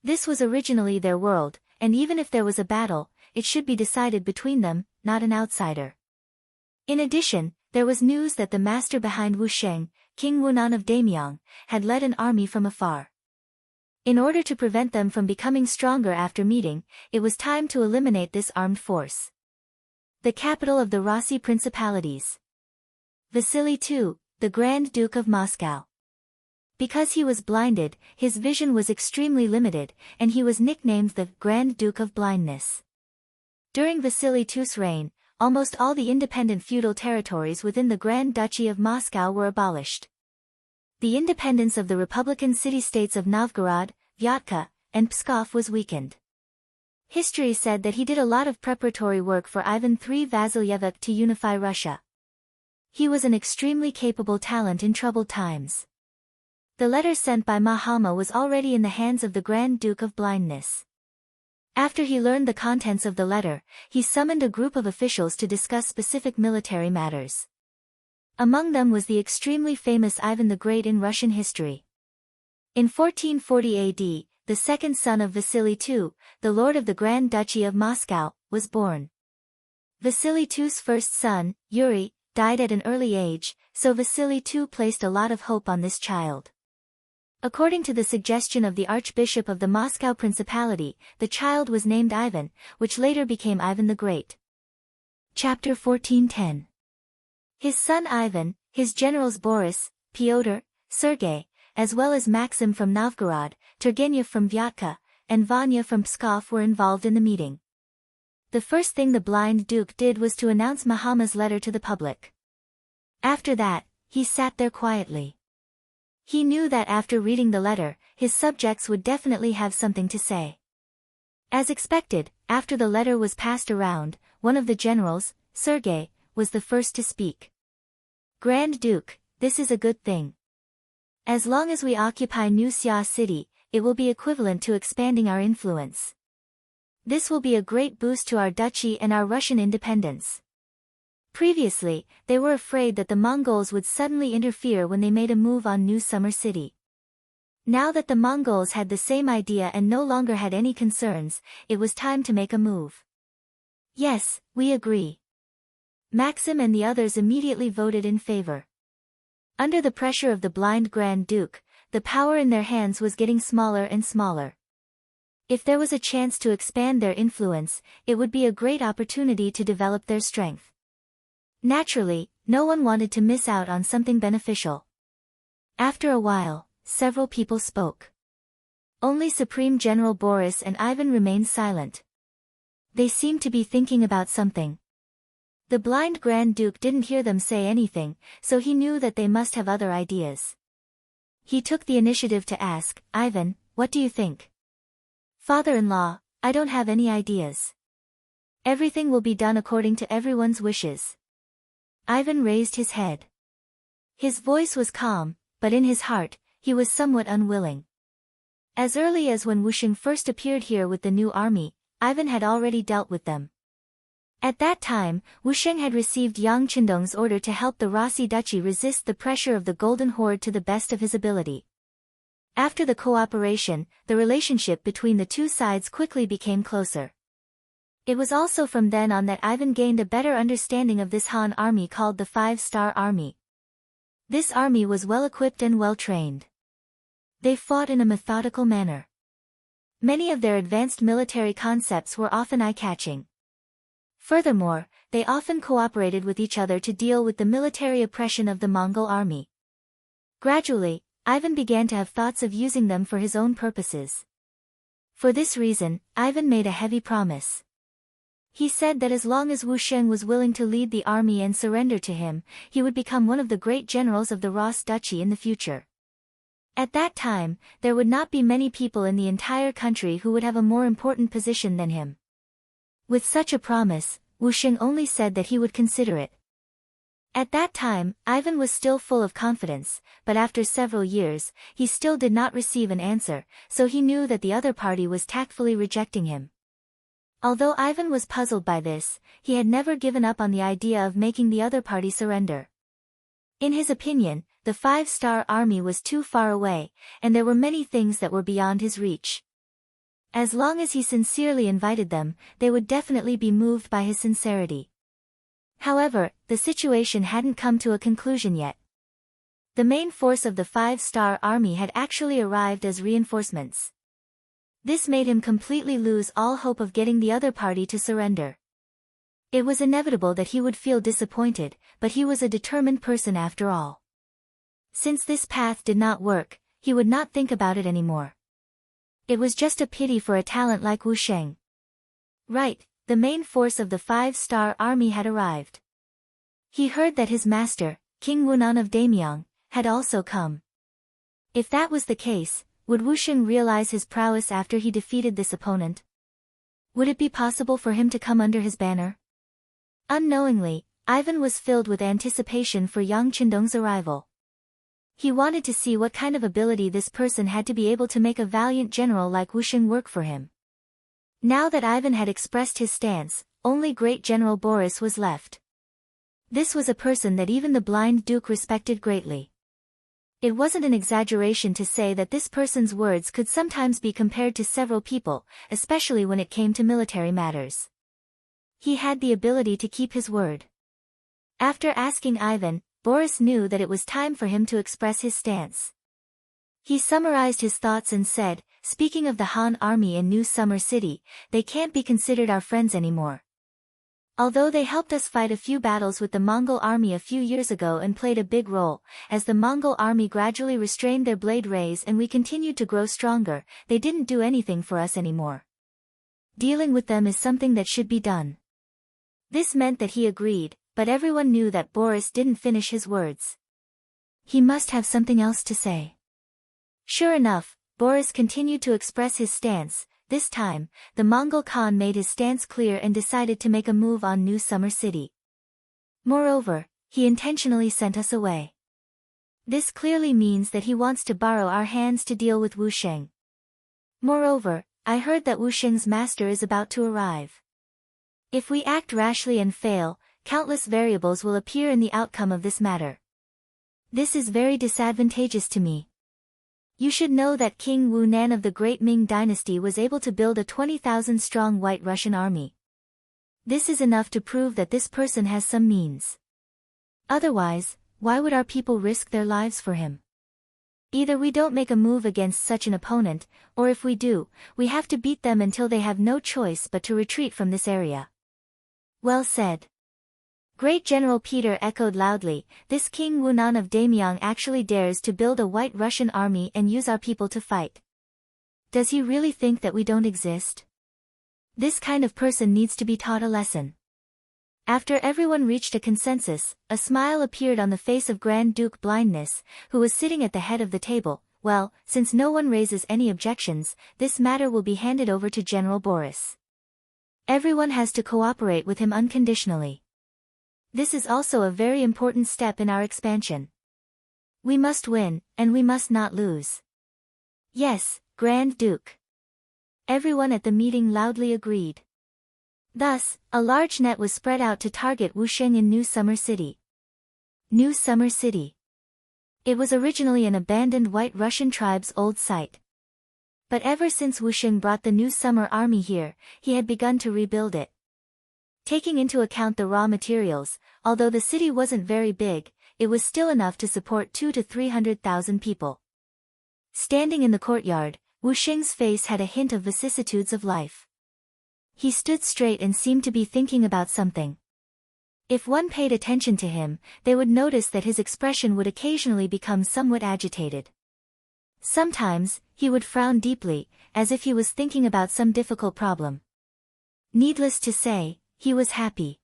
This was originally their world, and even if there was a battle, it should be decided between them, not an outsider. In addition, there was news that the master behind Wusheng, King Wunan of Damyong, had led an army from afar. In order to prevent them from becoming stronger after meeting, it was time to eliminate this armed force. The capital of the Rossi Principalities. Vasily II, the Grand Duke of Moscow. Because he was blinded, his vision was extremely limited, and he was nicknamed the Grand Duke of Blindness. During Vasily II's reign, almost all the independent feudal territories within the Grand Duchy of Moscow were abolished. The independence of the republican city-states of Novgorod, Vyatka, and Pskov was weakened. History said that he did a lot of preparatory work for Ivan III Vasilyevich to unify Russia. He was an extremely capable talent in troubled times. The letter sent by Mahatma was already in the hands of the Grand Duke of Blindness. After he learned the contents of the letter, he summoned a group of officials to discuss specific military matters. Among them was the extremely famous Ivan the Great in Russian history. In 1440 AD, the second son of Vasily II, the Lord of the Grand Duchy of Moscow, was born. Vasily II's first son, Yuri, died at an early age, so Vasily II placed a lot of hope on this child. According to the suggestion of the Archbishop of the Moscow Principality, the child was named Ivan, which later became Ivan the Great. Chapter 1410. His son Ivan, his generals Boris, Pyotr, Sergei, as well as Maxim from Novgorod, Turgenev from Vyatka, and Vanya from Pskov were involved in the meeting. The first thing the blind duke did was to announce Mahatma's letter to the public. After that, he sat there quietly. He knew that after reading the letter, his subjects would definitely have something to say. As expected, after the letter was passed around, one of the generals, Sergei, was the first to speak. Grand Duke, this is a good thing. As long as we occupy New Xia city, it will be equivalent to expanding our influence. This will be a great boost to our duchy and our Russian independence. Previously, they were afraid that the Mongols would suddenly interfere when they made a move on New Summer City. Now that the Mongols had the same idea and no longer had any concerns, it was time to make a move. Yes, we agree. Maxim and the others immediately voted in favor. Under the pressure of the blind Grand Duke, the power in their hands was getting smaller and smaller. If there was a chance to expand their influence, it would be a great opportunity to develop their strength. Naturally, no one wanted to miss out on something beneficial. After a while, several people spoke. Only Supreme General Boris and Ivan remained silent. They seemed to be thinking about something. The blind Grand Duke didn't hear them say anything, so he knew that they must have other ideas. He took the initiative to ask, Ivan, what do you think? Father-in-law, I don't have any ideas. Everything will be done according to everyone's wishes. Ivan raised his head. His voice was calm, but in his heart, he was somewhat unwilling. As early as when Wusheng first appeared here with the new army, Ivan had already dealt with them. At that time, Wusheng had received Yang Qindong's order to help the Rossi Duchy resist the pressure of the Golden Horde to the best of his ability. After the cooperation, the relationship between the two sides quickly became closer. It was also from then on that Ivan gained a better understanding of this Han army called the Five-Star Army. This army was well-equipped and well-trained. They fought in a methodical manner. Many of their advanced military concepts were often eye-catching. Furthermore, they often cooperated with each other to deal with the military oppression of the Mongol army. Gradually, Ivan began to have thoughts of using them for his own purposes. For this reason, Ivan made a heavy promise. He said that as long as Wusheng was willing to lead the army and surrender to him, he would become one of the great generals of the Ros Duchy in the future. At that time, there would not be many people in the entire country who would have a more important position than him. With such a promise, Wusheng only said that he would consider it. At that time, Ivan was still full of confidence, but after several years, he still did not receive an answer, so he knew that the other party was tactfully rejecting him. Although Ivan was puzzled by this, he had never given up on the idea of making the other party surrender. In his opinion, the Five-Star Army was too far away, and there were many things that were beyond his reach. As long as he sincerely invited them, they would definitely be moved by his sincerity. However, the situation hadn't come to a conclusion yet. The main force of the 5-star army had actually arrived as reinforcements. This made him completely lose all hope of getting the other party to surrender. It was inevitable that he would feel disappointed, but he was a determined person after all. Since this path did not work, he would not think about it anymore. It was just a pity for a talent like Wu Sheng. Right, the main force of the 5-star army had arrived. He heard that his master, King Wunan of Damyang, had also come. If that was the case, would Wu Sheng realize his prowess after he defeated this opponent? Would it be possible for him to come under his banner? Unknowingly, Ivan was filled with anticipation for Yang Qindong's arrival. He wanted to see what kind of ability this person had to be able to make a valiant general like Wu Sheng work for him. Now that Ivan had expressed his stance, only great General Boris was left. This was a person that even the blind duke respected greatly. It wasn't an exaggeration to say that this person's words could sometimes be compared to several people, especially when it came to military matters. He had the ability to keep his word. After asking Ivan, Boris knew that it was time for him to express his stance. He summarized his thoughts and said, "Speaking of the Han army in New Summer City, they can't be considered our friends anymore. Although they helped us fight a few battles with the Mongol army a few years ago and played a big role, as the Mongol army gradually restrained their blade rays and we continued to grow stronger, they didn't do anything for us anymore. Dealing with them is something that should be done." This meant that he agreed, but everyone knew that Boris didn't finish his words. He must have something else to say. Sure enough, Boris continued to express his stance. This time, the Mongol Khan made his stance clear and decided to make a move on New Summer City. Moreover, he intentionally sent us away. This clearly means that he wants to borrow our hands to deal with Wu Sheng. Moreover, I heard that Wu Sheng's master is about to arrive. If we act rashly and fail, countless variables will appear in the outcome of this matter. This is very disadvantageous to me. You should know that King Wu Nan of the Great Ming Dynasty was able to build a 20,000-strong White Russian army. This is enough to prove that this person has some means. Otherwise, why would our people risk their lives for him? Either we don't make a move against such an opponent, or if we do, we have to beat them until they have no choice but to retreat from this area. Well said. Great General Peter echoed loudly, "This King Wunan of Damyang actually dares to build a White Russian army and use our people to fight. Does he really think that we don't exist? This kind of person needs to be taught a lesson." After everyone reached a consensus, a smile appeared on the face of Grand Duke Blindness, who was sitting at the head of the table. "Well, since no one raises any objections, this matter will be handed over to General Boris. Everyone has to cooperate with him unconditionally. This is also a very important step in our expansion. We must win, and we must not lose." "Yes, Grand Duke." Everyone at the meeting loudly agreed. Thus, a large net was spread out to target Wu Sheng in New Summer City. New Summer City. It was originally an abandoned White Russian tribe's old site. But ever since Wu Sheng brought the New Summer Army here, he had begun to rebuild it. Taking into account the raw materials, although the city wasn't very big, it was still enough to support 200,000 to 300,000 people. Standing in the courtyard, Wu Sheng's face had a hint of vicissitudes of life. He stood straight and seemed to be thinking about something. If one paid attention to him, they would notice that his expression would occasionally become somewhat agitated. Sometimes, he would frown deeply, as if he was thinking about some difficult problem. Needless to say, he was happy.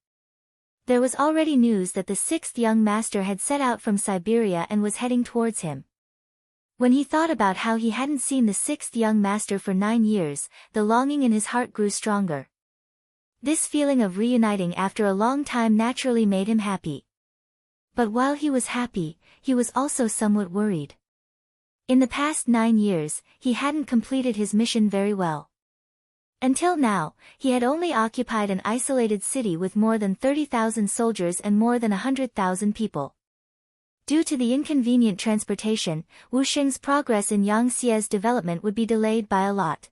There was already news that the 6th young master had set out from Siberia and was heading towards him. When he thought about how he hadn't seen the 6th young master for 9 years, the longing in his heart grew stronger. This feeling of reuniting after a long time naturally made him happy. But while he was happy, he was also somewhat worried. In the past 9 years, he hadn't completed his mission very well. Until now, he had only occupied an isolated city with more than 30,000 soldiers and more than 100,000 people. Due to the inconvenient transportation, Wu Sheng's progress in Yangtze's development would be delayed by a lot.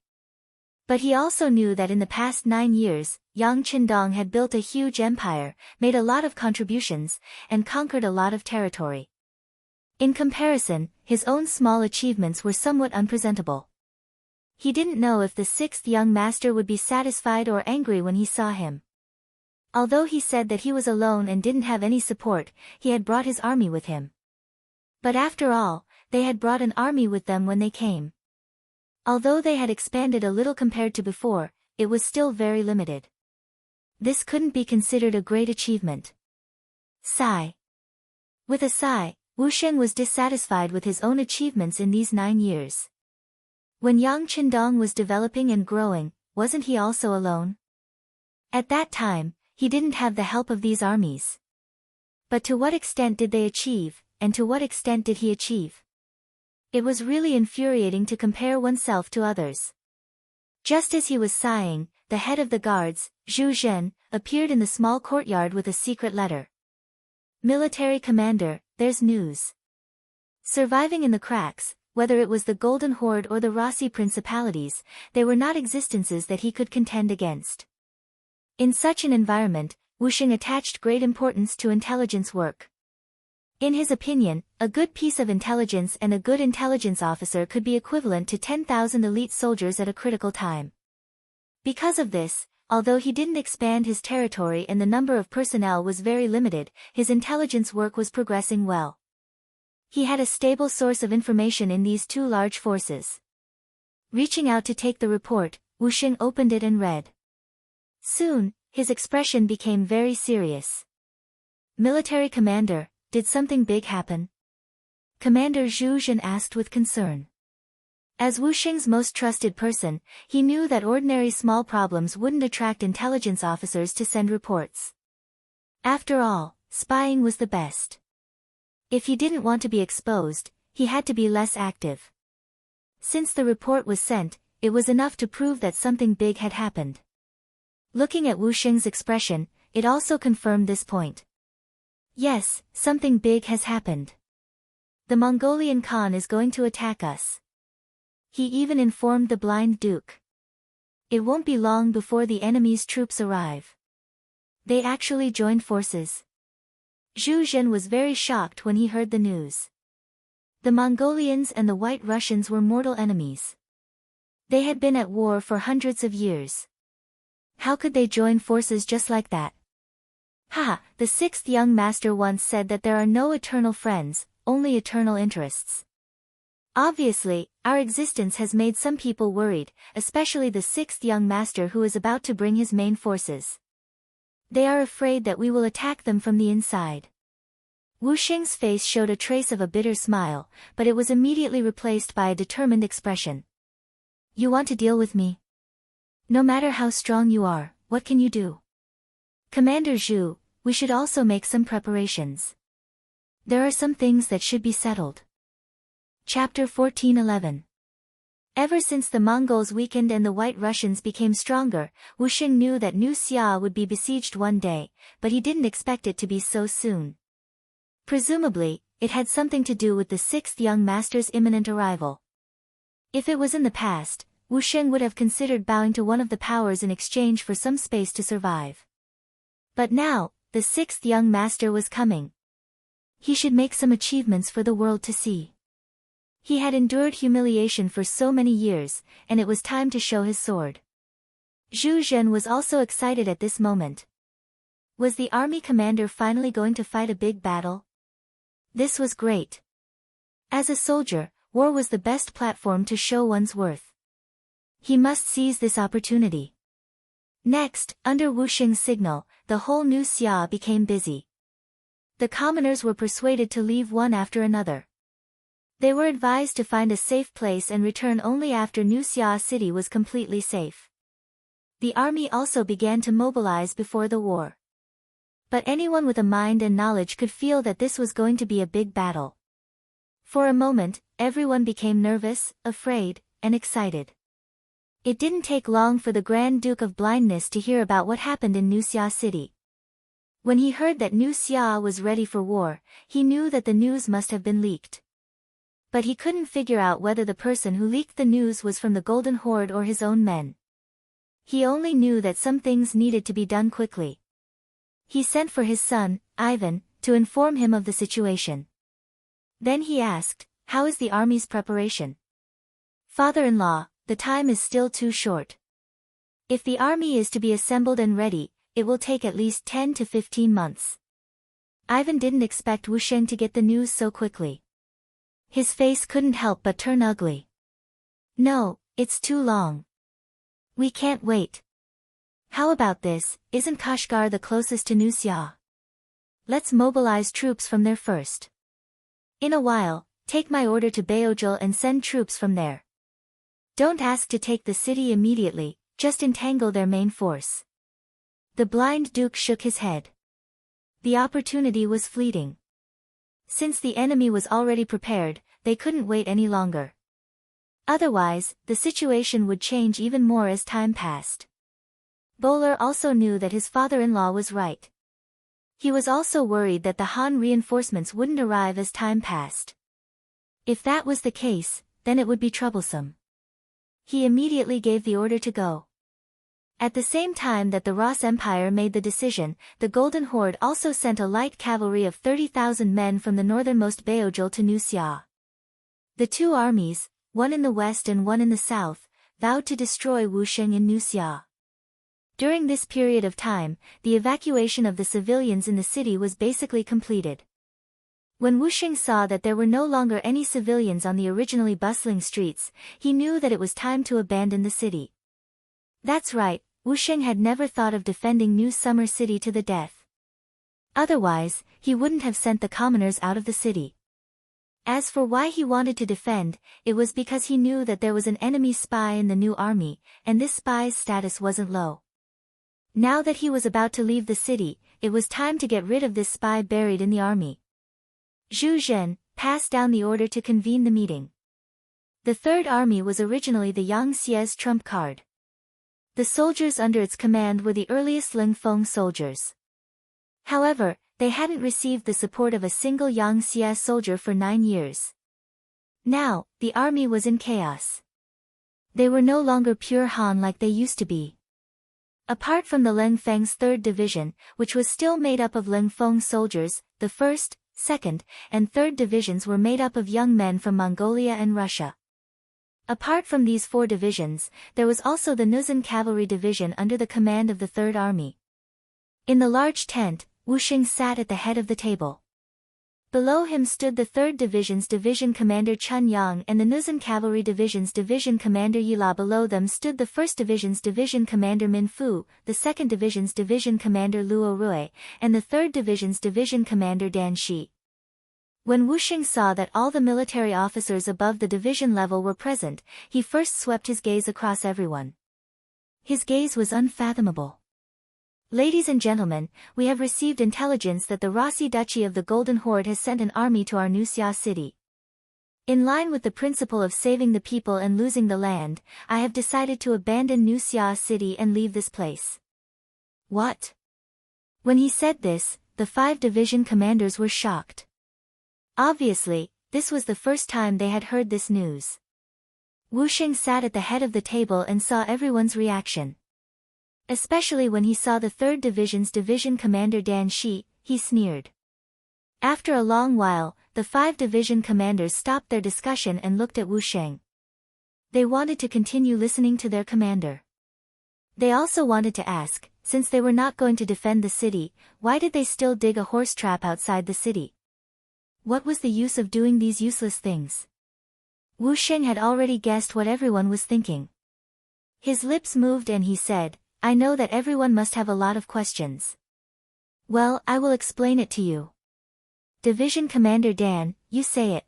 But he also knew that in the past 9 years, Yang Qindong had built a huge empire, made a lot of contributions, and conquered a lot of territory. In comparison, his own small achievements were somewhat unpresentable. He didn't know if the sixth young master would be satisfied or angry when he saw him. Although he said that he was alone and didn't have any support, he had brought his army with him. But after all, they had brought an army with them when they came. Although they had expanded a little compared to before, it was still very limited. This couldn't be considered a great achievement. Sigh. With a sigh, Wu Sheng was dissatisfied with his own achievements in these 9 years. When Yang Qindong was developing and growing, wasn't he also alone? At that time, he didn't have the help of these armies. But to what extent did they achieve, and to what extent did he achieve? It was really infuriating to compare oneself to others. Just as he was sighing, the head of the guards, Zhu Zhen, appeared in the small courtyard with a secret letter. Military commander, there's news. Surviving in the cracks, whether it was the Golden Horde or the Rossi principalities, they were not existences that he could contend against. In such an environment, Wu Sheng attached great importance to intelligence work. In his opinion, a good piece of intelligence and a good intelligence officer could be equivalent to 10,000 elite soldiers at a critical time. Because of this, although he didn't expand his territory and the number of personnel was very limited, his intelligence work was progressing well. He had a stable source of information in these 2 large forces. Reaching out to take the report, Wu Sheng opened it and read. Soon, his expression became very serious. Military commander, did something big happen? Commander Zhu Zhen asked with concern. As Wu Sheng's most trusted person, he knew that ordinary small problems wouldn't attract intelligence officers to send reports. After all, spying was the best. If he didn't want to be exposed, he had to be less active. Since the report was sent, it was enough to prove that something big had happened. Looking at Wu Sheng's expression, it also confirmed this point. Yes, something big has happened. The Mongolian Khan is going to attack us. He even informed the blind duke. It won't be long before the enemy's troops arrive. They actually joined forces. Zhu Zhen was very shocked when he heard the news. The Mongolians and the White Russians were mortal enemies. They had been at war for hundreds of years. How could they join forces just like that? Ha! The sixth young master once said that there are no eternal friends, only eternal interests. Obviously, our existence has made some people worried, especially the sixth young master who is about to bring his main forces. They are afraid that we will attack them from the inside. Wu Sheng's face showed a trace of a bitter smile, but it was immediately replaced by a determined expression. You want to deal with me? No matter how strong you are, what can you do? Commander Zhu, we should also make some preparations. There are some things that should be settled. Chapter 14:11. Ever since the Mongols weakened and the White Russians became stronger, Wu Sheng knew that New Xia would be besieged one day, but he didn't expect it to be so soon. Presumably, it had something to do with the sixth young master's imminent arrival. If it was in the past, Wu Sheng would have considered bowing to one of the powers in exchange for some space to survive. But now, the sixth young master was coming. He should make some achievements for the world to see. He had endured humiliation for so many years, and it was time to show his sword. Zhu Zhen was also excited at this moment. Was the army commander finally going to fight a big battle? This was great. As a soldier, war was the best platform to show one's worth. He must seize this opportunity. Next, under Wu Sheng's signal, the whole New Xia became busy. The commoners were persuaded to leave one after another. They were advised to find a safe place and return only after New Xia city was completely safe. The army also began to mobilize before the war. But anyone with a mind and knowledge could feel that this was going to be a big battle. For a moment, everyone became nervous, afraid, and excited. It didn't take long for the Grand Duke of Blindness to hear about what happened in New Xia city. When he heard that New Xia was ready for war, he knew that the news must have been leaked. But he couldn't figure out whether the person who leaked the news was from the Golden Horde or his own men. He only knew that some things needed to be done quickly. He sent for his son, Ivan, to inform him of the situation. Then he asked, "How is the army's preparation?" "Father-in-law, the time is still too short. If the army is to be assembled and ready, it will take at least 10 to 15 months. Ivan didn't expect Wu Sheng to get the news so quickly. His face couldn't help but turn ugly. "No, it's too long. We can't wait. How about this, isn't Kashgar the closest to Nusya? Let's mobilize troops from there first. In a while, take my order to Beojul and send troops from there. Don't ask to take the city immediately, just entangle their main force." The blind duke shook his head. The opportunity was fleeting. Since the enemy was already prepared, they couldn't wait any longer. Otherwise, the situation would change even more as time passed. Bowler also knew that his father-in-law was right. He was also worried that the Han reinforcements wouldn't arrive as time passed. If that was the case, then it would be troublesome. He immediately gave the order to go. At the same time that the Ross Empire made the decision, the Golden Horde also sent a light cavalry of 30,000 men from the northernmost Beojul to Nusya. The two armies, one in the west and one in the south, vowed to destroy Wu Sheng in Nusya. During this period of time, the evacuation of the civilians in the city was basically completed. When Wu Sheng saw that there were no longer any civilians on the originally bustling streets, he knew that it was time to abandon the city. That's right, Wu Sheng had never thought of defending New Summer City to the death. Otherwise, he wouldn't have sent the commoners out of the city. As for why he wanted to defend, it was because he knew that there was an enemy spy in the new army, and this spy's status wasn't low. Now that he was about to leave the city, it was time to get rid of this spy buried in the army. Zhu Zhen passed down the order to convene the meeting. The Third Army was originally the Yang Xie's trump card. The soldiers under its command were the earliest Ling Feng soldiers. However, they hadn't received the support of a single Yang Xie soldier for 9 years. Now, the army was in chaos. They were no longer pure Han like they used to be. Apart from the Ling Feng's 3rd Division, which was still made up of Ling Feng soldiers, the 1st, 2nd, and 3rd Divisions were made up of young men from Mongolia and Russia. Apart from these 4 divisions, there was also the Nuzhan Cavalry Division under the command of the Third Army. In the large tent, Wu Sheng sat at the head of the table. Below him stood the 3rd Division's Division Commander Chun Yang and the Nuzhan Cavalry Division's Division Commander Yila. Below them stood the 1st Division's Division Commander Min Fu, the 2nd Division's Division Commander Luo Rui, and the 3rd Division's Division Commander Dan Shi. When Wu Sheng saw that all the military officers above the division level were present, he first swept his gaze across everyone. His gaze was unfathomable. "Ladies and gentlemen, we have received intelligence that the Rossi Duchy of the Golden Horde has sent an army to our Nusya city. In line with the principle of saving the people and losing the land, I have decided to abandon Nusya city and leave this place." "What?" When he said this, the 5 division commanders were shocked. Obviously, this was the first time they had heard this news. Wu Sheng sat at the head of the table and saw everyone's reaction. Especially when he saw the 3rd Division's Division Commander Dan Shi, he sneered. After a long while, the 5 division commanders stopped their discussion and looked at Wu Sheng. They wanted to continue listening to their commander. They also wanted to ask, since they were not going to defend the city, why did they still dig a horse trap outside the city? What was the use of doing these useless things? Wu Sheng had already guessed what everyone was thinking. His lips moved and he said, "I know that everyone must have a lot of questions. Well, I will explain it to you. Division Commander Dan, you say it."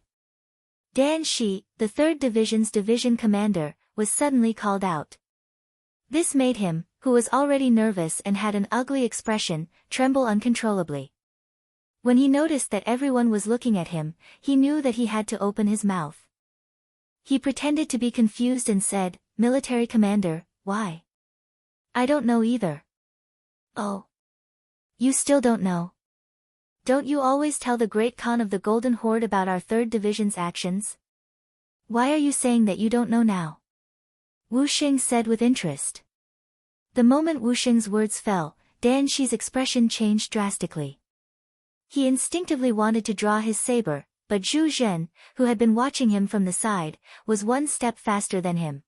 Dan Shi, the 3rd Division's division commander, was suddenly called out. This made him, who was already nervous and had an ugly expression, tremble uncontrollably. When he noticed that everyone was looking at him, he knew that he had to open his mouth. He pretended to be confused and said, "Military commander, why?" "I don't know either." "Oh. You still don't know? Don't you always tell the great Khan of the Golden Horde about our 3rd Division's actions? Why are you saying that you don't know now?" Wu Sheng said with interest. The moment Wu Sheng's words fell, Dan Shi's expression changed drastically. He instinctively wanted to draw his saber, but Zhu Zhen, who had been watching him from the side, was one step faster than him.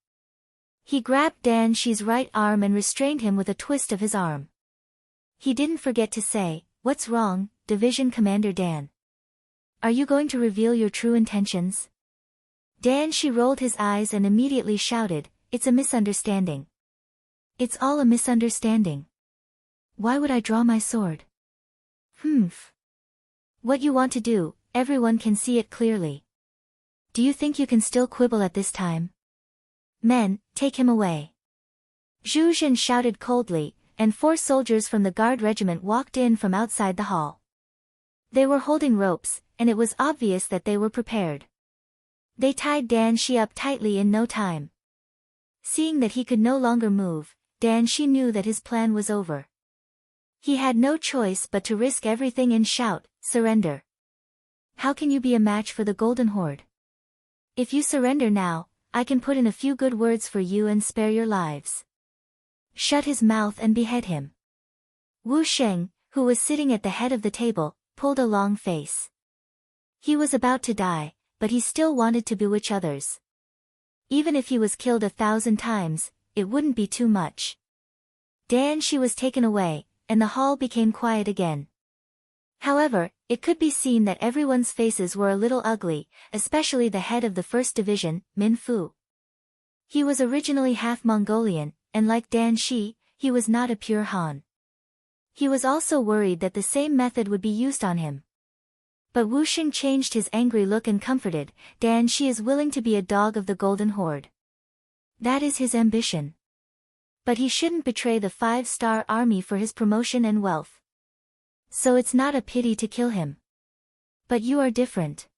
He grabbed Dan Shi's right arm and restrained him with a twist of his arm. He didn't forget to say, "What's wrong, Division Commander Dan? Are you going to reveal your true intentions?" Dan Shi rolled his eyes and immediately shouted, "It's a misunderstanding. It's all a misunderstanding. Why would I draw my sword? Humph. What you want to do, everyone can see it clearly. Do you think you can still quibble at this time? Men, take him away." Zhu Zhen shouted coldly, and 4 soldiers from the guard regiment walked in from outside the hall. They were holding ropes, and it was obvious that they were prepared. They tied Dan Shi up tightly in no time. Seeing that he could no longer move, Dan Shi knew that his plan was over. He had no choice but to risk everything and shout, "Surrender! How can you be a match for the Golden Horde? If you surrender now, I can put in a few good words for you and spare your lives. Shut his mouth and behead him." Wu Sheng, who was sitting at the head of the table, pulled a long face. He was about to die, but he still wanted to bewitch others. Even if he was killed 1,000 times, it wouldn't be too much. Dan Shi was taken away, and the hall became quiet again. However, it could be seen that everyone's faces were a little ugly, especially the head of the 1st Division, Min Fu. He was originally half Mongolian, and like Dan Shi, he was not a pure Han. He was also worried that the same method would be used on him. But Wu Sheng changed his angry look and comforted, "Dan Shi is willing to be a dog of the Golden Horde. That is his ambition. But he shouldn't betray the 5-star army for his promotion and wealth. So it's not a pity to kill him. But you are different.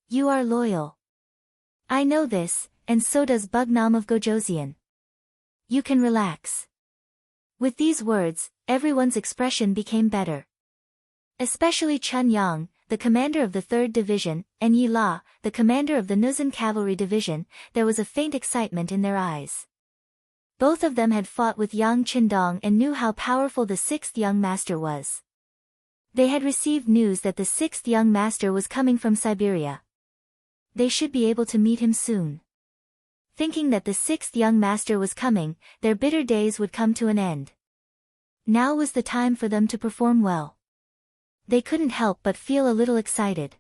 You are loyal. I know this, and so does Bugnam of Gojoseon. You can relax." With these words, everyone's expression became better. Especially Chun Yang, the commander of the 3rd Division, and Yi La, the commander of the Nuzan Cavalry Division. There was a faint excitement in their eyes. Both of them had fought with Yang Qindong and knew how powerful the 6th young master was. They had received news that the 6th young master was coming from Siberia. They should be able to meet him soon. Thinking that the 6th young master was coming, their bitter days would come to an end. Now was the time for them to perform well. They couldn't help but feel a little excited.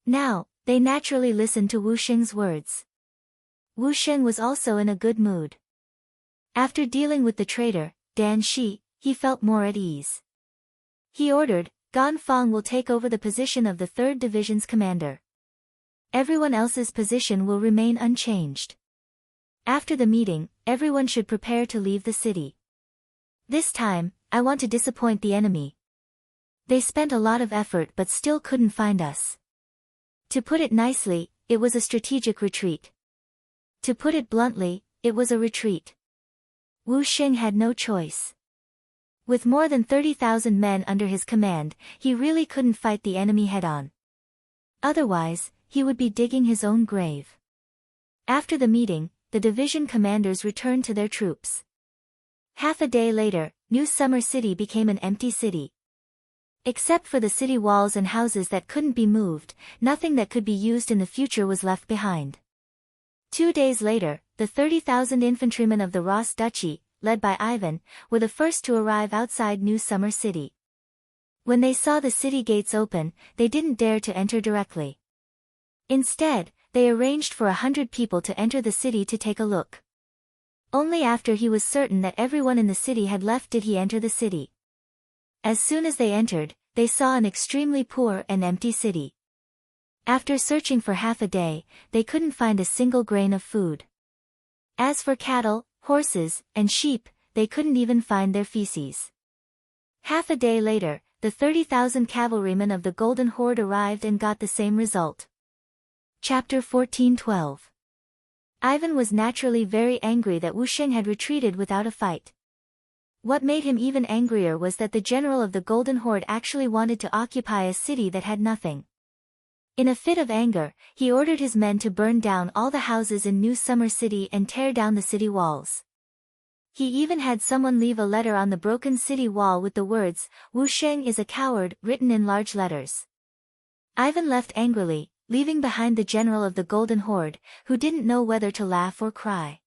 Now, they naturally listened to Wu Sheng's words. Wu Sheng was also in a good mood. After dealing with the traitor, Dan Shi, he felt more at ease. He ordered, "Gan Fang will take over the position of the 3rd Division's commander. Everyone else's position will remain unchanged. After the meeting, everyone should prepare to leave the city. This time, I want to disappoint the enemy. They spent a lot of effort but still couldn't find us." To put it nicely, it was a strategic retreat. To put it bluntly, it was a retreat. Wu Sheng had no choice. With more than 30,000 men under his command, he really couldn't fight the enemy head-on. Otherwise, he would be digging his own grave. After the meeting, the division commanders returned to their troops. Half a day later, New Summer City became an empty city. Except for the city walls and houses that couldn't be moved, nothing that could be used in the future was left behind. 2 days later, the 30,000 infantrymen of the Ross Duchy, led by Ivan, were the first to arrive outside New Summer City. When they saw the city gates open, they didn't dare to enter directly. Instead, they arranged for 100 people to enter the city to take a look. Only after he was certain that everyone in the city had left did he enter the city. As soon as they entered, they saw an extremely poor and empty city. After searching for half a day, they couldn't find a single grain of food. As for cattle, horses, and sheep, they couldn't even find their feces. Half a day later, the 30,000 cavalrymen of the Golden Horde arrived and got the same result. Chapter 14:12. Ivan was naturally very angry that Wu Sheng had retreated without a fight. What made him even angrier was that the general of the Golden Horde actually wanted to occupy a city that had nothing. In a fit of anger, he ordered his men to burn down all the houses in New Summer City and tear down the city walls. He even had someone leave a letter on the broken city wall with the words, "Wu Sheng is a coward," written in large letters. Ivan left angrily, leaving behind the general of the Golden Horde, who didn't know whether to laugh or cry.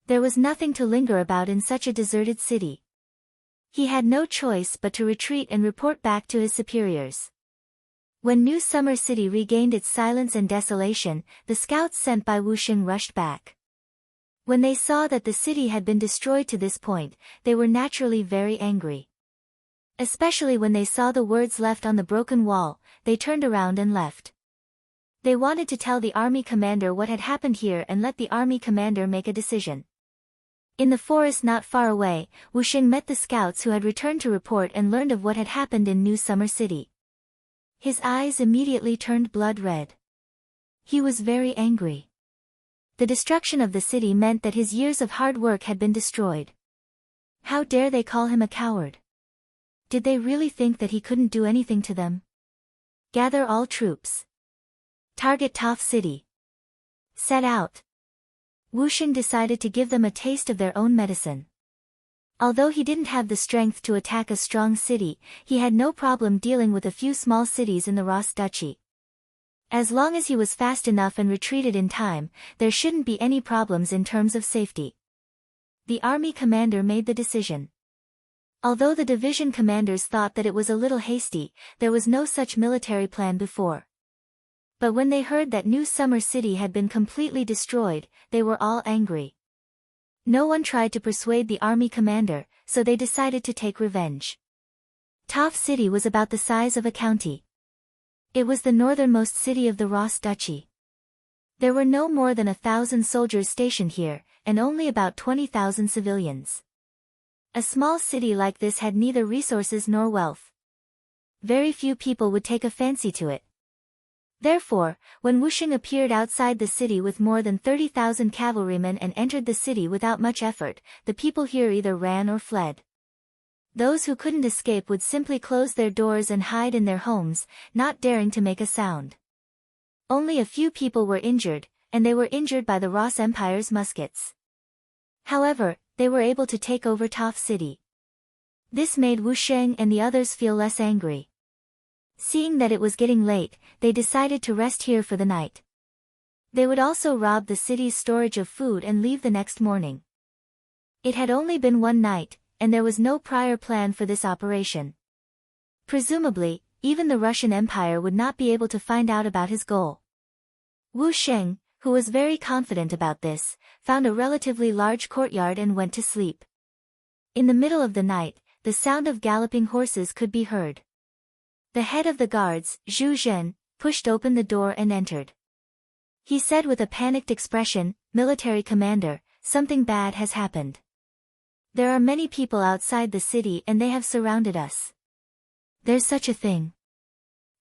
There was nothing to linger about in such a deserted city. He had no choice but to retreat and report back to his superiors. When New Summer City regained its silence and desolation, the scouts sent by Wu Sheng rushed back. When they saw that the city had been destroyed to this point, they were naturally very angry. Especially when they saw the words left on the broken wall, they turned around and left. They wanted to tell the army commander what had happened here and let the army commander make a decision. In the forest not far away, Wu Sheng met the scouts who had returned to report and learned of what had happened in New Summer City. His eyes immediately turned blood red. He was very angry. The destruction of the city meant that his years of hard work had been destroyed. How dare they call him a coward? Did they really think that he couldn't do anything to them? Gather all troops. Target Toph City. Set out. Wu Sheng decided to give them a taste of their own medicine. Although he didn't have the strength to attack a strong city, he had no problem dealing with a few small cities in the Ross Duchy. As long as he was fast enough and retreated in time, there shouldn't be any problems in terms of safety. The army commander made the decision. Although the division commanders thought that it was a little hasty, there was no such military plan before. But when they heard that New Summer City had been completely destroyed, they were all angry. No one tried to persuade the army commander, so they decided to take revenge. Toph City was about the size of a county. It was the northernmost city of the Ross Duchy. There were no more than 1,000 soldiers stationed here, and only about 20,000 civilians. A small city like this had neither resources nor wealth. Very few people would take a fancy to it. Therefore, when Wu Sheng appeared outside the city with more than 30,000 cavalrymen and entered the city without much effort, the people here either ran or fled. Those who couldn't escape would simply close their doors and hide in their homes, not daring to make a sound. Only a few people were injured, and they were injured by the Ross Empire's muskets. However, they were able to take over Toph City. This made Wu Sheng and the others feel less angry. Seeing that it was getting late, they decided to rest here for the night. They would also rob the city's storage of food and leave the next morning. It had only been one night, and there was no prior plan for this operation. Presumably, even the Russian Empire would not be able to find out about his goal. Wu Sheng, who was very confident about this, found a relatively large courtyard and went to sleep. In the middle of the night, the sound of galloping horses could be heard. The head of the guards, Zhu Zhen, pushed open the door and entered. He said with a panicked expression, "Military commander, something bad has happened. There are many people outside the city and they have surrounded us." "There's such a thing."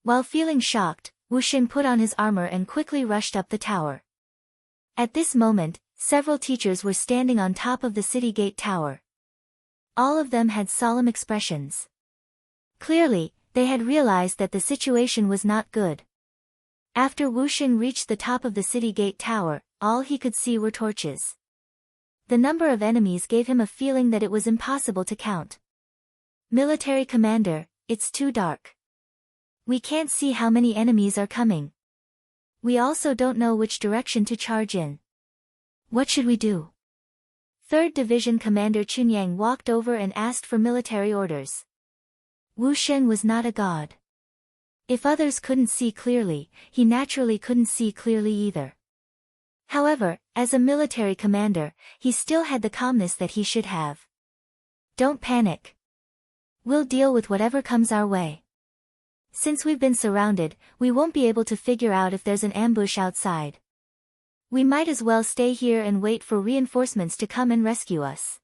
While feeling shocked, Wu Sheng put on his armor and quickly rushed up the tower. At this moment, several teachers were standing on top of the city gate tower. All of them had solemn expressions. Clearly, they had realized that the situation was not good. After Wu Sheng reached the top of the city gate tower, all he could see were torches. The number of enemies gave him a feeling that it was impossible to count. "Military commander, it's too dark. We can't see how many enemies are coming. We also don't know which direction to charge in. What should we do?" 3rd Division Commander Chunyang walked over and asked for military orders. Wu Sheng was not a god. If others couldn't see clearly, he naturally couldn't see clearly either. However, as a military commander, he still had the calmness that he should have. "Don't panic. We'll deal with whatever comes our way. Since we've been surrounded, we won't be able to figure out if there's an ambush outside. We might as well stay here and wait for reinforcements to come and rescue us.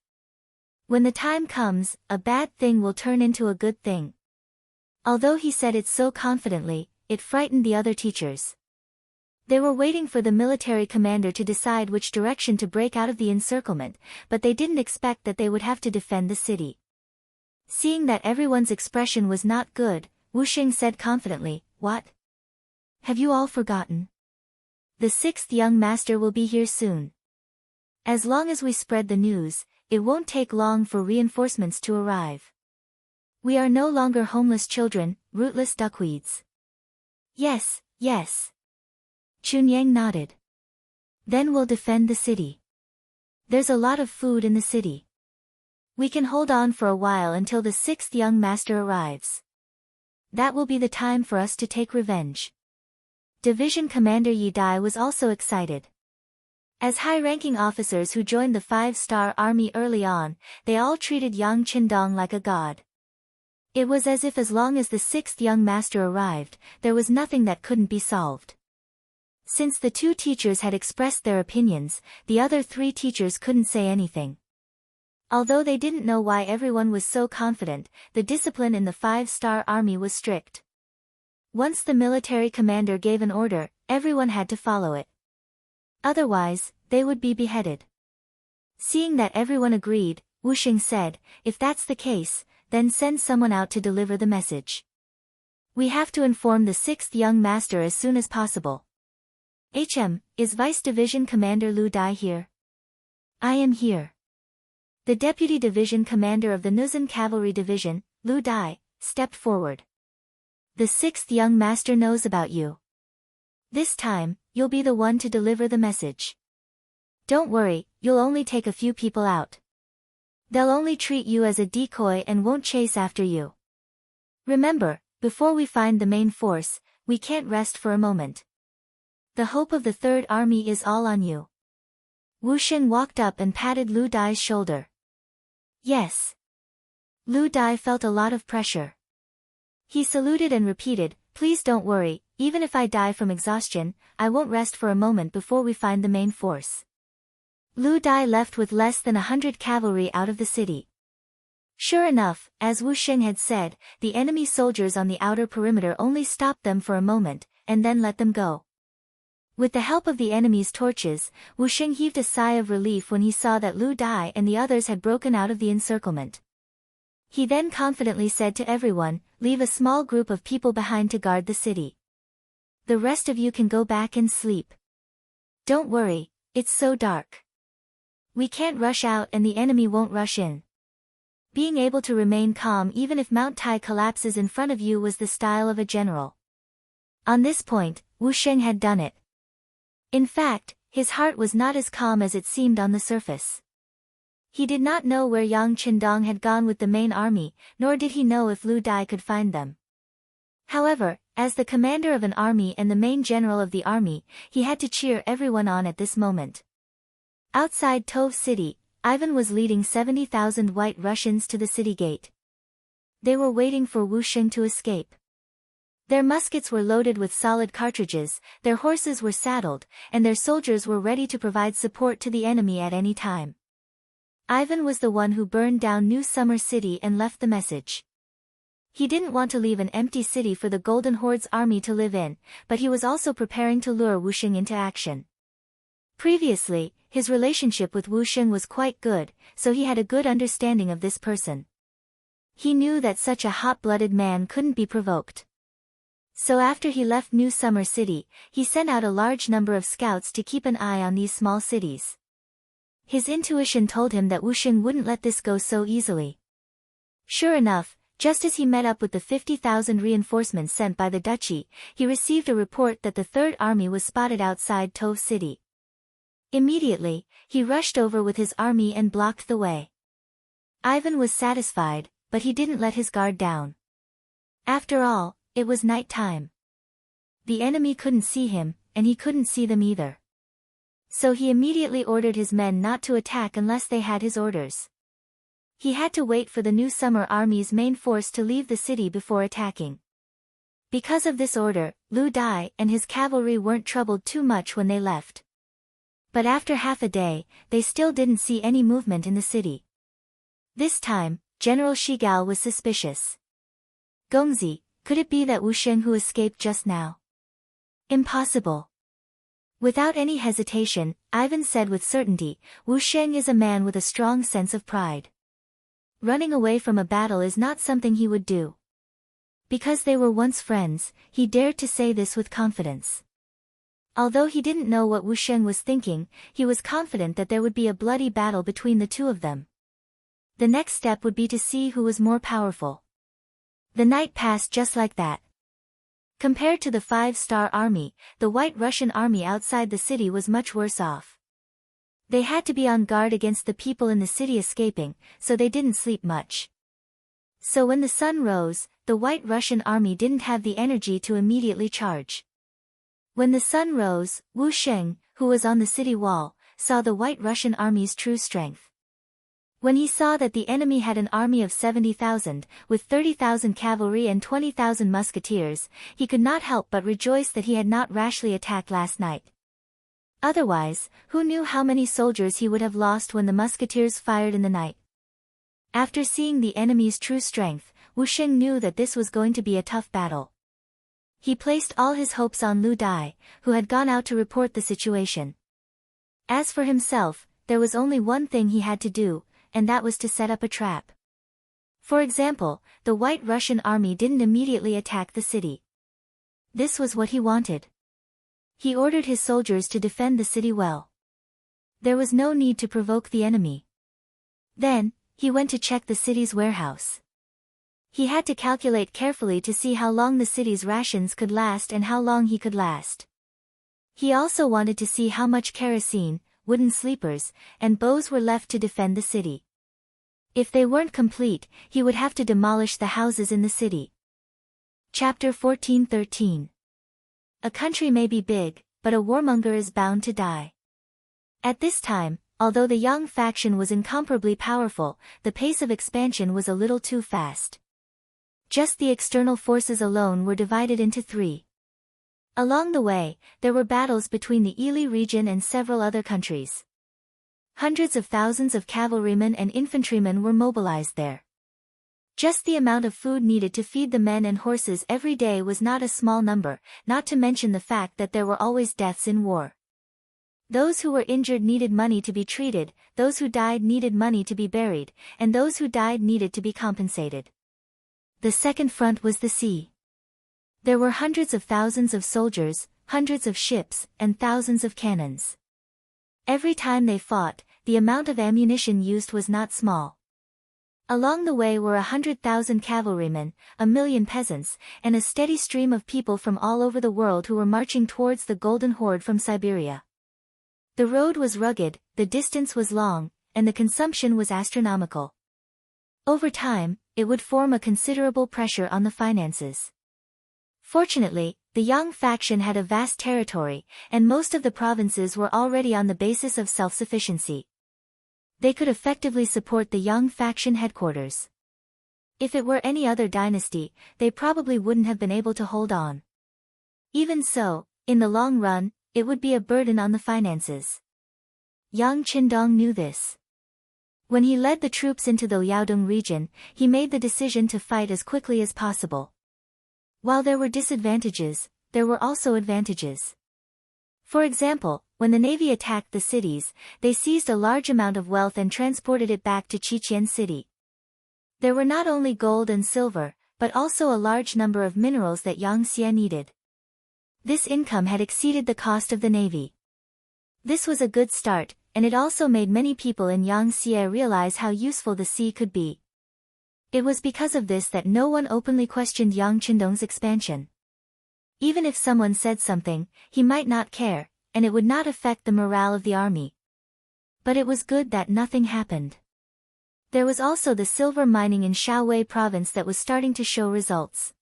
When the time comes, a bad thing will turn into a good thing." Although he said it so confidently, it frightened the other teachers. They were waiting for the military commander to decide which direction to break out of the encirclement, but they didn't expect that they would have to defend the city. Seeing that everyone's expression was not good, Wu Sheng said confidently, "What? Have you all forgotten? The 6th young master will be here soon. As long as we spread the news, it won't take long for reinforcements to arrive. We are no longer homeless children, rootless duckweeds. Yes, yes. Chunyang nodded. Then we'll defend the city. There's a lot of food in the city. We can hold on for a while until the 6th young master arrives. That will be the time for us to take revenge. Division Commander Yi Dai was also excited. As high-ranking officers who joined the 5-star army early on, they all treated Yang Qindong like a god. It was as if as long as the 6th young master arrived, there was nothing that couldn't be solved. Since the 2 teachers had expressed their opinions, the other 3 teachers couldn't say anything. Although they didn't know why everyone was so confident, the discipline in the 5-star army was strict. Once the military commander gave an order, everyone had to follow it. Otherwise, they would be beheaded. Seeing that everyone agreed, Wu Xing said, "If that's the case, then send someone out to deliver the message. We have to inform the 6th young master as soon as possible." Is Vice Division Commander Lu Dai here? I am here. The Deputy Division Commander of the Nuzhen Cavalry Division, Lu Dai, stepped forward. The 6th young master knows about you. This time, you'll be the one to deliver the message. Don't worry, you'll only take a few people out. They'll only treat you as a decoy and won't chase after you. Remember, before we find the main force, we can't rest for a moment. The hope of the 3rd Army is all on you. Wu Xing walked up and patted Lu Dai's shoulder. Yes. Lu Dai felt a lot of pressure. He saluted and repeated, "Please don't worry, even if I die from exhaustion, I won't rest for a moment before we find the main force." Lu Dai left with less than 100 cavalry out of the city. Sure enough, as Wu Xing had said, the enemy soldiers on the outer perimeter only stopped them for a moment, and then let them go. With the help of the enemy's torches, Wu Xing heaved a sigh of relief when he saw that Lu Dai and the others had broken out of the encirclement. He then confidently said to everyone, "Leave a small group of people behind to guard the city. The rest of you can go back and sleep. Don't worry, it's so dark. We can't rush out and the enemy won't rush in." Being able to remain calm even if Mount Tai collapses in front of you was the style of a general. On this point, Wu Xing had done it. In fact, his heart was not as calm as it seemed on the surface. He did not know where Yang Qindong had gone with the main army, nor did he know if Lu Dai could find them. However, as the commander of an army and the main general of the army, he had to cheer everyone on at this moment. Outside Tove City, Ivan was leading 70,000 White Russians to the city gate. They were waiting for Wu Xing to escape. Their muskets were loaded with solid cartridges, their horses were saddled, and their soldiers were ready to provide support to the enemy at any time. Ivan was the one who burned down New Summer City and left the message. He didn't want to leave an empty city for the Golden Horde's army to live in, but he was also preparing to lure Wu Xing into action. Previously, his relationship with Wu Xing was quite good, so he had a good understanding of this person. He knew that such a hot-blooded man couldn't be provoked. So after he left New Summer City, he sent out a large number of scouts to keep an eye on these small cities. His intuition told him that Wu Xing wouldn't let this go so easily. Sure enough, just as he met up with the 50,000 reinforcements sent by the duchy, he received a report that the 3rd Army was spotted outside Tove City. Immediately, he rushed over with his army and blocked the way. Ivan was satisfied, but he didn't let his guard down. After all, it was night time. The enemy couldn't see him, and he couldn't see them either. So he immediately ordered his men not to attack unless they had his orders. He had to wait for the New Summer Army's main force to leave the city before attacking. Because of this order, Lu Dai and his cavalry weren't troubled too much when they left. But after half a day, they still didn't see any movement in the city. This time, General Shigao was suspicious. "Gongzi, could it be that Wu Xing who escaped just now?" "Impossible." Without any hesitation, Ivan said with certainty, "Wu Xing is a man with a strong sense of pride. Running away from a battle is not something he would do." Because they were once friends, he dared to say this with confidence. Although he didn't know what Wu Xing was thinking, he was confident that there would be a bloody battle between the two of them. The next step would be to see who was more powerful. The night passed just like that. Compared to the 5-star army, the White Russian army outside the city was much worse off. They had to be on guard against the people in the city escaping, so they didn't sleep much. So when the sun rose, the White Russian army didn't have the energy to immediately charge. When the sun rose, Wu Sheng, who was on the city wall, saw the White Russian army's true strength. When he saw that the enemy had an army of 70,000, with 30,000 cavalry and 20,000 musketeers, he could not help but rejoice that he had not rashly attacked last night. Otherwise, who knew how many soldiers he would have lost when the musketeers fired in the night. After seeing the enemy's true strength, Wu Sheng knew that this was going to be a tough battle. He placed all his hopes on Lu Dai, who had gone out to report the situation. As for himself, there was only one thing he had to do, and that was to set up a trap. For example, the White Russian army didn't immediately attack the city. This was what he wanted. He ordered his soldiers to defend the city well. There was no need to provoke the enemy. Then, he went to check the city's warehouse. He had to calculate carefully to see how long the city's rations could last and how long he could last. He also wanted to see how much kerosene, wooden sleepers, and bows were left to defend the city. If they weren't complete, he would have to demolish the houses in the city. Chapter 14:13. A country may be big, but a warmonger is bound to die. At this time, although the Yang faction was incomparably powerful, the pace of expansion was a little too fast. Just the external forces alone were divided into 3. Along the way, there were battles between the Ili region and several other countries. Hundreds of thousands of cavalrymen and infantrymen were mobilized there. Just the amount of food needed to feed the men and horses every day was not a small number, not to mention the fact that there were always deaths in war. Those who were injured needed money to be treated, those who died needed money to be buried, and those who died needed to be compensated. The second front was the sea. There were hundreds of thousands of soldiers, hundreds of ships, and thousands of cannons. Every time they fought, the amount of ammunition used was not small. Along the way were 100,000 cavalrymen, 1,000,000 peasants, and a steady stream of people from all over the world who were marching towards the Golden Horde from Siberia. The road was rugged, the distance was long, and the consumption was astronomical. Over time, it would form a considerable pressure on the finances. Fortunately, the Yang faction had a vast territory, and most of the provinces were already on the basis of self-sufficiency. They could effectively support the Yang faction headquarters. If it were any other dynasty, they probably wouldn't have been able to hold on. Even so, in the long run, it would be a burden on the finances. Yang Qindong knew this. When he led the troops into the Liaodong region, he made the decision to fight as quickly as possible. While there were disadvantages, there were also advantages. For example, when the navy attacked the cities, they seized a large amount of wealth and transported it back to Qiqian city. There were not only gold and silver, but also a large number of minerals that Yangxia needed. This income had exceeded the cost of the navy. This was a good start, and it also made many people in Yangxia realize how useful the sea could be. It was because of this that no one openly questioned Yang Qindong's expansion. Even if someone said something, he might not care, and it would not affect the morale of the army. But it was good that nothing happened. There was also the silver mining in Shaowei province that was starting to show results.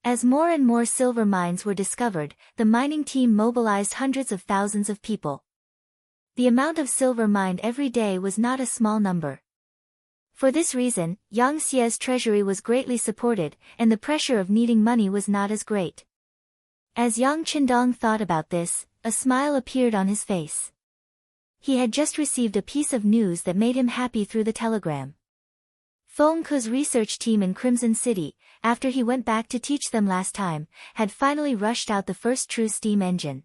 As more and more silver mines were discovered, the mining team mobilized hundreds of thousands of people. The amount of silver mined every day was not a small number. For this reason, Yangxia's treasury was greatly supported, and the pressure of needing money was not as great. As Yang Qindong thought about this, a smile appeared on his face. He had just received a piece of news that made him happy through the telegram. Feng Ke's research team in Crimson City, after he went back to teach them last time, had finally rushed out the first true steam engine.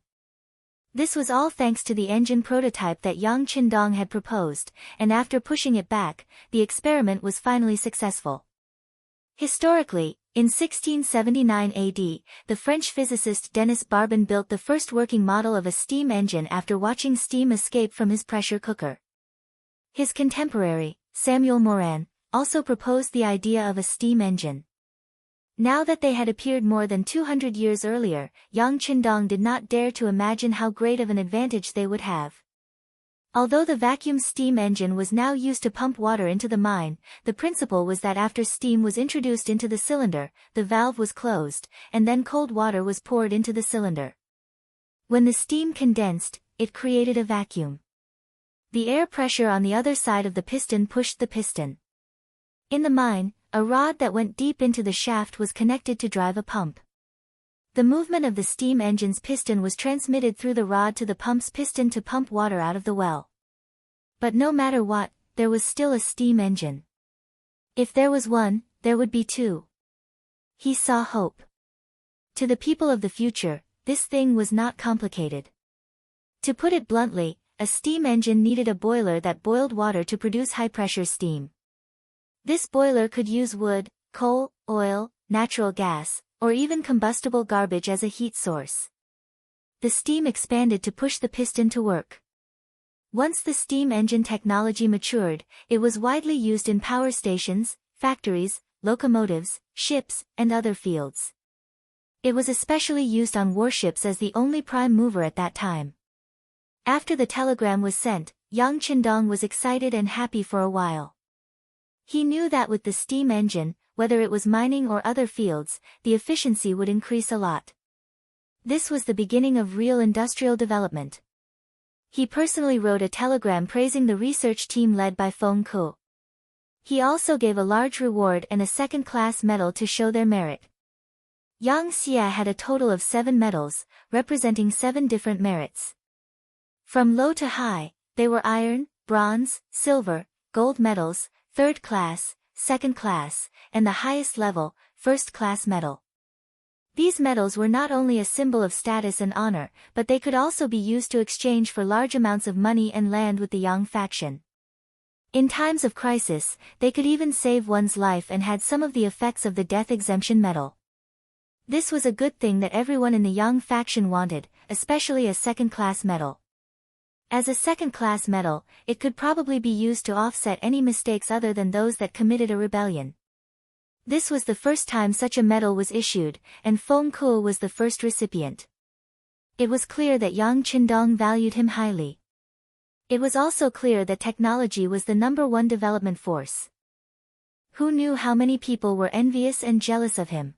This was all thanks to the engine prototype that Yang Qindong had proposed, and after pushing it back, the experiment was finally successful. Historically, in 1679 AD, the French physicist Denis Barbin built the first working model of a steam engine after watching steam escape from his pressure cooker. His contemporary, Samuel Moran, also proposed the idea of a steam engine. Now that they had appeared more than 200 years earlier, Yang Qindong did not dare to imagine how great of an advantage they would have. Although the vacuum steam engine was now used to pump water into the mine, the principle was that after steam was introduced into the cylinder, the valve was closed, and then cold water was poured into the cylinder. When the steam condensed, it created a vacuum. The air pressure on the other side of the piston pushed the piston. In the mine, a rod that went deep into the shaft was connected to drive a pump. The movement of the steam engine's piston was transmitted through the rod to the pump's piston to pump water out of the well. But no matter what, there was still a steam engine. If there was one, there would be two. He saw hope. To the people of the future, this thing was not complicated. To put it bluntly, a steam engine needed a boiler that boiled water to produce high-pressure steam. This boiler could use wood, coal, oil, natural gas, or even combustible garbage as a heat source. The steam expanded to push the piston to work. Once the steam engine technology matured, it was widely used in power stations, factories, locomotives, ships, and other fields. It was especially used on warships as the only prime mover at that time. After the telegram was sent, Yang Qindong was excited and happy for a while. He knew that with the steam engine, whether it was mining or other fields, the efficiency would increase a lot. This was the beginning of real industrial development. He personally wrote a telegram praising the research team led by Feng Ku. He also gave a large reward and a second-class medal to show their merit. Yang Xie had a total of 7 medals, representing 7 different merits. From low to high, they were iron, bronze, silver, gold medals, third class, second class, and the highest level, first-class medal. These medals were not only a symbol of status and honor, but they could also be used to exchange for large amounts of money and land with the Yang faction. In times of crisis, they could even save one's life and had some of the effects of the death exemption medal. This was a good thing that everyone in the Yang faction wanted, especially a second-class medal. As a second-class medal, it could probably be used to offset any mistakes other than those that committed a rebellion. This was the first time such a medal was issued, and Feng Ku was the first recipient. It was clear that Yang Qindong valued him highly. It was also clear that technology was the #1 development force. Who knew how many people were envious and jealous of him?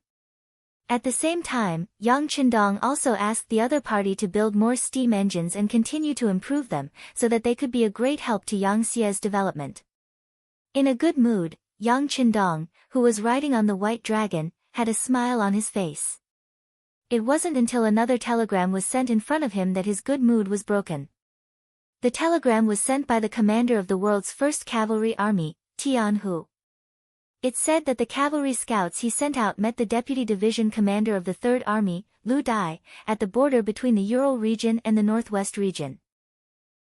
At the same time, Yang Qindong also asked the other party to build more steam engines and continue to improve them, so that they could be a great help to Yang Xie's development. In a good mood, Yang Qindong, who was riding on the white dragon, had a smile on his face. It wasn't until another telegram was sent in front of him that his good mood was broken. The telegram was sent by the commander of the world's first cavalry army, Tian Hu. It said that the cavalry scouts he sent out met the deputy division commander of the Third Army, Lu Dai, at the border between the Ural region and the Northwest region.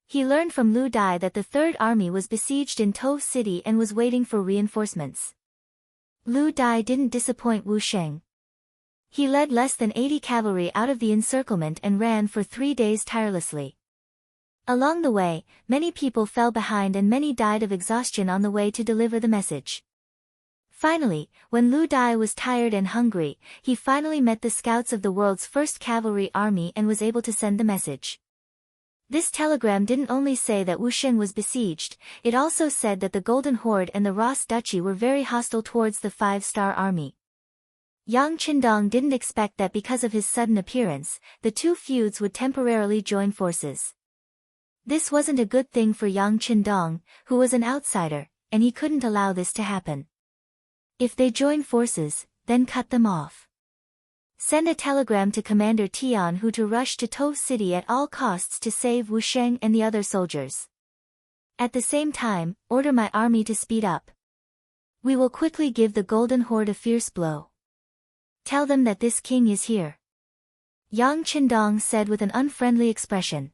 He learned from Lu Dai that the Third Army was besieged in Tove City and was waiting for reinforcements. Lu Dai didn't disappoint Wu Sheng. He led less than 80 cavalry out of the encirclement and ran for 3 days tirelessly. Along the way, many people fell behind and many died of exhaustion on the way to deliver the message. Finally, when Lu Dai was tired and hungry, he finally met the scouts of the world's first cavalry army and was able to send the message. This telegram didn't only say that Wusheng was besieged, it also said that the Golden Horde and the Ross Duchy were very hostile towards the 5-star army. Yang Qindong didn't expect that because of his sudden appearance, the two feuds would temporarily join forces. This wasn't a good thing for Yang Qindong, who was an outsider, and he couldn't allow this to happen. If they join forces, then cut them off. Send a telegram to Commander Tian Hu to rush to Tove City at all costs to save Wusheng and the other soldiers. At the same time, order my army to speed up. We will quickly give the Golden Horde a fierce blow. Tell them that this king is here. Yang Qindong said with an unfriendly expression.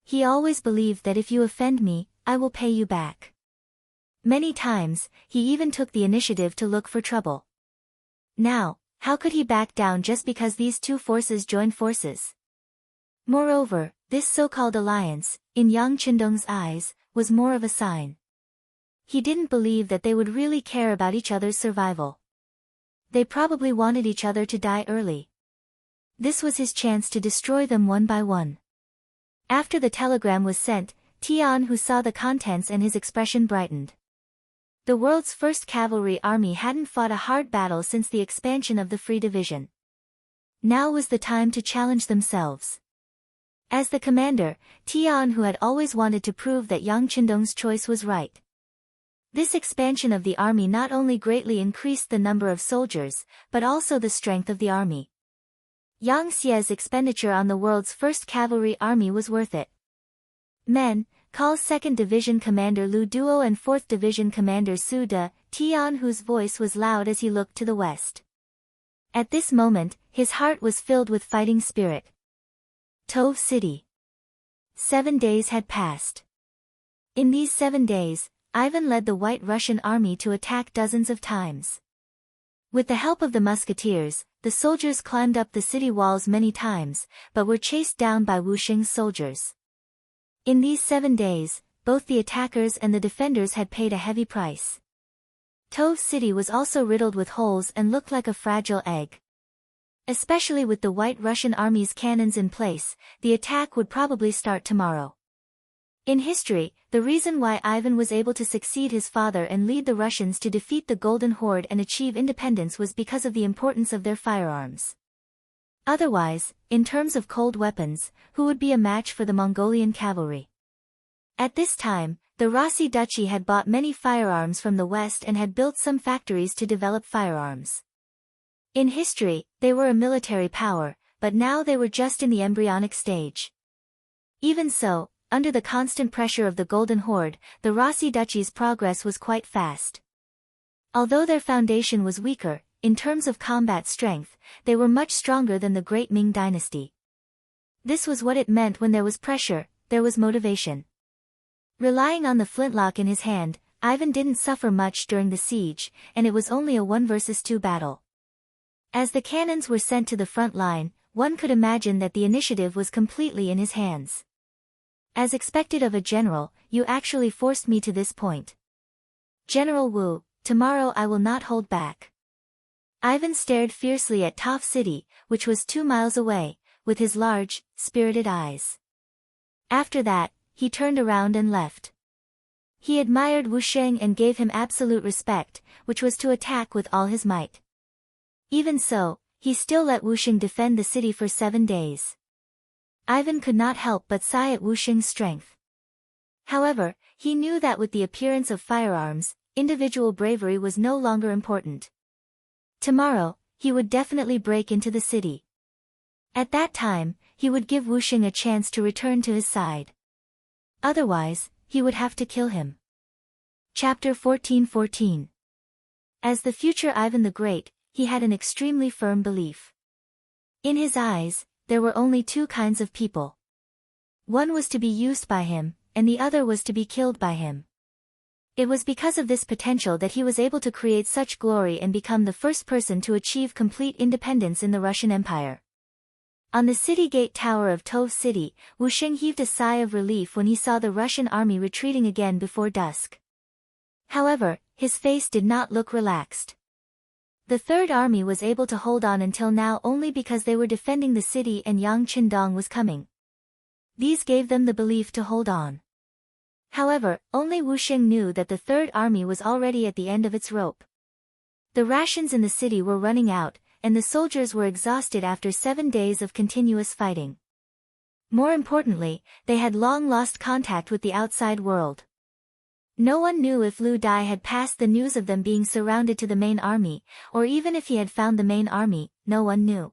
He always believed that if you offend me, I will pay you back. Many times, he even took the initiative to look for trouble. Now, how could he back down just because these two forces joined forces? Moreover, this so-called alliance, in Yang Qindong's eyes, was more of a sign. he didn't believe that they would really care about each other's survival. They probably wanted each other to die early. This was his chance to destroy them one by one. After the telegram was sent, Tian Hu saw the contents and his expression brightened. The world's first cavalry army hadn't fought a hard battle since the expansion of the Free Division. Now was the time to challenge themselves. As the commander, Tian Hu had always wanted to prove that Yang Qindong's choice was right. This expansion of the army not only greatly increased the number of soldiers, but also the strength of the army. Yang Xie's expenditure on the world's first cavalry army was worth it. Men, call's 2nd Division Commander Lu Duo and 4th Division Commander Su De, Tian Hu's voice was loud as he looked to the west. At this moment, his heart was filled with fighting spirit. Tove City. 7 days had passed. In these 7 days, Ivan led the White Russian army to attack dozens of times. With the help of the musketeers, the soldiers climbed up the city walls many times, but were chased down by Wu Xing's soldiers. In these 7 days, both the attackers and the defenders had paid a heavy price. Tove City was also riddled with holes and looked like a fragile egg. Especially with the White Russian army's cannons in place, the attack would probably start tomorrow. In history, the reason why Ivan was able to succeed his father and lead the Russians to defeat the Golden Horde and achieve independence was because of the importance of their firearms. Otherwise, in terms of cold weapons, who would be a match for the Mongolian cavalry? At this time, the Rossi Duchy had bought many firearms from the West and had built some factories to develop firearms. In history, they were a military power, but now they were just in the embryonic stage. Even so, under the constant pressure of the Golden Horde, the Rossi Duchy's progress was quite fast. Although their foundation was weaker, in terms of combat strength, they were much stronger than the Great Ming Dynasty. This was what it meant when there was pressure, there was motivation. Relying on the flintlock in his hand, Ivan didn't suffer much during the siege, and it was only a 1 versus 2 battle. As the cannons were sent to the front line, one could imagine that the initiative was completely in his hands. As expected of a general, you actually forced me to this point. General Wu, tomorrow I will not hold back. Ivan stared fiercely at Tove City, which was 2 miles away, with his large, spirited eyes. After that, he turned around and left. He admired Wu Sheng and gave him absolute respect, which was to attack with all his might. Even so, he still let Wu Sheng defend the city for 7 days. Ivan could not help but sigh at Wu Sheng's strength. However, he knew that with the appearance of firearms, individual bravery was no longer important. Tomorrow, he would definitely break into the city. At that time, he would give Wu Sheng a chance to return to his side. Otherwise, he would have to kill him. Chapter 14:14. As the future Ivan the Great, he had an extremely firm belief. In his eyes, there were only 2 kinds of people. One was to be used by him, and the other was to be killed by him. It was because of this potential that he was able to create such glory and become the first person to achieve complete independence in the Russian Empire. On the city gate tower of Tove City, Wu Sheng heaved a sigh of relief when he saw the Russian army retreating again before dusk. However, his face did not look relaxed. The Third Army was able to hold on until now only because they were defending the city and Yang Qindong was coming. These gave them the belief to hold on. However, only Wu Sheng knew that the Third Army was already at the end of its rope. The rations in the city were running out, and the soldiers were exhausted after 7 days of continuous fighting. More importantly, they had long lost contact with the outside world. No one knew if Lu Dai had passed the news of them being surrounded to the main army, or even if he had found the main army, no one knew.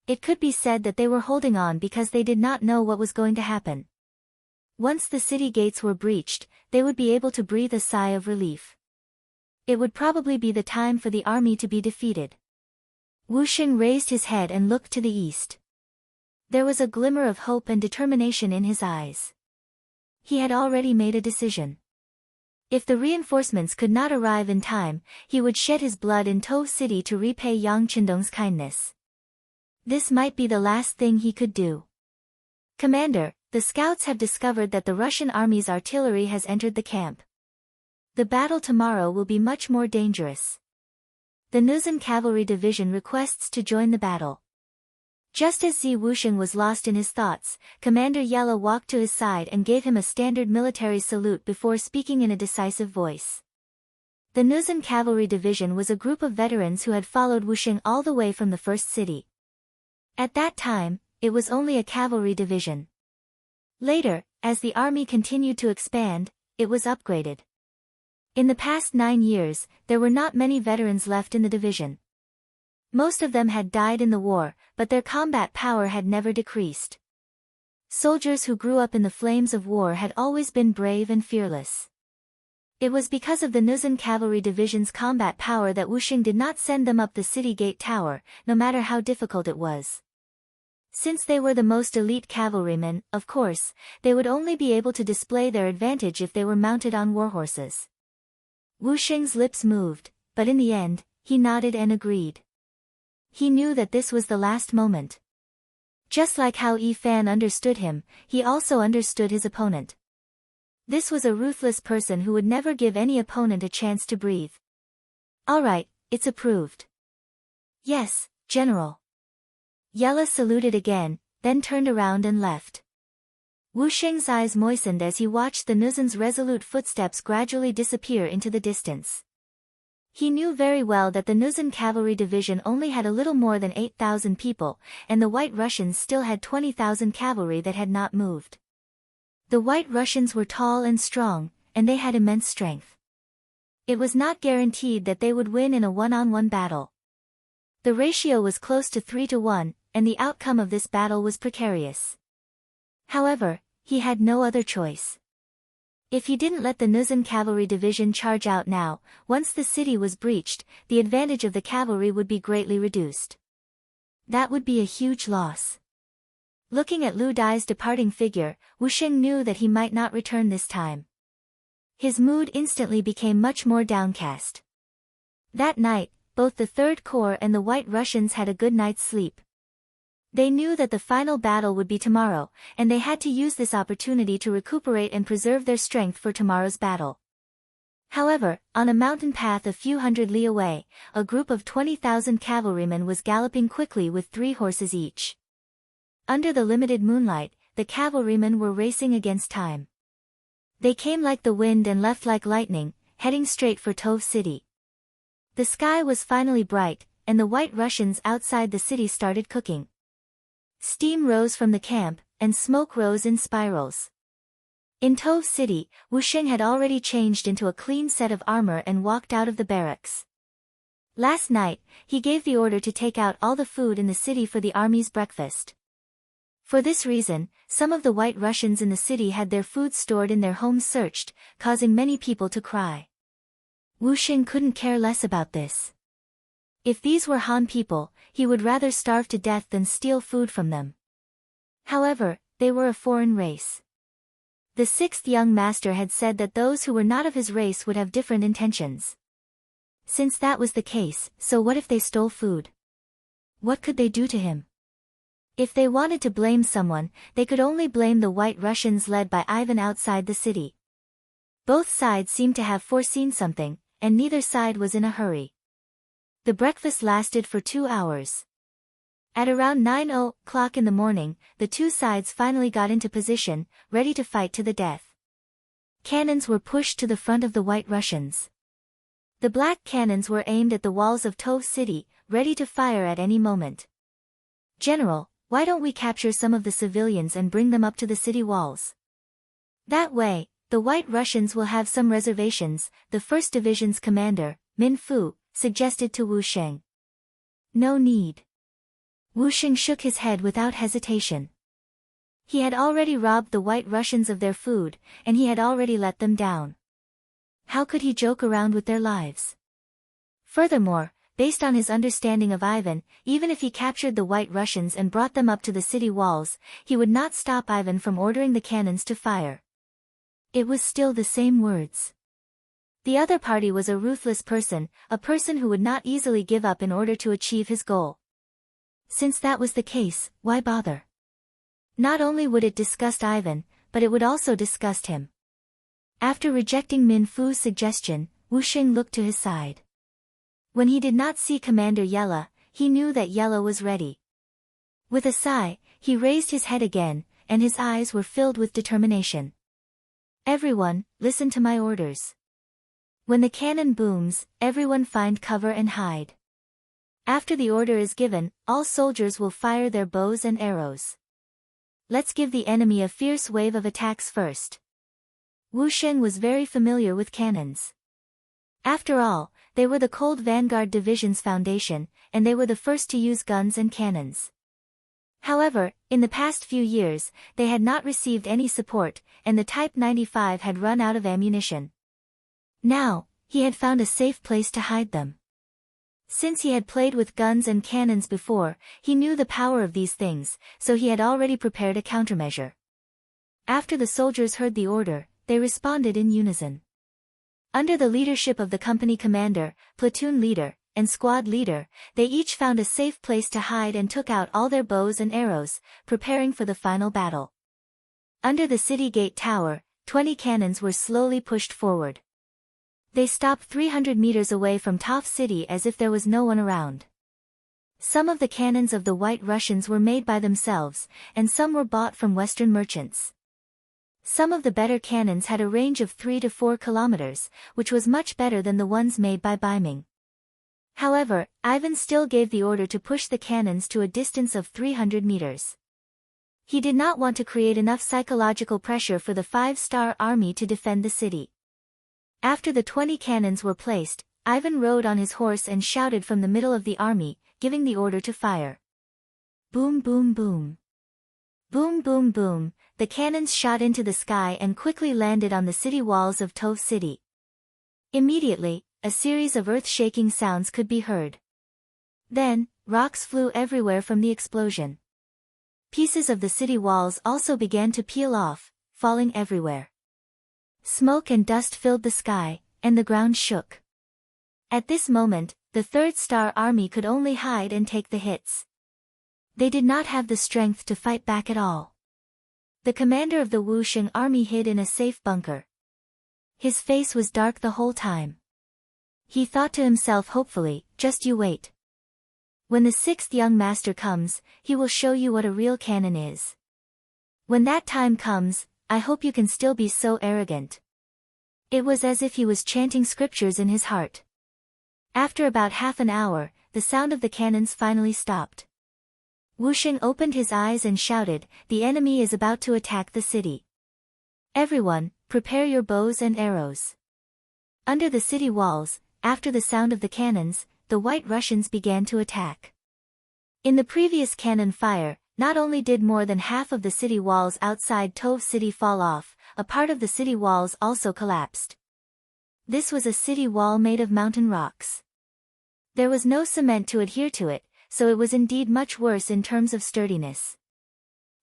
It could be said that they were holding on because they did not know what was going to happen. Once the city gates were breached, they would be able to breathe a sigh of relief. It would probably be the time for the army to be defeated. Wu Sheng raised his head and looked to the east. There was a glimmer of hope and determination in his eyes. He had already made a decision. If the reinforcements could not arrive in time, he would shed his blood in Tove City to repay Yang Qindong's kindness. This might be the last thing he could do. Commander, the scouts have discovered that the Russian army's artillery has entered the camp. The battle tomorrow will be much more dangerous. The Nuzhan Cavalry Division requests to join the battle. Just as Zi Wusheng was lost in his thoughts, Commander Yella walked to his side and gave him a standard military salute before speaking in a decisive voice. The Nuzhan Cavalry Division was a group of veterans who had followed Wusheng all the way from the first city. At that time, it was only a cavalry division. Later, as the army continued to expand, it was upgraded. In the past 9 years, there were not many veterans left in the division. Most of them had died in the war, but their combat power had never decreased. Soldiers who grew up in the flames of war had always been brave and fearless. It was because of the Nuzhan Cavalry Division's combat power that Wusheng did not send them up the city gate tower, no matter how difficult it was. Since they were the most elite cavalrymen, of course, they would only be able to display their advantage if they were mounted on warhorses. Wusheng's lips moved, but in the end, he nodded and agreed. He knew that this was the last moment. Just like how Yi Fan understood him, he also understood his opponent. This was a ruthless person who would never give any opponent a chance to breathe. All right, it's approved. Yes, General. Yella saluted again, then turned around and left. Wusheng's eyes moistened as he watched the Nuzhan's resolute footsteps gradually disappear into the distance. He knew very well that the Nuzhan Cavalry Division only had a little more than 8,000 people, and the White Russians still had 20,000 cavalry that had not moved. The White Russians were tall and strong, and they had immense strength. It was not guaranteed that they would win in a one-on-one battle. The ratio was close to 3-1, and the outcome of this battle was precarious. However, he had no other choice. If he didn't let the Nuzhan Cavalry Division charge out now, once the city was breached, the advantage of the cavalry would be greatly reduced. That would be a huge loss. Looking at Lu Dai's departing figure, Wusheng knew that he might not return this time. His mood instantly became much more downcast. That night, both the Third Corps and the White Russians had a good night's sleep. They knew that the final battle would be tomorrow, and they had to use this opportunity to recuperate and preserve their strength for tomorrow's battle. However, on a mountain path a few hundred li away, a group of 20,000 cavalrymen was galloping quickly with 3 horses each. Under the limited moonlight, the cavalrymen were racing against time. They came like the wind and left like lightning, heading straight for Tove City. The sky was finally bright, and the White Russians outside the city started cooking. Steam rose from the camp, and smoke rose in spirals. In Tove City, Wusheng had already changed into a clean set of armor and walked out of the barracks. Last night, he gave the order to take out all the food in the city for the army's breakfast. For this reason, some of the White Russians in the city had their food stored in their homes searched, causing many people to cry. Wusheng couldn't care less about this. If these were Han people, he would rather starve to death than steal food from them. However, they were a foreign race. The 6th young master had said that those who were not of his race would have different intentions. Since that was the case, so what if they stole food? What could they do to him? If they wanted to blame someone, they could only blame the White Russians led by Ivan outside the city. Both sides seemed to have foreseen something, and neither side was in a hurry. The breakfast lasted for 2 hours. At around 9 o'clock in the morning, the two sides finally got into position, ready to fight to the death. Cannons were pushed to the front of the White Russians. The black cannons were aimed at the walls of Tove City, ready to fire at any moment. General, why don't we capture some of the civilians and bring them up to the city walls? That way, the White Russians will have some reservations, the 1st Division's commander, Min Fu, suggested to Wusheng. No need. Wusheng shook his head without hesitation. He had already robbed the White Russians of their food, and he had already let them down. How could he joke around with their lives? Furthermore, based on his understanding of Ivan, even if he captured the White Russians and brought them up to the city walls, he would not stop Ivan from ordering the cannons to fire. It was still the same words. The other party was a ruthless person, a person who would not easily give up in order to achieve his goal. Since that was the case, why bother? Not only would it disgust Ivan, but it would also disgust him. After rejecting Min Fu's suggestion, Wu Xing looked to his side. When he did not see Commander Yella, he knew that Yella was ready. With a sigh, he raised his head again, and his eyes were filled with determination. Everyone, listen to my orders. When the cannon booms, everyone find cover and hide. After the order is given, all soldiers will fire their bows and arrows. Let's give the enemy a fierce wave of attacks first. Wu Sheng was very familiar with cannons. After all, they were the Cold Vanguard Division's foundation, and they were the first to use guns and cannons. However, in the past few years, they had not received any support, and the Type 95 had run out of ammunition. Now, he had found a safe place to hide them. Since he had played with guns and cannons before, he knew the power of these things, so he had already prepared a countermeasure. After the soldiers heard the order, they responded in unison. Under the leadership of the company commander, platoon leader, and squad leader, they each found a safe place to hide and took out all their bows and arrows, preparing for the final battle. Under the city gate tower, 20 cannons were slowly pushed forward. They stopped 300 meters away from Toph City as if there was no one around. Some of the cannons of the White Russians were made by themselves, and some were bought from Western merchants. Some of the better cannons had a range of 3 to 4 kilometers, which was much better than the ones made by Baiming. However, Ivan still gave the order to push the cannons to a distance of 300 meters. He did not want to create enough psychological pressure for the 5-star army to defend the city. After the 20 cannons were placed, Ivan rode on his horse and shouted from the middle of the army, giving the order to fire. Boom boom boom. Boom boom boom, the cannons shot into the sky and quickly landed on the city walls of Toph City. Immediately, a series of earth-shaking sounds could be heard. Then, rocks flew everywhere from the explosion. Pieces of the city walls also began to peel off, falling everywhere. Smoke and dust filled the sky, and the ground shook. At this moment, the 3rd Star Army could only hide and take the hits. They did not have the strength to fight back at all. The commander of the Wuxing army hid in a safe bunker. His face was dark the whole time. He thought to himself hopefully, just you wait. When the 6th young master comes, he will show you what a real cannon is. When that time comes, I hope you can still be so arrogant. It was as if he was chanting scriptures in his heart. After about half an hour, the sound of the cannons finally stopped. Wuxing opened his eyes and shouted, "The enemy is about to attack the city. Everyone, prepare your bows and arrows." Under the city walls, after the sound of the cannons, the White Russians began to attack. In the previous cannon fire, not only did more than half of the city walls outside Toph City fall off, a part of the city walls also collapsed. This was a city wall made of mountain rocks. There was no cement to adhere to it, so it was indeed much worse in terms of sturdiness.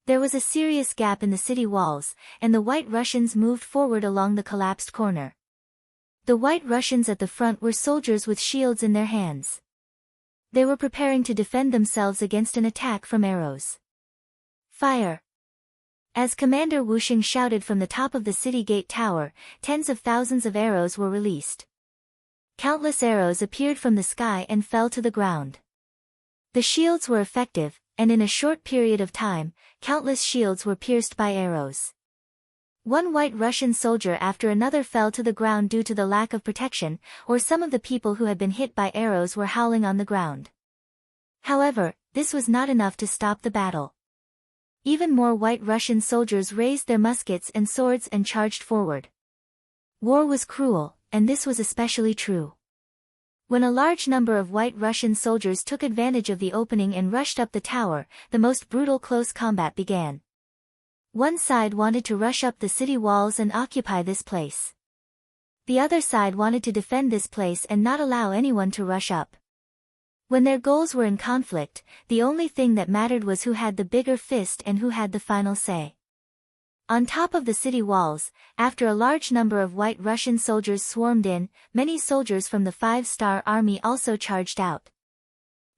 There was a serious gap in the city walls, and the White Russians moved forward along the collapsed corner. The White Russians at the front were soldiers with shields in their hands. They were preparing to defend themselves against an attack from arrows. Fire! As Commander Wuxing shouted from the top of the city gate tower, tens of thousands of arrows were released. Countless arrows appeared from the sky and fell to the ground. The shields were effective, and in a short period of time, countless shields were pierced by arrows. One White Russian soldier after another fell to the ground due to the lack of protection, or some of the people who had been hit by arrows were howling on the ground. However, this was not enough to stop the battle. Even more White Russian soldiers raised their muskets and swords and charged forward. War was cruel, and this was especially true. When a large number of White Russian soldiers took advantage of the opening and rushed up the tower, the most brutal close combat began. One side wanted to rush up the city walls and occupy this place. The other side wanted to defend this place and not allow anyone to rush up. When their goals were in conflict, the only thing that mattered was who had the bigger fist and who had the final say. On top of the city walls, after a large number of White Russian soldiers swarmed in, many soldiers from the 5-star army also charged out.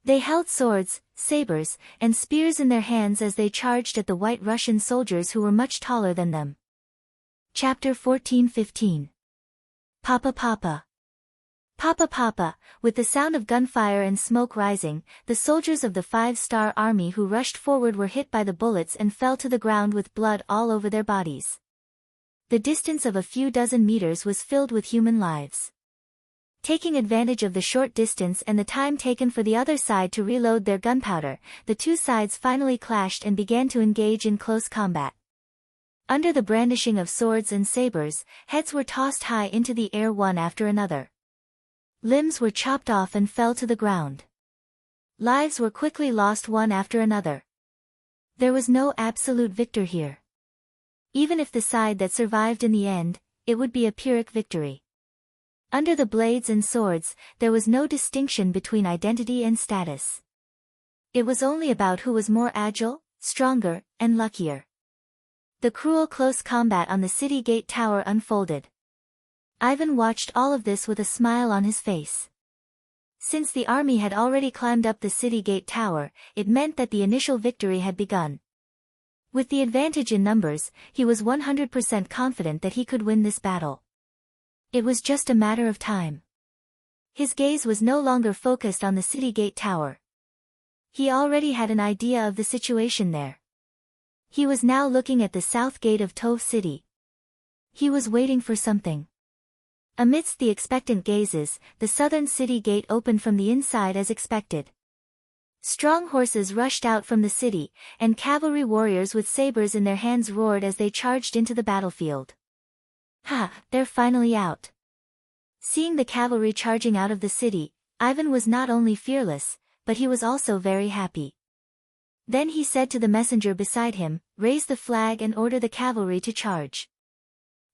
They held swords, sabers, and spears in their hands as they charged at the White Russian soldiers who were much taller than them. Chapter 14-15. Papa Papa. Papa Papa, with the sound of gunfire and smoke rising, the soldiers of the 5-star army who rushed forward were hit by the bullets and fell to the ground with blood all over their bodies. The distance of a few dozen meters was filled with human lives. Taking advantage of the short distance and the time taken for the other side to reload their gunpowder, the two sides finally clashed and began to engage in close combat. Under the brandishing of swords and sabers, heads were tossed high into the air one after another. Limbs were chopped off and fell to the ground. Lives were quickly lost one after another. There was no absolute victor here. Even if the side that survived in the end, it would be a Pyrrhic victory. Under the blades and swords, there was no distinction between identity and status. It was only about who was more agile, stronger, and luckier. The cruel close combat on the city gate tower unfolded. Ivan watched all of this with a smile on his face. Since the army had already climbed up the city gate tower, it meant that the initial victory had begun. With the advantage in numbers, he was 100% confident that he could win this battle. It was just a matter of time. His gaze was no longer focused on the city gate tower. He already had an idea of the situation there. He was now looking at the south gate of Tove City. He was waiting for something. Amidst the expectant gazes, the southern city gate opened from the inside as expected. Strong horses rushed out from the city, and cavalry warriors with sabers in their hands roared as they charged into the battlefield. Ha, they're finally out. Seeing the cavalry charging out of the city, Ivan was not only fearless, but he was also very happy. Then he said to the messenger beside him, "Raise the flag and order the cavalry to charge."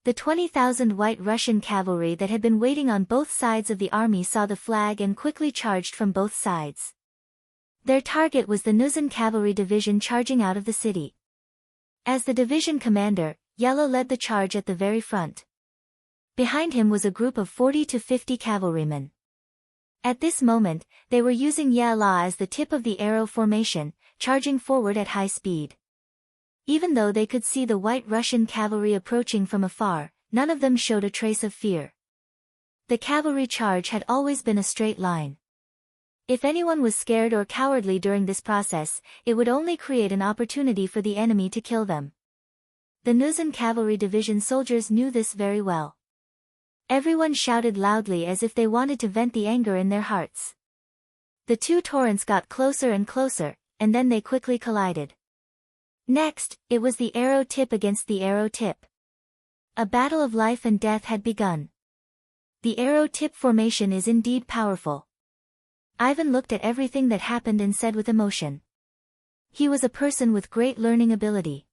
The 20,000 White Russian cavalry that had been waiting on both sides of the army saw the flag and quickly charged from both sides. Their target was the Nuzan cavalry division charging out of the city. As the division commander, Yellow led the charge at the very front. Behind him was a group of 40 to 50 cavalrymen. At this moment, they were using Yala as the tip of the arrow formation, charging forward at high speed. Even though they could see the White Russian cavalry approaching from afar, none of them showed a trace of fear. The cavalry charge had always been a straight line. If anyone was scared or cowardly during this process, it would only create an opportunity for the enemy to kill them. The Nuzan cavalry division soldiers knew this very well. Everyone shouted loudly as if they wanted to vent the anger in their hearts. The two torrents got closer and closer, and then they quickly collided. Next, it was the arrow tip against the arrow tip. A battle of life and death had begun. The arrow tip formation is indeed powerful. Ivan looked at everything that happened and said with emotion. He was a person with great learning ability.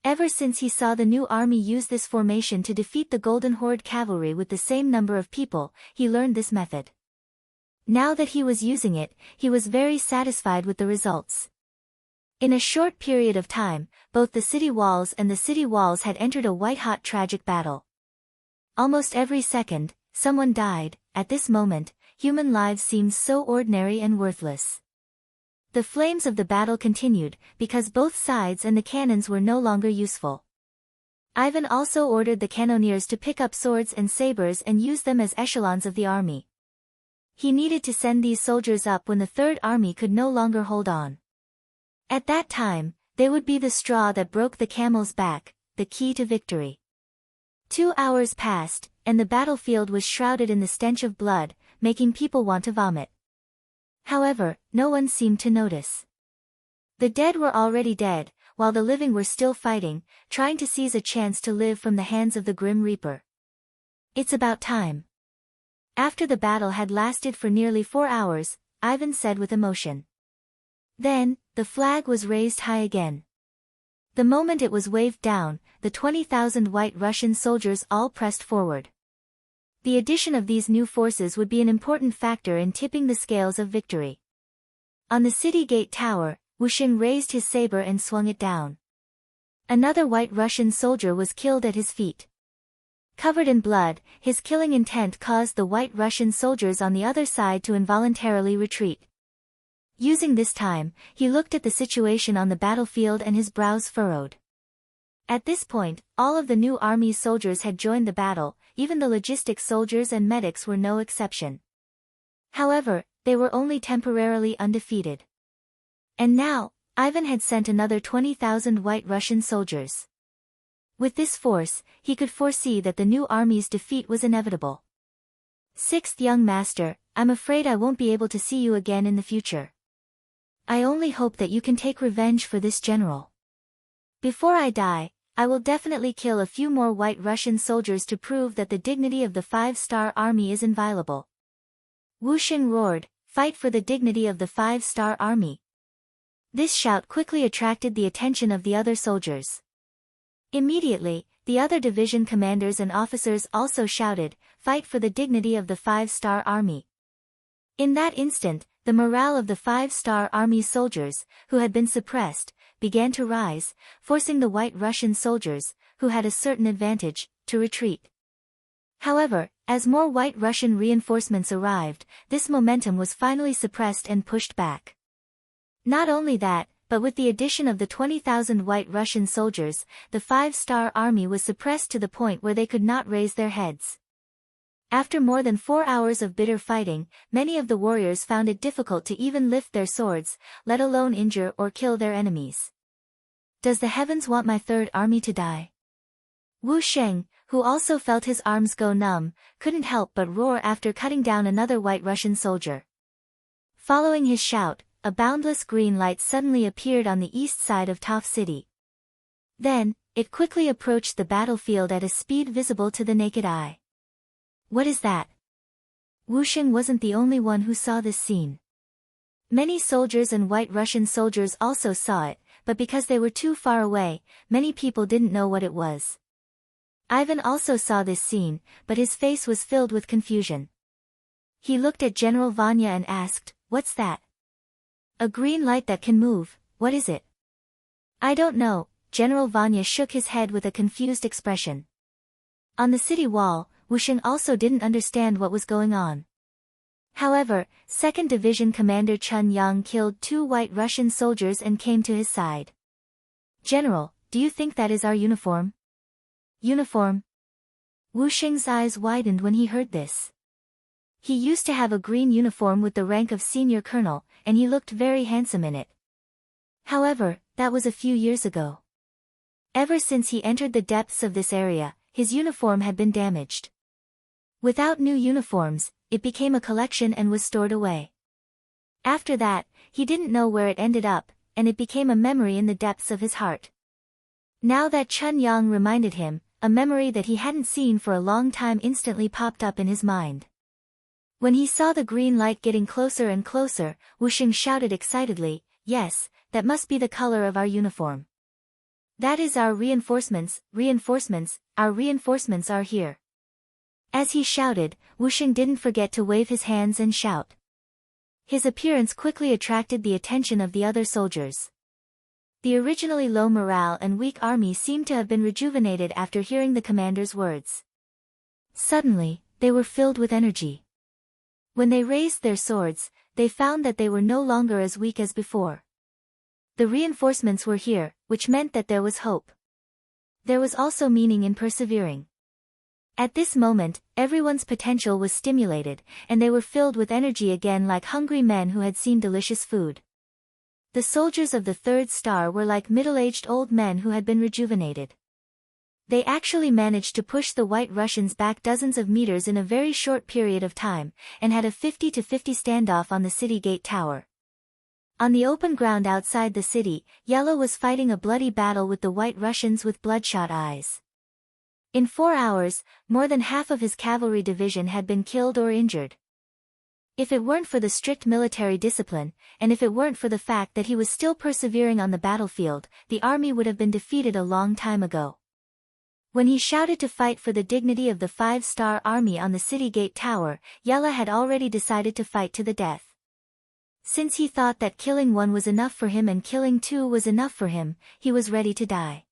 Ever since he saw the new army use this formation to defeat the Golden Horde cavalry with the same number of people, he learned this method. Now that he was using it, he was very satisfied with the results. In a short period of time, both the city walls and the city walls had entered a white-hot tragic battle. Almost every second, someone died. At this moment, human lives seemed so ordinary and worthless. The flames of the battle continued, because both sides and the cannons were no longer useful. Ivan also ordered the cannoneers to pick up swords and sabers and use them as echelons of the army. He needed to send these soldiers up when the Third Army could no longer hold on. At that time, they would be the straw that broke the camel's back, the key to victory. 2 hours passed, and the battlefield was shrouded in the stench of blood, making people want to vomit. However, no one seemed to notice. The dead were already dead, while the living were still fighting, trying to seize a chance to live from the hands of the Grim Reaper. It's about time. After the battle had lasted for nearly 4 hours, Ivan said with emotion. Then, the flag was raised high again. The moment it was waved down, the 20,000 White Russian soldiers all pressed forward. The addition of these new forces would be an important factor in tipping the scales of victory. On the city gate tower, Wuxing raised his saber and swung it down. Another White Russian soldier was killed at his feet. Covered in blood, his killing intent caused the White Russian soldiers on the other side to involuntarily retreat. Using this time, he looked at the situation on the battlefield and his brows furrowed. At this point, all of the new army's soldiers had joined the battle, even the logistics soldiers and medics were no exception. However, they were only temporarily undefeated. And now, Ivan had sent another 20,000 White Russian soldiers. With this force, he could foresee that the new army's defeat was inevitable. Sixth young master, I'm afraid I won't be able to see you again in the future. I only hope that you can take revenge for this general. Before I die, I will definitely kill a few more White Russian soldiers to prove that the dignity of the 5-star army is inviolable. Wu Xing roared, "Fight for the dignity of the 5-star army." This shout quickly attracted the attention of the other soldiers. Immediately, the other division commanders and officers also shouted, "Fight for the dignity of the 5-star army." In that instant, the morale of the 5-star army soldiers, who had been suppressed, began to rise, forcing the White Russian soldiers, who had a certain advantage, to retreat. However, as more White Russian reinforcements arrived, this momentum was finally suppressed and pushed back. Not only that, but with the addition of the 20,000 White Russian soldiers, the 5-star army was suppressed to the point where they could not raise their heads. After more than 4 hours of bitter fighting, many of the warriors found it difficult to even lift their swords, let alone injure or kill their enemies. Does the heavens want my third army to die? Wu Sheng, who also felt his arms go numb, couldn't help but roar after cutting down another White Russian soldier. Following his shout, a boundless green light suddenly appeared on the east side of Toph City. Then, it quickly approached the battlefield at a speed visible to the naked eye. What is that? Wu Sheng wasn't the only one who saw this scene. Many soldiers and White Russian soldiers also saw it, but because they were too far away, many people didn't know what it was. Ivan also saw this scene, but his face was filled with confusion. He looked at General Vanya and asked, "What's that?" "A green light that can move, what is it?" "I don't know." General Vanya shook his head with a confused expression. On the city wall, Wu Sheng also didn't understand what was going on. However, 2nd Division Commander Chun Yang killed 2 White Russian soldiers and came to his side. "General, do you think that is our uniform?" "Uniform?" Wu Sheng's eyes widened when he heard this. He used to have a green uniform with the rank of senior colonel, and he looked very handsome in it. However, that was a few years ago. Ever since he entered the depths of this area, his uniform had been damaged. Without new uniforms, it became a collection and was stored away. After that, he didn't know where it ended up, and it became a memory in the depths of his heart. Now that Chun Yang reminded him, a memory that he hadn't seen for a long time instantly popped up in his mind. When he saw the green light getting closer and closer, Wu Sheng shouted excitedly, "Yes, that must be the color of our uniform. That is our reinforcements, our reinforcements are here." As he shouted, Wu Sheng didn't forget to wave his hands and shout. His appearance quickly attracted the attention of the other soldiers. The originally low morale and weak army seemed to have been rejuvenated after hearing the commander's words. Suddenly, they were filled with energy. When they raised their swords, they found that they were no longer as weak as before. The reinforcements were here, which meant that there was hope. There was also meaning in persevering. At this moment, everyone's potential was stimulated, and they were filled with energy again like hungry men who had seen delicious food. The soldiers of the 3rd star were like middle-aged old men who had been rejuvenated. They actually managed to push the White Russians back dozens of meters in a very short period of time, and had a 50-50 standoff on the city gate tower. On the open ground outside the city, Yellow was fighting a bloody battle with the White Russians with bloodshot eyes. In 4 hours, more than half of his cavalry division had been killed or injured. If it weren't for the strict military discipline, and if it weren't for the fact that he was still persevering on the battlefield, the army would have been defeated a long time ago. When he shouted to fight for the dignity of the 5-star army on the city gate tower, Yella had already decided to fight to the death. Since he thought that killing one was enough for him and killing 2 was enough for him, he was ready to die.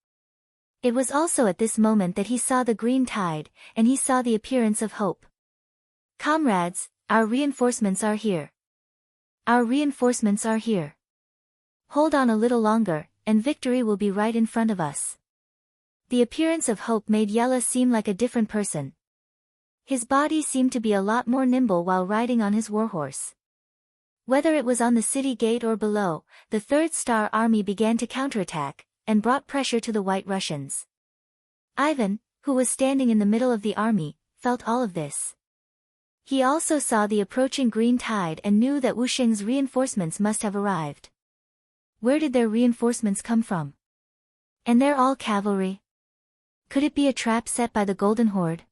It was also at this moment that he saw the green tide, and he saw the appearance of hope. "Comrades, our reinforcements are here. Our reinforcements are here. Hold on a little longer, and victory will be right in front of us." The appearance of Hope made Yella seem like a different person. His body seemed to be a lot more nimble while riding on his warhorse. Whether it was on the city gate or below, the Third Star Army began to counterattack, and brought pressure to the White Russians. Ivan, who was standing in the middle of the army, felt all of this. He also saw the approaching green tide and knew that Wu Xing's reinforcements must have arrived. Where did their reinforcements come from? And they're all cavalry? Could it be a trap set by the Golden Horde?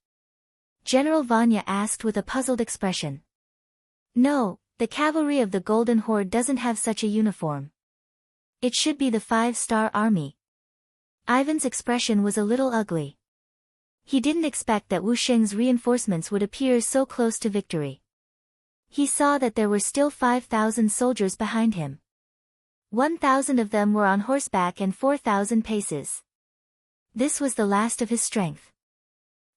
General Vanya asked with a puzzled expression. No, the cavalry of the Golden Horde doesn't have such a uniform. It should be the 5-star army. Ivan's expression was a little ugly. He didn't expect that Wu Xing's reinforcements would appear so close to victory. He saw that there were still 5,000 soldiers behind him. 1,000 of them were on horseback and 4,000 paces. This was the last of his strength.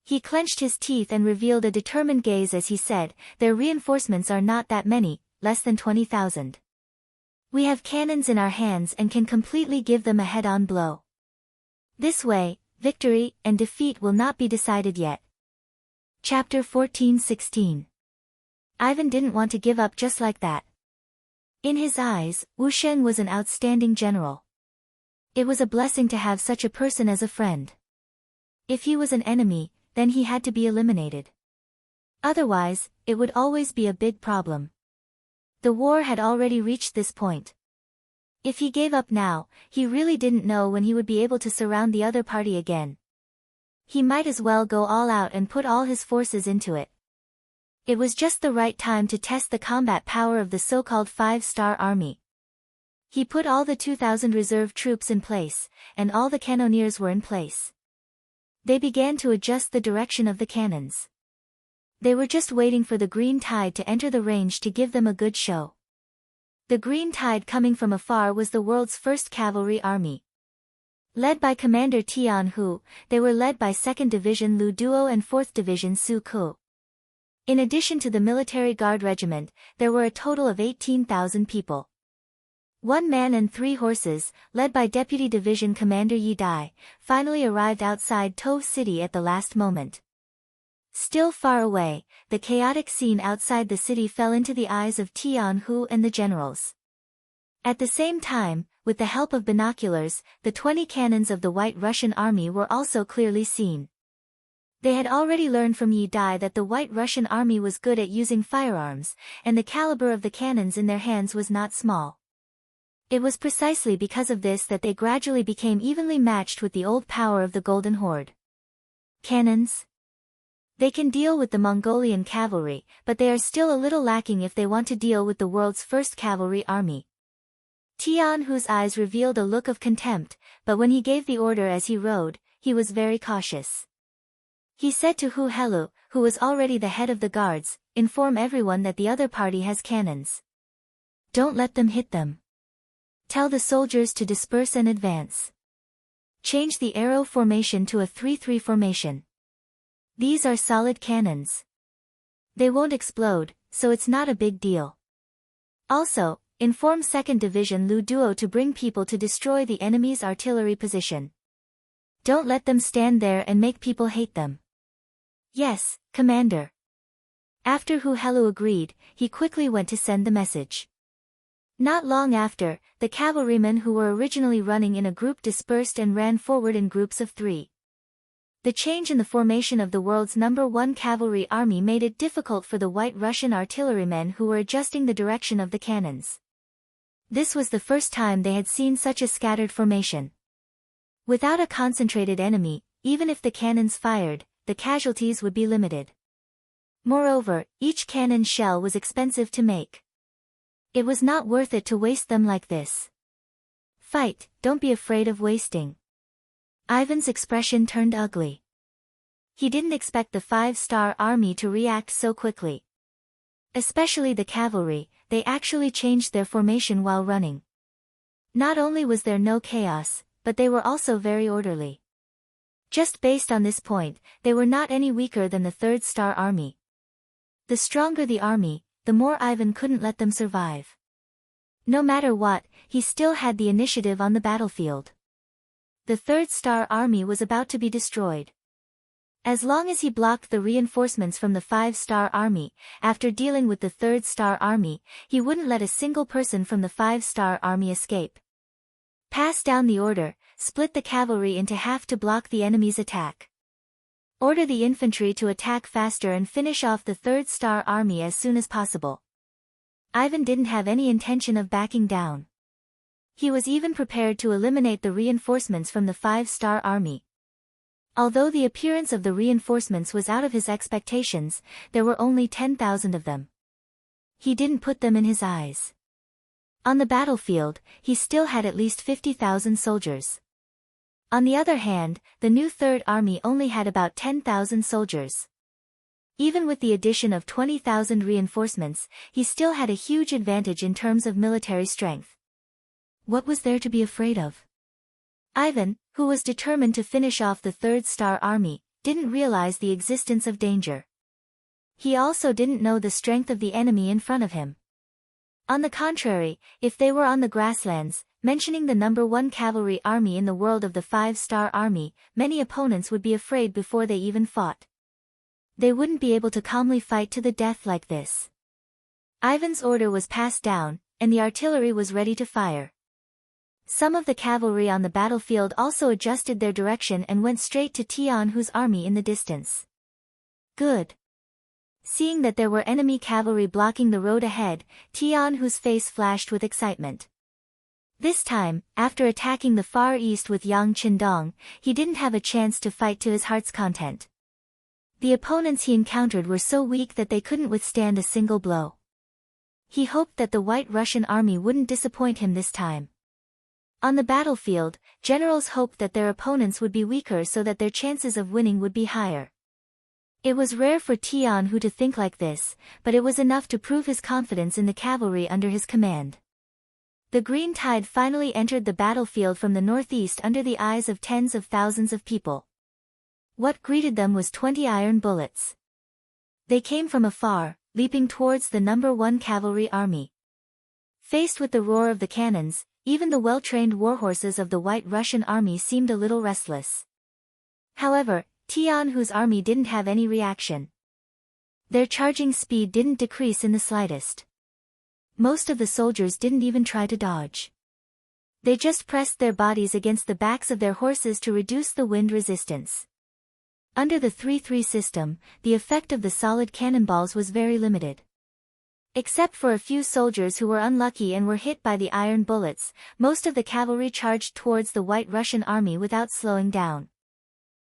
He clenched his teeth and revealed a determined gaze as he said, "Their reinforcements are not that many, less than 20,000. We have cannons in our hands and can completely give them a head-on blow. This way, victory and defeat will not be decided yet." Chapter 14:16. Ivan didn't want to give up just like that. In his eyes, Wu Xing was an outstanding general. It was a blessing to have such a person as a friend. If he was an enemy, then he had to be eliminated. Otherwise, it would always be a big problem. The war had already reached this point. If he gave up now, he really didn't know when he would be able to surround the other party again. He might as well go all out and put all his forces into it. It was just the right time to test the combat power of the so-called 5-star army. He put all the 2,000 reserve troops in place, and all the cannoneers were in place. They began to adjust the direction of the cannons. They were just waiting for the green tide to enter the range to give them a good show. The green tide coming from afar was the world's first cavalry army. Led by Commander Tian Hu, they were led by 2nd Division Lu Duo and 4th Division Su Ku. In addition to the military guard regiment, there were a total of 18,000 people. 1 man and 3 horses, led by Deputy Division Commander Yi Dai, finally arrived outside Tou City at the last moment. Still far away, the chaotic scene outside the city fell into the eyes of Tian Hu and the generals. At the same time, with the help of binoculars, the 20 cannons of the White Russian army were also clearly seen. They had already learned from Yi Dai that the White Russian army was good at using firearms, and the caliber of the cannons in their hands was not small. It was precisely because of this that they gradually became evenly matched with the old power of the Golden Horde. Cannons? They can deal with the Mongolian cavalry, but they are still a little lacking if they want to deal with the world's first cavalry army. Tian Hu's eyes revealed a look of contempt, but when he gave the order as he rode, he was very cautious. He said to Hu Helu, who was already the head of the guards, "Inform everyone that the other party has cannons. Don't let them hit them. Tell the soldiers to disperse and advance. Change the arrow formation to a 3-3 formation. These are solid cannons. They won't explode, so it's not a big deal. Also, inform 2nd Division Lu Duo to bring people to destroy the enemy's artillery position. Don't let them stand there and make people hate them." "Yes, Commander." After Hu Helu agreed, he quickly went to send the message. Not long after, the cavalrymen who were originally running in a group dispersed and ran forward in groups of 3. The change in the formation of the world's #1 cavalry army made it difficult for the White Russian artillerymen who were adjusting the direction of the cannons. This was the first time they had seen such a scattered formation. Without a concentrated enemy, even if the cannons fired, the casualties would be limited. Moreover, each cannon shell was expensive to make. It was not worth it to waste them like this. "Fight, don't be afraid of wasting." Ivan's expression turned ugly. He didn't expect the 5-star army to react so quickly. Especially the cavalry, they actually changed their formation while running. Not only was there no chaos, but they were also very orderly. Just based on this point, they were not any weaker than the 3rd-star army. The stronger the army, the more Ivan couldn't let them survive. No matter what, he still had the initiative on the battlefield. The Third Star Army was about to be destroyed. As long as he blocked the reinforcements from the Five-Star Army, after dealing with the Third Star Army, he wouldn't let a single person from the Five-Star Army escape. Pass down the order, split the cavalry into half to block the enemy's attack. Order the infantry to attack faster and finish off the Third Star Army as soon as possible. Ivan didn't have any intention of backing down. He was even prepared to eliminate the reinforcements from the Five-Star Army. Although the appearance of the reinforcements was out of his expectations, there were only 10,000 of them. He didn't put them in his eyes. On the battlefield, he still had at least 50,000 soldiers. On the other hand, the new Third Army only had about 10,000 soldiers. Even with the addition of 20,000 reinforcements, he still had a huge advantage in terms of military strength. What was there to be afraid of? Ivan, who was determined to finish off the Third Star Army, didn't realize the existence of danger. He also didn't know the strength of the enemy in front of him. On the contrary, if they were on the grasslands, mentioning the number 1 cavalry army in the world of the Five-Star Army, many opponents would be afraid before they even fought. They wouldn't be able to calmly fight to the death like this. Ivan's order was passed down, and the artillery was ready to fire. Some of the cavalry on the battlefield also adjusted their direction and went straight to Tianhu's army in the distance. Good. Seeing that there were enemy cavalry blocking the road ahead, Tianhu's face flashed with excitement. This time, after attacking the Far East with Yang Qindong, he didn't have a chance to fight to his heart's content. The opponents he encountered were so weak that they couldn't withstand a single blow. He hoped that the White Russian army wouldn't disappoint him this time. On the battlefield, generals hoped that their opponents would be weaker so that their chances of winning would be higher. It was rare for Tianhu to think like this, but it was enough to prove his confidence in the cavalry under his command. The green tide finally entered the battlefield from the northeast under the eyes of tens of thousands of people. What greeted them was 20 iron bullets. They came from afar, leaping towards the number 1 cavalry army. Faced with the roar of the cannons, even the well-trained warhorses of the White Russian army seemed a little restless. However, Tianhu's army didn't have any reaction. Their charging speed didn't decrease in the slightest. Most of the soldiers didn't even try to dodge. They just pressed their bodies against the backs of their horses to reduce the wind resistance. Under the 3-3 system, the effect of the solid cannonballs was very limited. Except for a few soldiers who were unlucky and were hit by the iron bullets, most of the cavalry charged towards the White Russian army without slowing down.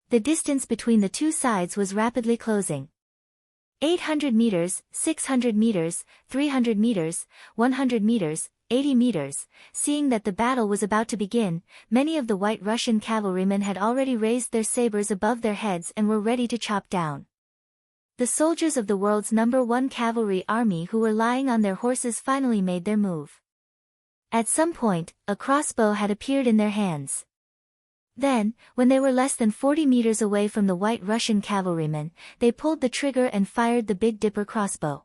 The distance between the two sides was rapidly closing. 800 meters, 600 meters, 300 meters, 100 meters, 80 meters. Seeing that the battle was about to begin, many of the White Russian cavalrymen had already raised their sabers above their heads and were ready to chop down. The soldiers of the world's number 1 cavalry army who were lying on their horses finally made their move. At some point, a crossbow had appeared in their hands. Then, when they were less than 40 meters away from the White Russian cavalrymen, they pulled the trigger and fired the Big Dipper crossbow.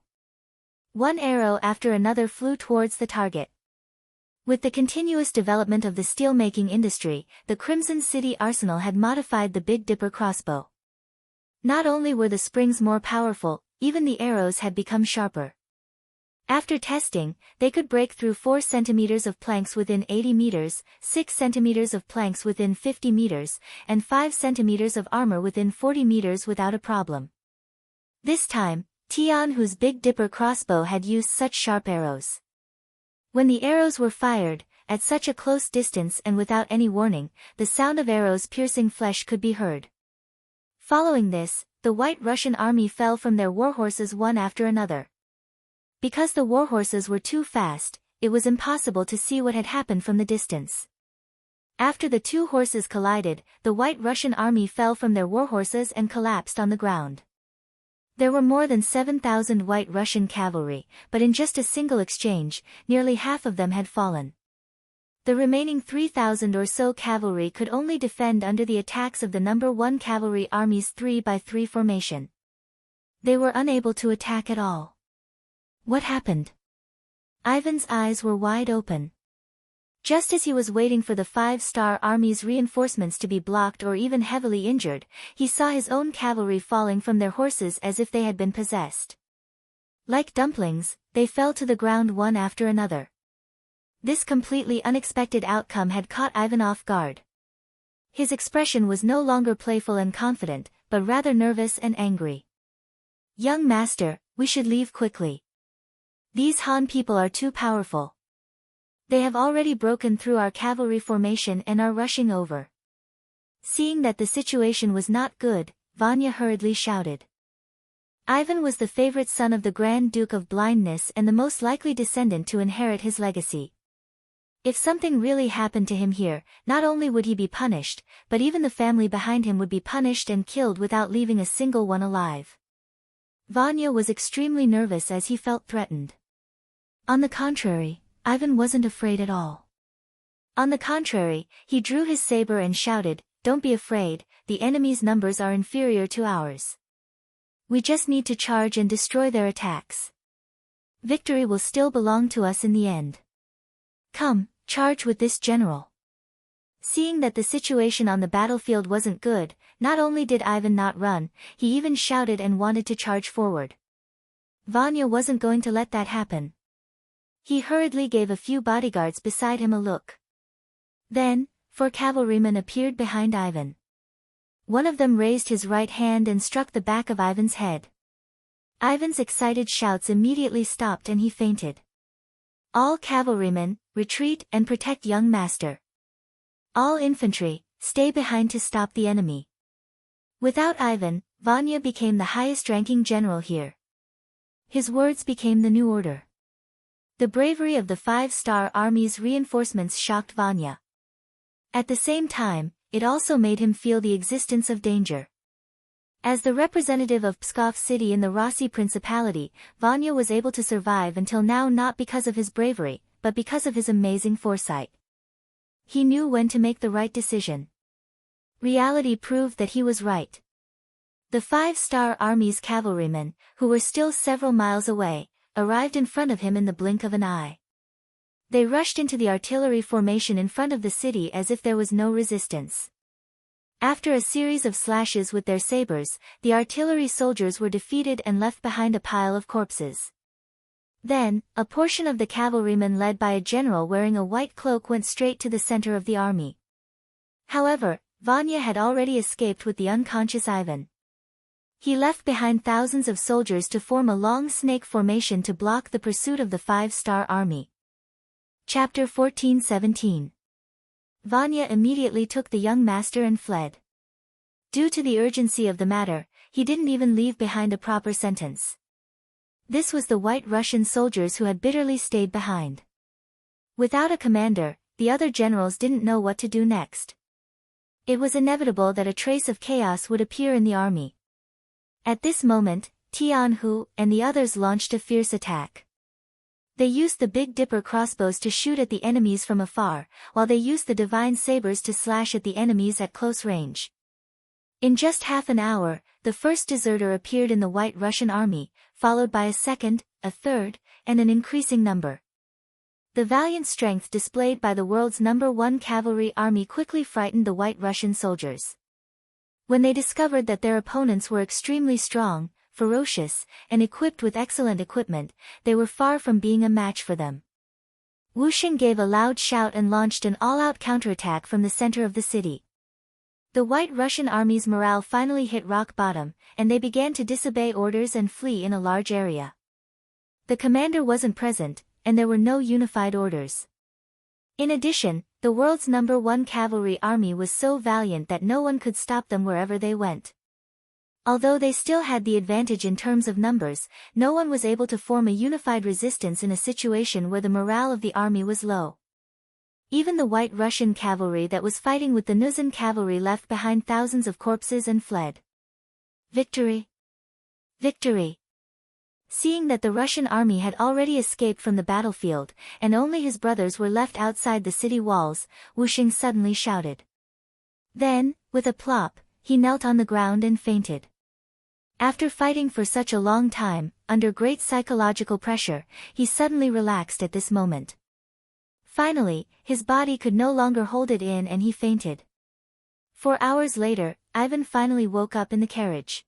One arrow after another flew towards the target. With the continuous development of the steelmaking industry, the Crimson City arsenal had modified the Big Dipper crossbow. Not only were the springs more powerful, even the arrows had become sharper. After testing, they could break through 4 centimeters of planks within 80 meters, 6 centimeters of planks within 50 meters, and 5 centimeters of armor within 40 meters without a problem. This time, Tianhu's Big Dipper crossbow had used such sharp arrows. When the arrows were fired, at such a close distance and without any warning, the sound of arrows piercing flesh could be heard. Following this, the White Russian army fell from their warhorses one after another. Because the warhorses were too fast, it was impossible to see what had happened from the distance. After the two horses collided, the White Russian army fell from their warhorses and collapsed on the ground. There were more than 7,000 White Russian cavalry, but in just a single exchange, nearly half of them had fallen. The remaining 3,000 or so cavalry could only defend under the attacks of the number 1 cavalry army's 3-by-3 formation. They were unable to attack at all. What happened? Ivan's eyes were wide open. Just as he was waiting for the 5-star army's reinforcements to be blocked or even heavily injured, he saw his own cavalry falling from their horses as if they had been possessed. Like dumplings, they fell to the ground one after another. This completely unexpected outcome had caught Ivan off guard. His expression was no longer playful and confident, but rather nervous and angry. "Young master, we should leave quickly. These Han people are too powerful. They have already broken through our cavalry formation and are rushing over." Seeing that the situation was not good, Vanya hurriedly shouted. Ivan was the favorite son of the Grand Duke of Blindness and the most likely descendant to inherit his legacy. If something really happened to him here, not only would he be punished, but even the family behind him would be punished and killed without leaving a single one alive. Vanya was extremely nervous as he felt threatened. On the contrary, Ivan wasn't afraid at all. On the contrary, he drew his saber and shouted, "Don't be afraid, the enemy's numbers are inferior to ours. We just need to charge and destroy their attacks. Victory will still belong to us in the end. Come, charge with this general." Seeing that the situation on the battlefield wasn't good, not only did Ivan not run, he even shouted and wanted to charge forward. Vanya wasn't going to let that happen. He hurriedly gave a few bodyguards beside him a look. Then, 4 cavalrymen appeared behind Ivan. One of them raised his right hand and struck the back of Ivan's head. Ivan's excited shouts immediately stopped and he fainted. "All cavalrymen, retreat and protect young master. All infantry, stay behind to stop the enemy." Without Ivan, Vanya became the highest-ranking general here. His words became the new order. The bravery of the 5-star army's reinforcements shocked Vanya. At the same time, it also made him feel the existence of danger. As the representative of Pskov city in the Rossi Principality, Vanya was able to survive until now not because of his bravery, but because of his amazing foresight. He knew when to make the right decision. Reality proved that he was right. The 5-star army's cavalrymen, who were still several miles away, arrived in front of him in the blink of an eye. They rushed into the artillery formation in front of the city as if there was no resistance. After a series of slashes with their sabers, the artillery soldiers were defeated and left behind a pile of corpses. Then, a portion of the cavalrymen led by a general wearing a white cloak went straight to the center of the army. However, Vanya had already escaped with the unconscious Ivan. He left behind thousands of soldiers to form a long snake formation to block the pursuit of the 5-star army. Chapter 14-17. Vanya immediately took the young master and fled. Due to the urgency of the matter, he didn't even leave behind a proper sentence. This was the White Russian soldiers who had bitterly stayed behind. Without a commander, the other generals didn't know what to do next. It was inevitable that a trace of chaos would appear in the army. At this moment, Tianhu and the others launched a fierce attack. They used the Big Dipper crossbows to shoot at the enemies from afar, while they used the Divine Sabers to slash at the enemies at close range. In just half an hour, the first deserter appeared in the White Russian army, followed by a second, a third, and an increasing number. The valiant strength displayed by the world's #1 cavalry army quickly frightened the White Russian soldiers. When they discovered that their opponents were extremely strong, ferocious, and equipped with excellent equipment, they were far from being a match for them. Wu Xing gave a loud shout and launched an all-out counterattack from the center of the city. The White Russian army's morale finally hit rock bottom, and they began to disobey orders and flee in a large area. The commander wasn't present, and there were no unified orders. In addition, the world's #1 cavalry army was so valiant that no one could stop them wherever they went. Although they still had the advantage in terms of numbers, no one was able to form a unified resistance in a situation where the morale of the army was low. Even the White Russian cavalry that was fighting with the Nuzan cavalry left behind thousands of corpses and fled. Victory! Victory! Seeing that the Russian army had already escaped from the battlefield, and only his brothers were left outside the city walls, Wu Xing suddenly shouted. Then, with a plop, he knelt on the ground and fainted. After fighting for such a long time, under great psychological pressure, he suddenly relaxed at this moment. Finally, his body could no longer hold it in and he fainted. 4 hours later, Ivan finally woke up in the carriage.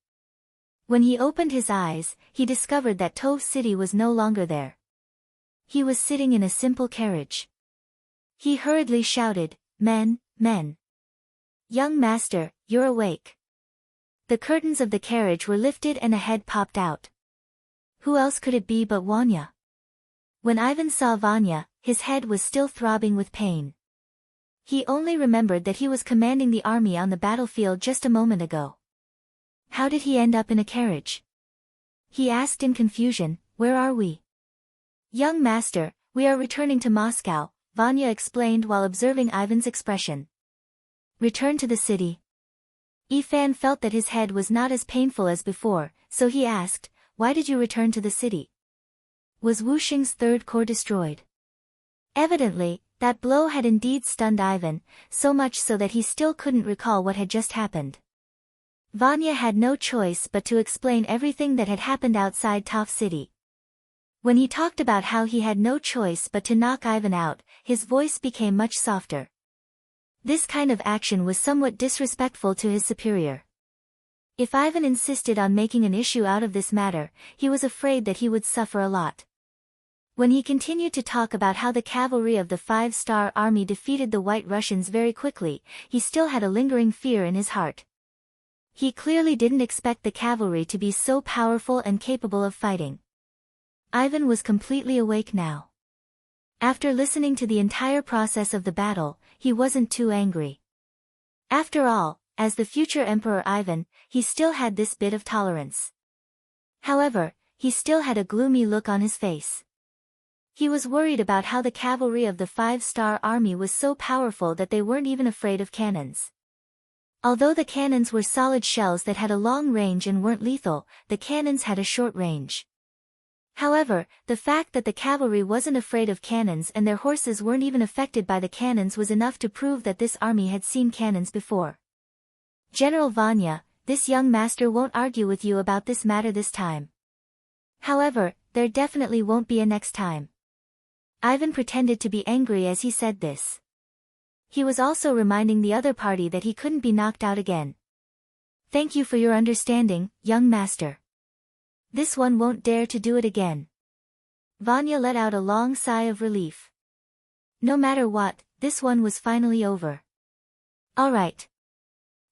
When he opened his eyes, he discovered that Tove City was no longer there. He was sitting in a simple carriage. He hurriedly shouted, "Men, men! Young master, you're awake." The curtains of the carriage were lifted and a head popped out. Who else could it be but Vanya? When Ivan saw Vanya, his head was still throbbing with pain. He only remembered that he was commanding the army on the battlefield just a moment ago. How did he end up in a carriage? He asked in confusion, "Where are we?" "Young master, we are returning to Moscow," Vanya explained while observing Ivan's expression. "Return to the city?" Ifan felt that his head was not as painful as before, so he asked, "Why did you return to the city? Was Wuxing's third corps destroyed?" Evidently, that blow had indeed stunned Ivan, so much so that he still couldn't recall what had just happened. Vanya had no choice but to explain everything that had happened outside Tove City. When he talked about how he had no choice but to knock Ivan out, his voice became much softer. This kind of action was somewhat disrespectful to his superior. If Ivan insisted on making an issue out of this matter, he was afraid that he would suffer a lot. When he continued to talk about how the cavalry of the 5-star army defeated the White Russians very quickly, he still had a lingering fear in his heart. He clearly didn't expect the cavalry to be so powerful and capable of fighting. Ivan was completely awake now. After listening to the entire process of the battle, he wasn't too angry. After all, as the future Emperor Ivan, he still had this bit of tolerance. However, he still had a gloomy look on his face. He was worried about how the cavalry of the 5-star army was so powerful that they weren't even afraid of cannons. Although the cannons were solid shells that had a long range and weren't lethal, the cannons had a short range. However, the fact that the cavalry wasn't afraid of cannons and their horses weren't even affected by the cannons was enough to prove that this army had seen cannons before. "General Vanya, this young master won't argue with you about this matter this time. However, there definitely won't be a next time." Ivan pretended to be angry as he said this. He was also reminding the other party that he couldn't be knocked out again. "Thank you for your understanding, young master. This one won't dare to do it again." Vanya let out a long sigh of relief. No matter what, this one was finally over. "All right.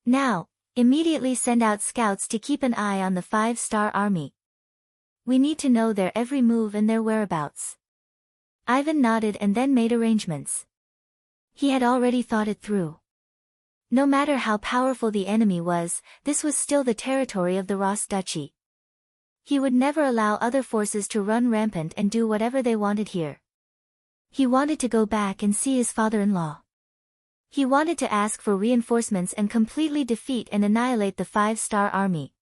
Now, immediately send out scouts to keep an eye on the 5-star army. We need to know their every move and their whereabouts." Ivan nodded and then made arrangements. He had already thought it through. No matter how powerful the enemy was, this was still the territory of the Ross Duchy. He would never allow other forces to run rampant and do whatever they wanted here. He wanted to go back and see his father-in-law. He wanted to ask for reinforcements and completely defeat and annihilate the 5-star army.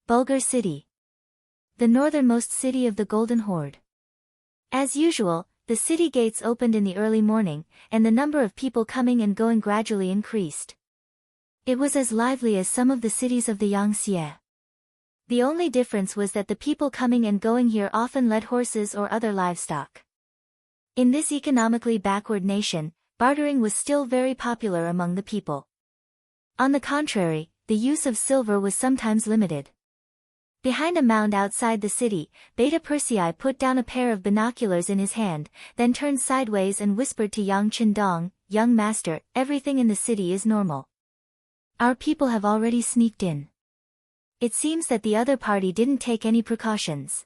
Bulgar City. The northernmost city of the Golden Horde. As usual, the city gates opened in the early morning, and the number of people coming and going gradually increased. It was as lively as some of the cities of the Yangtze. The only difference was that the people coming and going here often led horses or other livestock. In this economically backward nation, bartering was still very popular among the people. On the contrary, the use of silver was sometimes limited. Behind a mound outside the city, Beta Persei put down a pair of binoculars in his hand, then turned sideways and whispered to Yang Qindong, "Young master, everything in the city is normal. Our people have already sneaked in. It seems that the other party didn't take any precautions."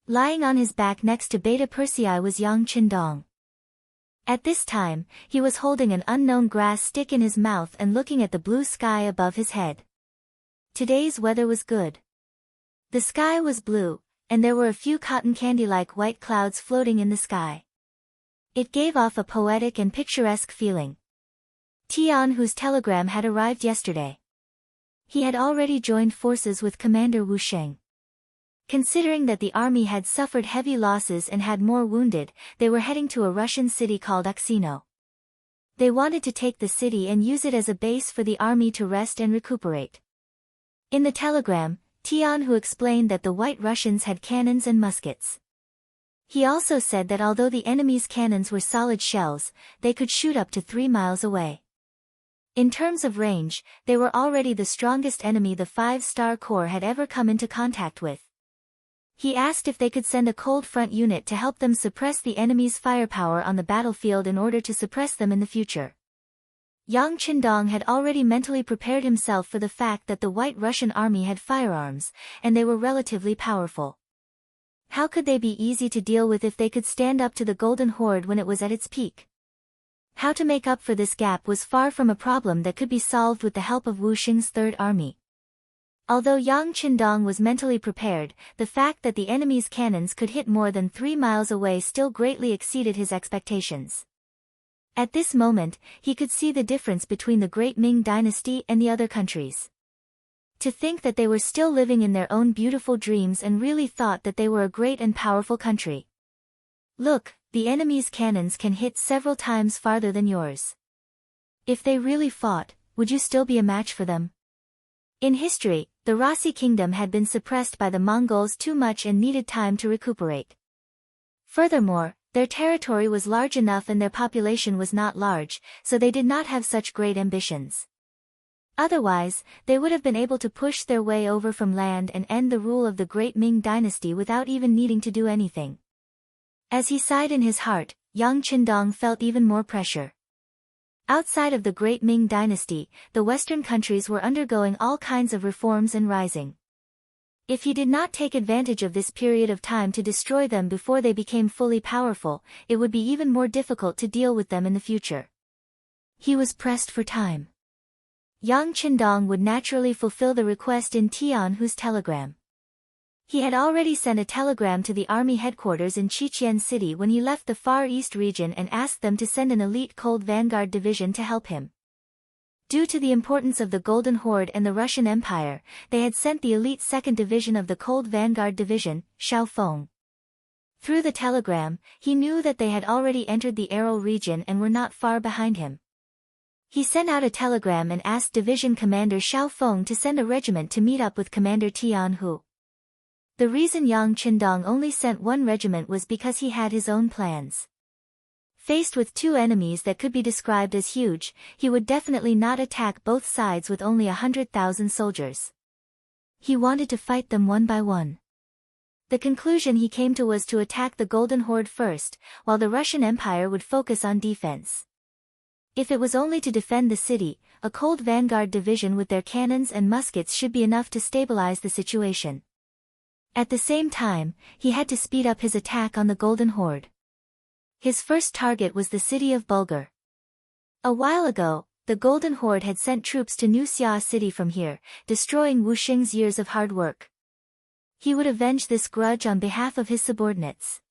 Lying on his back next to Beta Persei was Yang Qindong. At this time, he was holding an unknown grass stick in his mouth and looking at the blue sky above his head. Today's weather was good. The sky was blue, and there were a few cotton candy-like white clouds floating in the sky. It gave off a poetic and picturesque feeling. Tian, whose telegram had arrived yesterday. He had already joined forces with Commander Wu Sheng. Considering that the army had suffered heavy losses and had more wounded, they were heading to a Russian city called Oksino. They wanted to take the city and use it as a base for the army to rest and recuperate. In the telegram, Tian Hu explained that the White Russians had cannons and muskets. He also said that although the enemy's cannons were solid shells, they could shoot up to 3 miles away. In terms of range, they were already the strongest enemy the 5-star Corps had ever come into contact with. He asked if they could send a cold front unit to help them suppress the enemy's firepower on the battlefield in order to suppress them in the future. Yang Qindong had already mentally prepared himself for the fact that the White Russian army had firearms, and they were relatively powerful. How could they be easy to deal with if they could stand up to the Golden Horde when it was at its peak? How to make up for this gap was far from a problem that could be solved with the help of Wu Xing's Third Army. Although Yang Qindong was mentally prepared, the fact that the enemy's cannons could hit more than 3 miles away still greatly exceeded his expectations. At this moment, he could see the difference between the great Ming dynasty and the other countries. To think that they were still living in their own beautiful dreams and really thought that they were a great and powerful country. Look, the enemy's cannons can hit several times farther than yours. If they really fought, would you still be a match for them? In history, the Rasi kingdom had been suppressed by the Mongols too much and needed time to recuperate. Furthermore, their territory was large enough and their population was not large, so they did not have such great ambitions. Otherwise, they would have been able to push their way over from land and end the rule of the great Ming dynasty without even needing to do anything. As he sighed in his heart, Yang Qindong felt even more pressure. Outside of the great Ming dynasty, the Western countries were undergoing all kinds of reforms and rising. If he did not take advantage of this period of time to destroy them before they became fully powerful, it would be even more difficult to deal with them in the future. He was pressed for time. Yang Qindong would naturally fulfill the request in Tianhu's telegram. He had already sent a telegram to the army headquarters in Qiqian City when he left the Far East region and asked them to send an elite Cold Vanguard division to help him. Due to the importance of the Golden Horde and the Russian Empire, they had sent the elite 2nd Division of the Cold Vanguard Division, Shaofeng. Through the telegram, he knew that they had already entered the Aral region and were not far behind him. He sent out a telegram and asked Division Commander Shaofeng to send a regiment to meet up with Commander Tianhu. The reason Yang Qindong only sent one regiment was because he had his own plans. Faced with two enemies that could be described as huge, he would definitely not attack both sides with only 100,000 soldiers. He wanted to fight them one by one. The conclusion he came to was to attack the Golden Horde first, while the Russian Empire would focus on defense. If it was only to defend the city, a Cold Vanguard division with their cannons and muskets should be enough to stabilize the situation. At the same time, he had to speed up his attack on the Golden Horde. His first target was the city of Bulgar. A while ago, the Golden Horde had sent troops to New Xia City from here, destroying Wu Xing's years of hard work. He would avenge this grudge on behalf of his subordinates.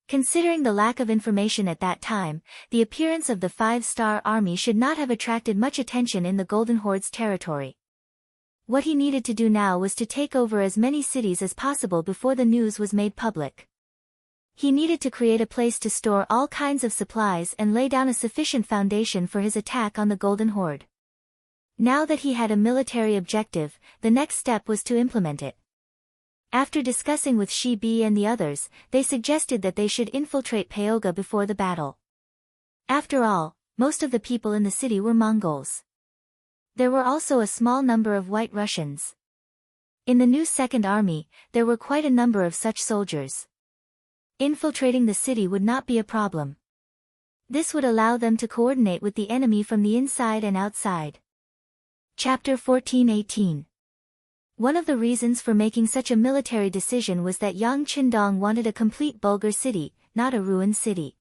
Considering the lack of information at that time, the appearance of the 5-star army should not have attracted much attention in the Golden Horde's territory. What he needed to do now was to take over as many cities as possible before the news was made public. He needed to create a place to store all kinds of supplies and lay down a sufficient foundation for his attack on the Golden Horde. Now that he had a military objective, the next step was to implement it. After discussing with Shi Bi and the others, they suggested that they should infiltrate Pyoga before the battle. After all, most of the people in the city were Mongols. There were also a small number of White Russians. In the new Second Army, there were quite a number of such soldiers. Infiltrating the city would not be a problem. This would allow them to coordinate with the enemy from the inside and outside. Chapter 14:18. One of the reasons for making such a military decision was that Yang Qindong wanted a complete Bulgar city, not a ruined city.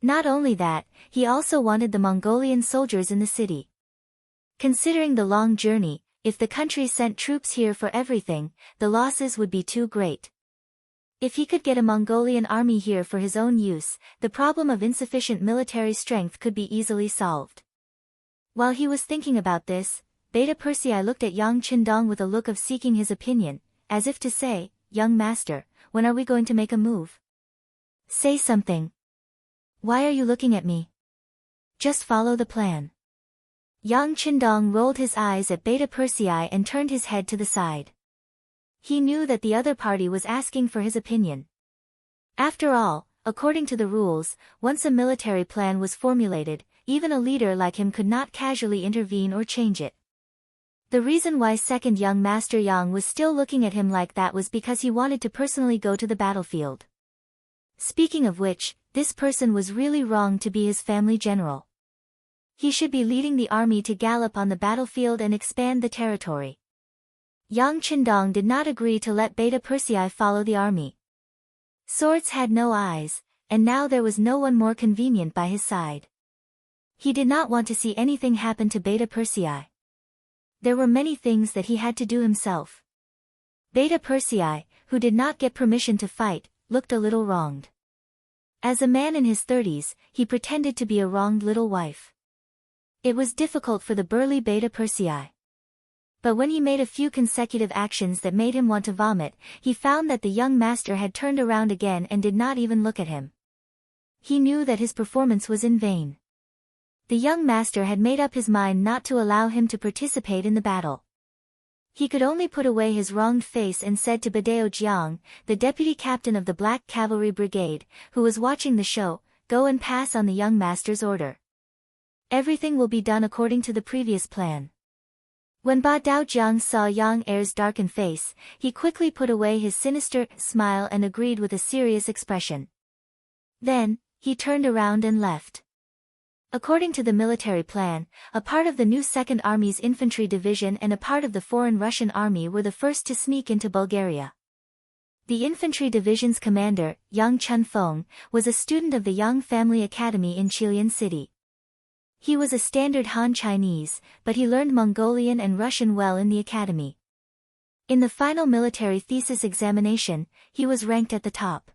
Not only that, he also wanted the Mongolian soldiers in the city. Considering the long journey, if the country sent troops here for everything, the losses would be too great. If he could get a Mongolian army here for his own use, the problem of insufficient military strength could be easily solved. While he was thinking about this, Beta Persei looked at Yang Qindong with a look of seeking his opinion, as if to say, "Young master, when are we going to make a move? Say something. Why are you looking at me? Just follow the plan." Yang Qindong rolled his eyes at Beta Persei and turned his head to the side. He knew that the other party was asking for his opinion. After all, according to the rules, once a military plan was formulated, even a leader like him could not casually intervene or change it. The reason why second young Master Yang was still looking at him like that was because he wanted to personally go to the battlefield. Speaking of which, this person was really wrong to be his family general. He should be leading the army to gallop on the battlefield and expand the territory. Yang Qindong did not agree to let Beta Persei follow the army. Swords had no eyes, and now there was no one more convenient by his side. He did not want to see anything happen to Beta Persei. There were many things that he had to do himself. Beta Persei, who did not get permission to fight, looked a little wronged. As a man in his 30s, he pretended to be a wronged little wife. It was difficult for the burly Beta Persei. But when he made a few consecutive actions that made him want to vomit, he found that the young master had turned around again and did not even look at him. He knew that his performance was in vain. The young master had made up his mind not to allow him to participate in the battle. He could only put away his wronged face and said to Badao Jiang, the deputy captain of the Black Cavalry Brigade, who was watching the show, "Go and pass on the young master's order. Everything will be done according to the previous plan." When Badao Jiang saw Yang Er's darkened face, he quickly put away his sinister smile and agreed with a serious expression. Then, he turned around and left. According to the military plan, a part of the new Second Army's infantry division and a part of the foreign Russian army were the first to sneak into Bulgaria. The infantry division's commander, Yang Chunfeng, was a student of the Yang Family Academy in Qilian City. He was a standard Han Chinese, but he learned Mongolian and Russian well in the academy. In the final military thesis examination, he was ranked at the top.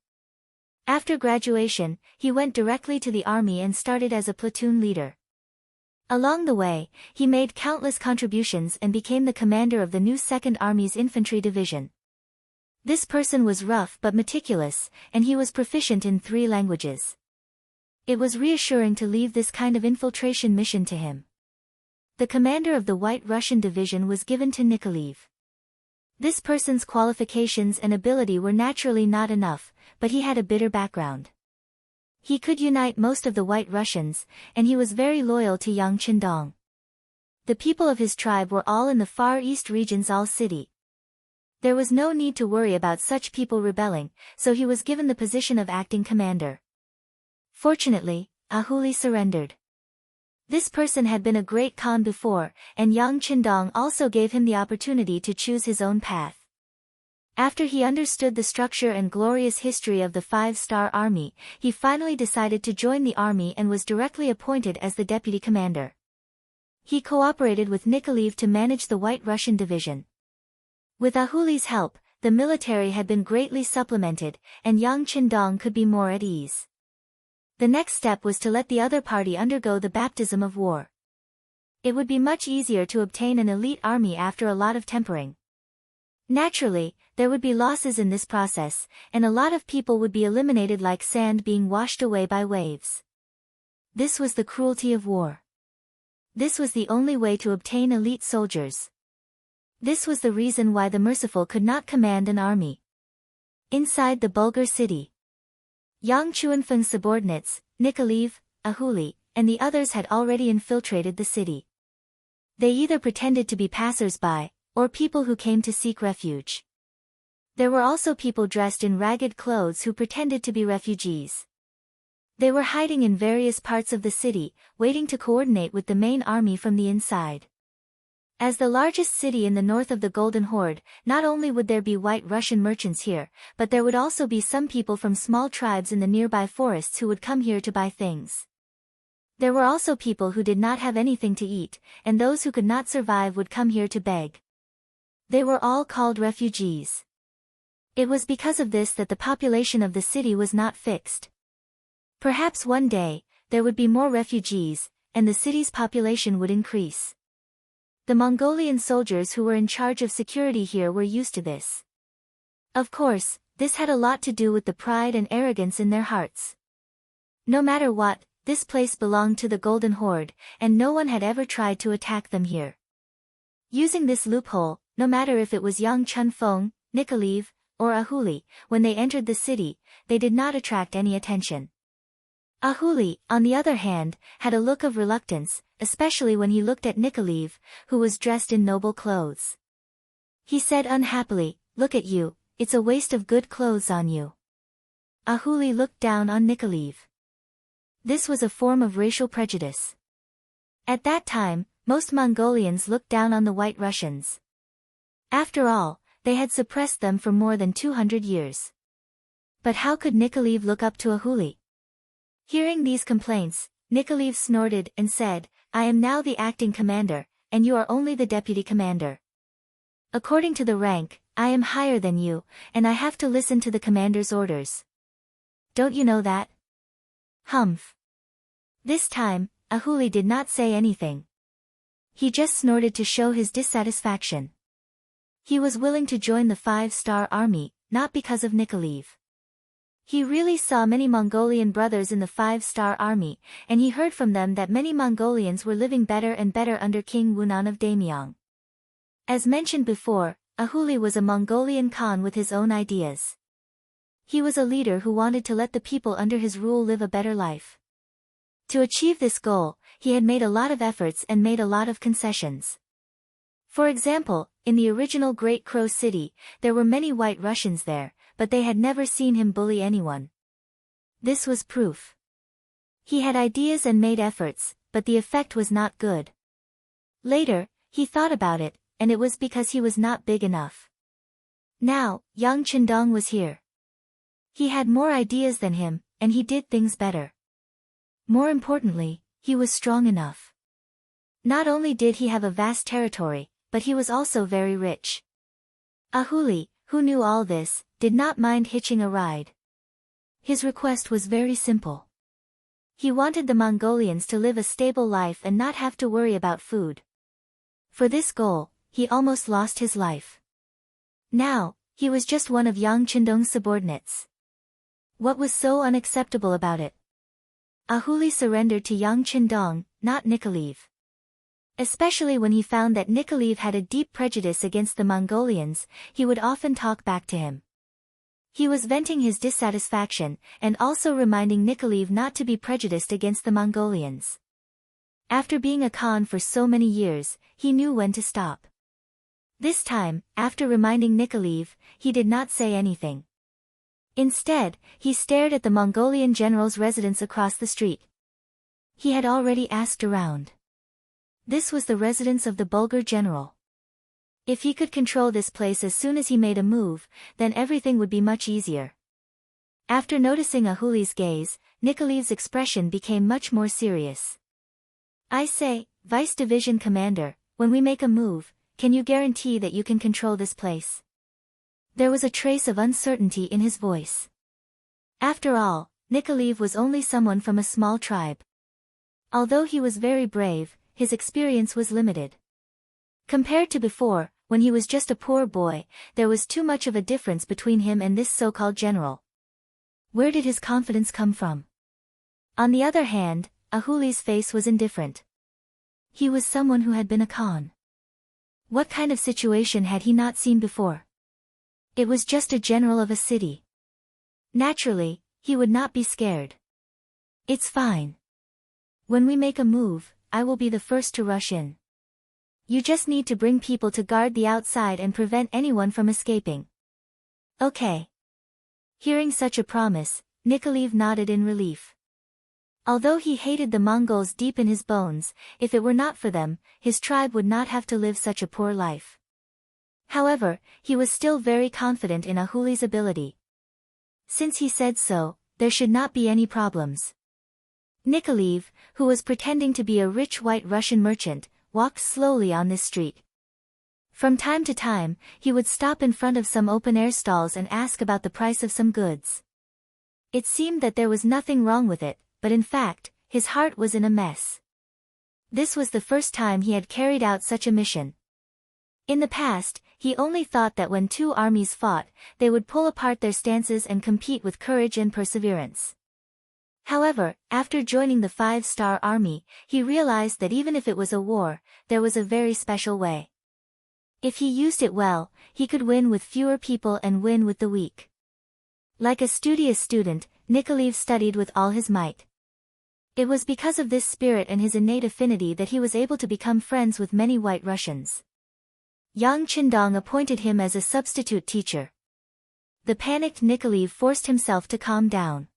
After graduation, he went directly to the army and started as a platoon leader. Along the way, he made countless contributions and became the commander of the new Second Army's infantry division. This person was rough but meticulous, and he was proficient in 3 languages. It was reassuring to leave this kind of infiltration mission to him. The commander of the White Russian division was given to Nikolaev. This person's qualifications and ability were naturally not enough, but he had a bitter background. He could unite most of the White Russians, and he was very loyal to Yang Qindong. The people of his tribe were all in the Far East region's All City. There was no need to worry about such people rebelling, so he was given the position of acting commander. Fortunately, Ahuli surrendered. This person had been a great Khan before, and Yang Qindong also gave him the opportunity to choose his own path. After he understood the structure and glorious history of the 5-star army, he finally decided to join the army and was directly appointed as the deputy commander. He cooperated with Nikolaev to manage the White Russian division. With Ahuli's help, the military had been greatly supplemented, and Yang Qindong could be more at ease. The next step was to let the other party undergo the baptism of war. It would be much easier to obtain an elite army after a lot of tempering. Naturally, there would be losses in this process, and a lot of people would be eliminated like sand being washed away by waves. This was the cruelty of war. This was the only way to obtain elite soldiers. This was the reason why the merciful could not command an army. Inside the Bulgar city, Yang Chunfeng's subordinates, Nikolaev, Ahuli, and the others had already infiltrated the city. They either pretended to be passers-by, or people who came to seek refuge. There were also people dressed in ragged clothes who pretended to be refugees. They were hiding in various parts of the city, waiting to coordinate with the main army from the inside. As the largest city in the north of the Golden Horde, not only would there be White Russian merchants here, but there would also be some people from small tribes in the nearby forests who would come here to buy things. There were also people who did not have anything to eat, and those who could not survive would come here to beg. They were all called refugees. It was because of this that the population of the city was not fixed. Perhaps one day, there would be more refugees, and the city's population would increase. The Mongolian soldiers who were in charge of security here were used to this. Of course, this had a lot to do with the pride and arrogance in their hearts. No matter what, this place belonged to the Golden Horde, and no one had ever tried to attack them here. Using this loophole, no matter if it was Yang Chunfeng, Nikolaev, or Ahuli, when they entered the city, they did not attract any attention. Ahuli, on the other hand, had a look of reluctance, especially when he looked at Nikoliv, who was dressed in noble clothes. He said unhappily, "Look at you, it's a waste of good clothes on you." Ahuli looked down on Nikoliv. This was a form of racial prejudice. At that time, most Mongolians looked down on the White Russians. After all, they had suppressed them for more than 200 years. But how could Nikoliv look up to Ahuli? Hearing these complaints, Nikoliv snorted and said, "I am now the acting commander, and you are only the deputy commander. According to the rank, I am higher than you, and I have to listen to the commander's orders. Don't you know that?" Humph. This time, Ahuli did not say anything. He just snorted to show his dissatisfaction. He was willing to join the 5-star army, not because of Nikoliv. He really saw many Mongolian brothers in the 5-star army, and he heard from them that many Mongolians were living better and better under King Wunan of Daemyong. As mentioned before, Ahuli was a Mongolian Khan with his own ideas. He was a leader who wanted to let the people under his rule live a better life. To achieve this goal, he had made a lot of efforts and made a lot of concessions. For example, in the original Great Crow City, there were many White Russians there, but they had never seen him bully anyone. This was proof. He had ideas and made efforts, but the effect was not good. Later, he thought about it, and it was because he was not big enough. Now, young Chandong was here. He had more ideas than him, and he did things better. More importantly, he was strong enough. Not only did he have a vast territory, but he was also very rich. Ahuli, who knew all this, did not mind hitching a ride. His request was very simple. He wanted the Mongolians to live a stable life and not have to worry about food. For this goal, he almost lost his life. Now, he was just one of Yang Chandong's subordinates. What was so unacceptable about it? Ahuli surrendered to Yang Chandong, not Nikoliv. Especially when he found that Nikoliv had a deep prejudice against the Mongolians, he would often talk back to him. He was venting his dissatisfaction, and also reminding Nikoliv not to be prejudiced against the Mongolians. After being a Khan for so many years, he knew when to stop. This time, after reminding Nikoliv, he did not say anything. Instead, he stared at the Mongolian general's residence across the street. He had already asked around. This was the residence of the Bulgar general. If he could control this place as soon as he made a move, then everything would be much easier. After noticing Ahuli's gaze, Nikoliv's expression became much more serious. "I say, Vice Division Commander, when we make a move, can you guarantee that you can control this place?" There was a trace of uncertainty in his voice. After all, Nikoliv was only someone from a small tribe. Although he was very brave, his experience was limited. Compared to before, when he was just a poor boy, there was too much of a difference between him and this so-called general. Where did his confidence come from? On the other hand, Ahuli's face was indifferent. He was someone who had been a Khan. What kind of situation had he not seen before? It was just a general of a city. Naturally, he would not be scared. "It's fine. When we make a move, I will be the first to rush in. You just need to bring people to guard the outside and prevent anyone from escaping." "Okay." Hearing such a promise, Nikoliv nodded in relief. Although he hated the Mongols deep in his bones, if it were not for them, his tribe would not have to live such a poor life. However, he was still very confident in Ahuli's ability. Since he said so, there should not be any problems. Nikoliv, who was pretending to be a rich White Russian merchant, walked slowly on this street. From time to time, he would stop in front of some open-air stalls and ask about the price of some goods. It seemed that there was nothing wrong with it, but in fact, his heart was in a mess. This was the first time he had carried out such a mission. In the past, he only thought that when two armies fought, they would pull apart their stances and compete with courage and perseverance. However, after joining the 5-star army, he realized that even if it was a war, there was a very special way. If he used it well, he could win with fewer people and win with the weak. Like a studious student, Nikolaev studied with all his might. It was because of this spirit and his innate affinity that he was able to become friends with many White Russians. Yang Qindong appointed him as a substitute teacher. The panicked Nikolaev forced himself to calm down.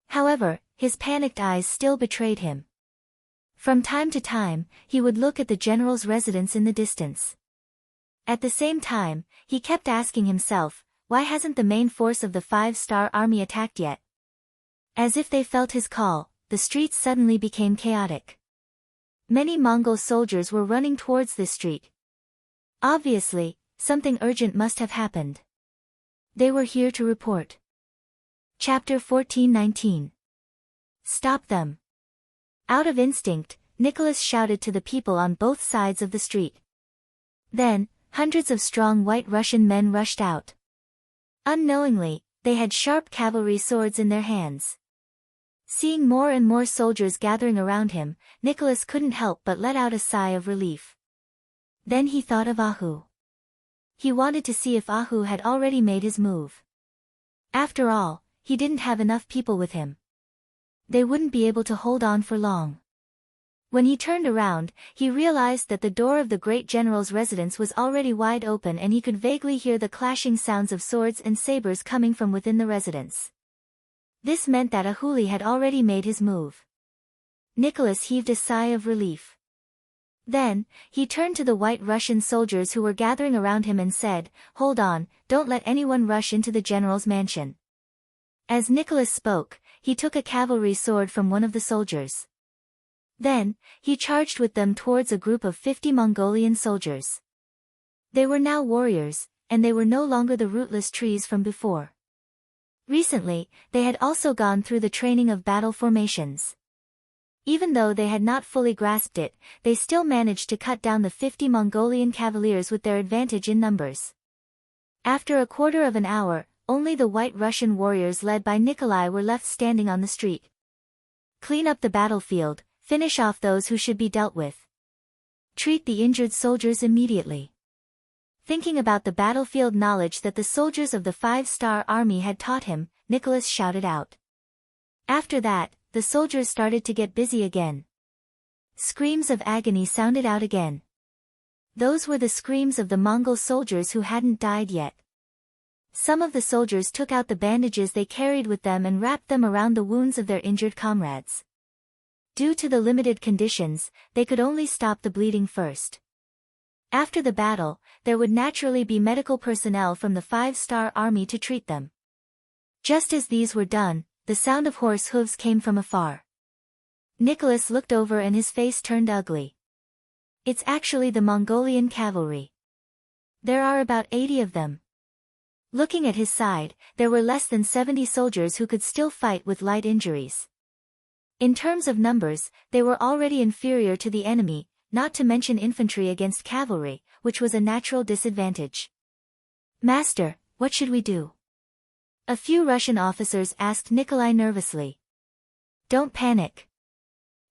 However, his panicked eyes still betrayed him. From time to time, he would look at the general's residence in the distance. At the same time, he kept asking himself, why hasn't the main force of the 5-star army attacked yet? As if they felt his call, the streets suddenly became chaotic. Many Mongol soldiers were running towards this street. Obviously, something urgent must have happened. They were here to report. Chapter 14:19. Stop them. Out of instinct, Nicholas shouted to the people on both sides of the street. Then, hundreds of strong White Russian men rushed out. Unknowingly, they had sharp cavalry swords in their hands. Seeing more and more soldiers gathering around him, Nicholas couldn't help but let out a sigh of relief. Then he thought of Ahu. He wanted to see if Ahu had already made his move. After all, he didn't have enough people with him. They wouldn't be able to hold on for long. When he turned around, he realized that the door of the great general's residence was already wide open and he could vaguely hear the clashing sounds of swords and sabers coming from within the residence. This meant that Ahuli had already made his move. Nicholas heaved a sigh of relief. Then, he turned to the White Russian soldiers who were gathering around him and said, "Hold on, don't let anyone rush into the general's mansion." As Nicholas spoke, he took a cavalry sword from one of the soldiers. Then, he charged with them towards a group of 50 Mongolian soldiers. They were now warriors, and they were no longer the rootless trees from before. Recently, they had also gone through the training of battle formations. Even though they had not fully grasped it, they still managed to cut down the 50 Mongolian cavaliers with their advantage in numbers. After a quarter of an hour, only the White Russian warriors led by Nikolai were left standing on the street. Clean up the battlefield, finish off those who should be dealt with. Treat the injured soldiers immediately. Thinking about the battlefield knowledge that the soldiers of the 5-star army had taught him, Nicholas shouted out. After that, the soldiers started to get busy again. Screams of agony sounded out again. Those were the screams of the Mongol soldiers who hadn't died yet. Some of the soldiers took out the bandages they carried with them and wrapped them around the wounds of their injured comrades. Due to the limited conditions, they could only stop the bleeding first. After the battle, there would naturally be medical personnel from the 5-star army to treat them. Just as these were done, the sound of horse hooves came from afar. Nicholas looked over and his face turned ugly. It's actually the Mongolian cavalry. There are about 80 of them. Looking at his side, there were less than 70 soldiers who could still fight with light injuries. In terms of numbers, they were already inferior to the enemy, not to mention infantry against cavalry, which was a natural disadvantage. "Master, what should we do?" A few Russian officers asked Nikolai nervously. "Don't panic.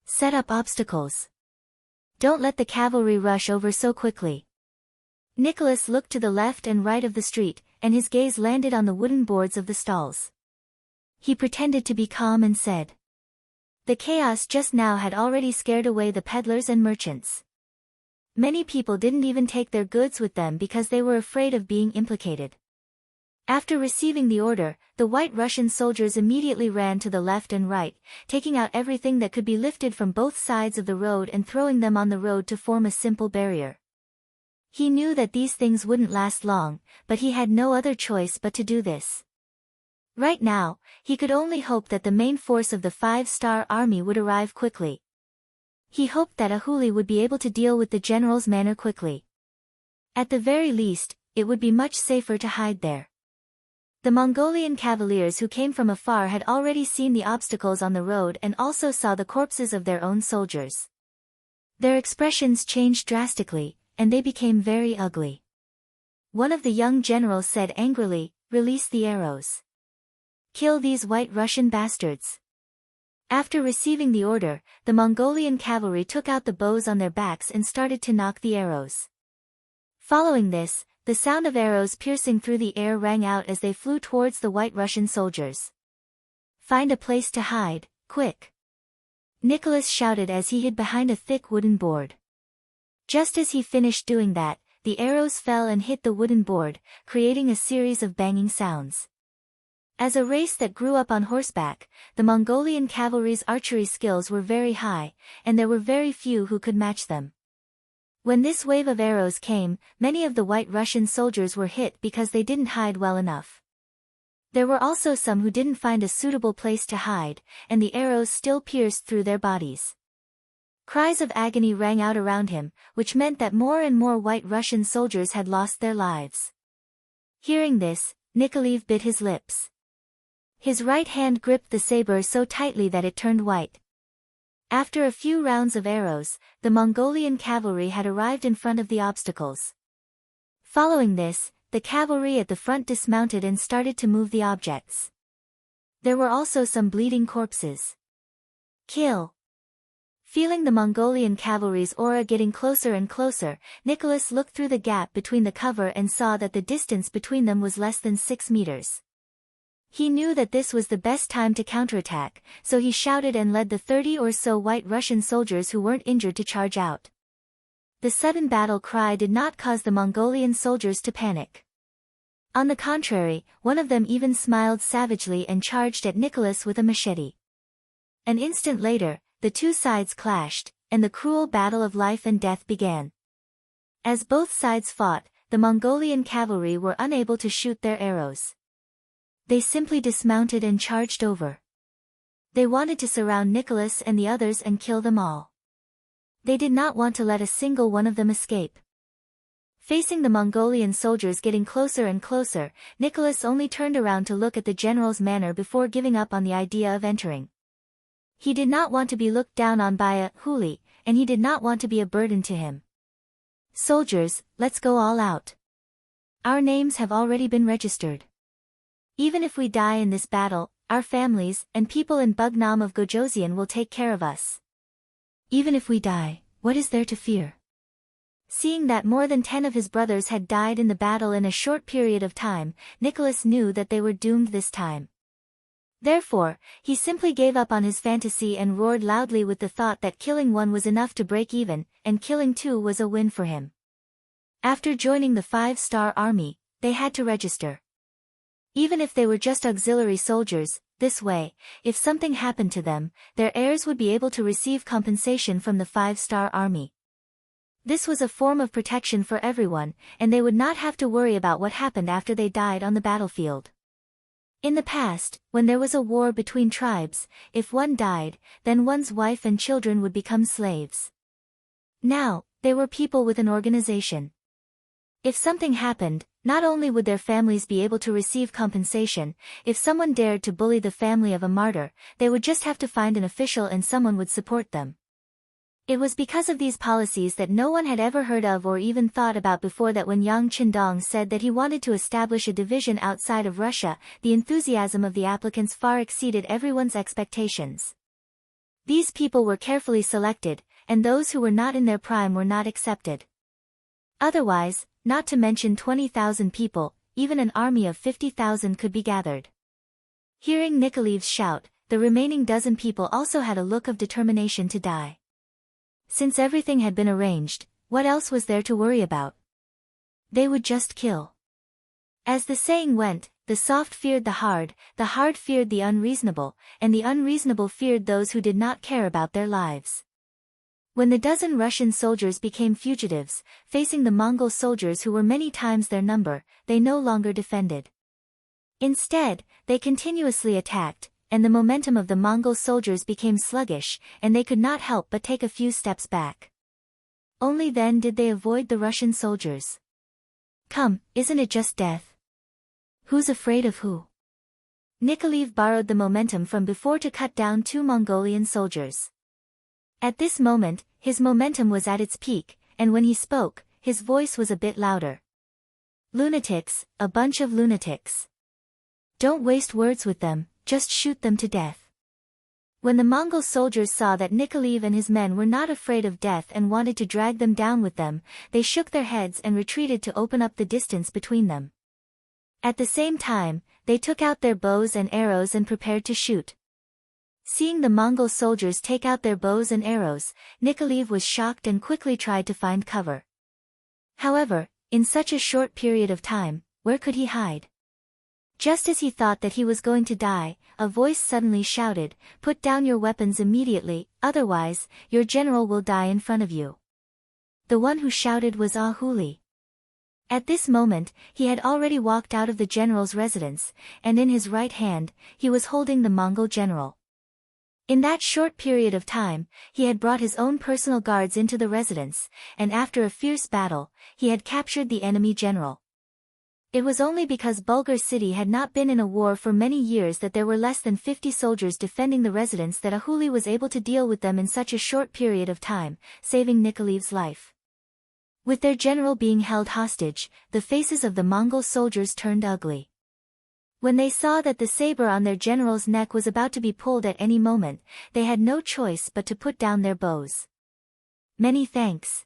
Set up obstacles. Don't let the cavalry rush over so quickly." Nicholas looked to the left and right of the street, and his gaze landed on the wooden boards of the stalls. He pretended to be calm and said. The chaos just now had already scared away the peddlers and merchants. Many people didn't even take their goods with them because they were afraid of being implicated. After receiving the order, the White Russian soldiers immediately ran to the left and right, taking out everything that could be lifted from both sides of the road and throwing them on the road to form a simple barrier. He knew that these things wouldn't last long, but he had no other choice but to do this. Right now, he could only hope that the main force of the 5-star army would arrive quickly. He hoped that Ahuli would be able to deal with the general's manner quickly. At the very least, it would be much safer to hide there. The Mongolian cavaliers who came from afar had already seen the obstacles on the road and also saw the corpses of their own soldiers. Their expressions changed drastically, and they became very ugly. One of the young generals said angrily, "Release the arrows. Kill these White Russian bastards." After receiving the order, the Mongolian cavalry took out the bows on their backs and started to knock the arrows. Following this, the sound of arrows piercing through the air rang out as they flew towards the White Russian soldiers. "Find a place to hide, quick!" Nicholas shouted as he hid behind a thick wooden board. Just as he finished doing that, the arrows fell and hit the wooden board, creating a series of banging sounds. As a race that grew up on horseback, the Mongolian cavalry's archery skills were very high, and there were very few who could match them. When this wave of arrows came, many of the White Russian soldiers were hit because they didn't hide well enough. There were also some who didn't find a suitable place to hide, and the arrows still pierced through their bodies. Cries of agony rang out around him, which meant that more and more White Russian soldiers had lost their lives. Hearing this, Nikolaev bit his lips. His right hand gripped the saber so tightly that it turned white. After a few rounds of arrows, the Mongolian cavalry had arrived in front of the obstacles. Following this, the cavalry at the front dismounted and started to move the objects. There were also some bleeding corpses. Kill! Feeling the Mongolian cavalry's aura getting closer and closer, Nicholas looked through the gap between the cover and saw that the distance between them was less than 6 meters. He knew that this was the best time to counterattack, so he shouted and led the 30 or so White Russian soldiers who weren't injured to charge out. The sudden battle cry did not cause the Mongolian soldiers to panic. On the contrary, one of them even smiled savagely and charged at Nicholas with a machete. An instant later, the two sides clashed, and the cruel battle of life and death began. As both sides fought, the Mongolian cavalry were unable to shoot their arrows. They simply dismounted and charged over. They wanted to surround Nicholas and the others and kill them all. They did not want to let a single one of them escape. Facing the Mongolian soldiers getting closer and closer, Nicholas only turned around to look at the general's manner before giving up on the idea of entering. He did not want to be looked down on by a huli, and he did not want to be a burden to him. "Soldiers, let's go all out. Our names have already been registered. Even if we die in this battle, our families and people in Bugnam of Gojoseon will take care of us. Even if we die, what is there to fear?" Seeing that more than 10 of his brothers had died in the battle in a short period of time, Nicholas knew that they were doomed this time. Therefore, he simply gave up on his fantasy and roared loudly with the thought that killing one was enough to break even, and killing two was a win for him. After joining the 5-star army, they had to register. Even if they were just auxiliary soldiers, this way, if something happened to them, their heirs would be able to receive compensation from the 5-star army. This was a form of protection for everyone, and they would not have to worry about what happened after they died on the battlefield. In the past, when there was a war between tribes, if one died, then one's wife and children would become slaves. Now, they were people with an organization. If something happened, not only would their families be able to receive compensation, if someone dared to bully the family of a martyr, they would just have to find an official and someone would support them. It was because of these policies that no one had ever heard of or even thought about before that when Yang Qindong said that he wanted to establish a division outside of Russia, the enthusiasm of the applicants far exceeded everyone's expectations. These people were carefully selected, and those who were not in their prime were not accepted. Otherwise, not to mention 20,000 people, even an army of 50,000 could be gathered. Hearing Nikolaev's shout, the remaining dozen people also had a look of determination to die. Since everything had been arranged, what else was there to worry about? They would just kill. As the saying went, the soft feared the hard feared the unreasonable, and the unreasonable feared those who did not care about their lives. When the dozen Russian soldiers became fugitives, facing the Mongol soldiers who were many times their number, they no longer defended. Instead, they continuously attacked, and the momentum of the Mongol soldiers became sluggish, and they could not help but take a few steps back. Only then did they avoid the Russian soldiers. Come, isn't it just death? Who's afraid of who? Nikolaev borrowed the momentum from before to cut down 2 Mongolian soldiers. At this moment, his momentum was at its peak, and when he spoke, his voice was a bit louder. Lunatics, a bunch of lunatics. Don't waste words with them, just shoot them to death. When the Mongol soldiers saw that Nikoliv and his men were not afraid of death and wanted to drag them down with them, they shook their heads and retreated to open up the distance between them. At the same time, they took out their bows and arrows and prepared to shoot. Seeing the Mongol soldiers take out their bows and arrows, Nikoliv was shocked and quickly tried to find cover. However, in such a short period of time, where could he hide? Just as he thought that he was going to die, a voice suddenly shouted, "Put down your weapons immediately, otherwise, your general will die in front of you." The one who shouted was Ahuli. At this moment, he had already walked out of the general's residence, and in his right hand, he was holding the Mongol general. In that short period of time, he had brought his own personal guards into the residence, and after a fierce battle, he had captured the enemy general. It was only because Bulgar city had not been in a war for many years that there were less than 50 soldiers defending the residence that Ahuli was able to deal with them in such a short period of time, saving Nikoliv's life. With their general being held hostage, the faces of the Mongol soldiers turned ugly. When they saw that the saber on their general's neck was about to be pulled at any moment, they had no choice but to put down their bows. "Many thanks."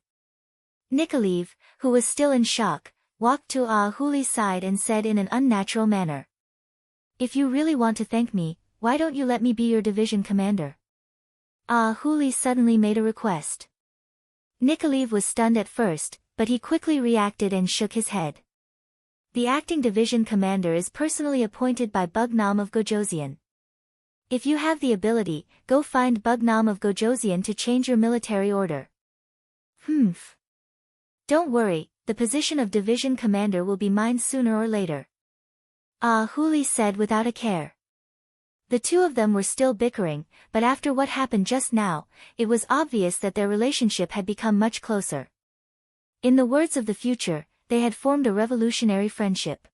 Nikoliv, who was still in shock, walked to Ahuli's side and said in an unnatural manner, "If you really want to thank me, why don't you let me be your division commander?" Ahuli suddenly made a request. Nikoliv was stunned at first, but he quickly reacted and shook his head. The acting division commander is personally appointed by Bugnam of Gojosian. If you have the ability, go find Bugnam of Gojosian to change your military order. Don't worry, the position of division commander will be mine sooner or later. Ahuli said without a care. The two of them were still bickering, but after what happened just now, it was obvious that their relationship had become much closer. In the words of the future, they had formed a revolutionary friendship.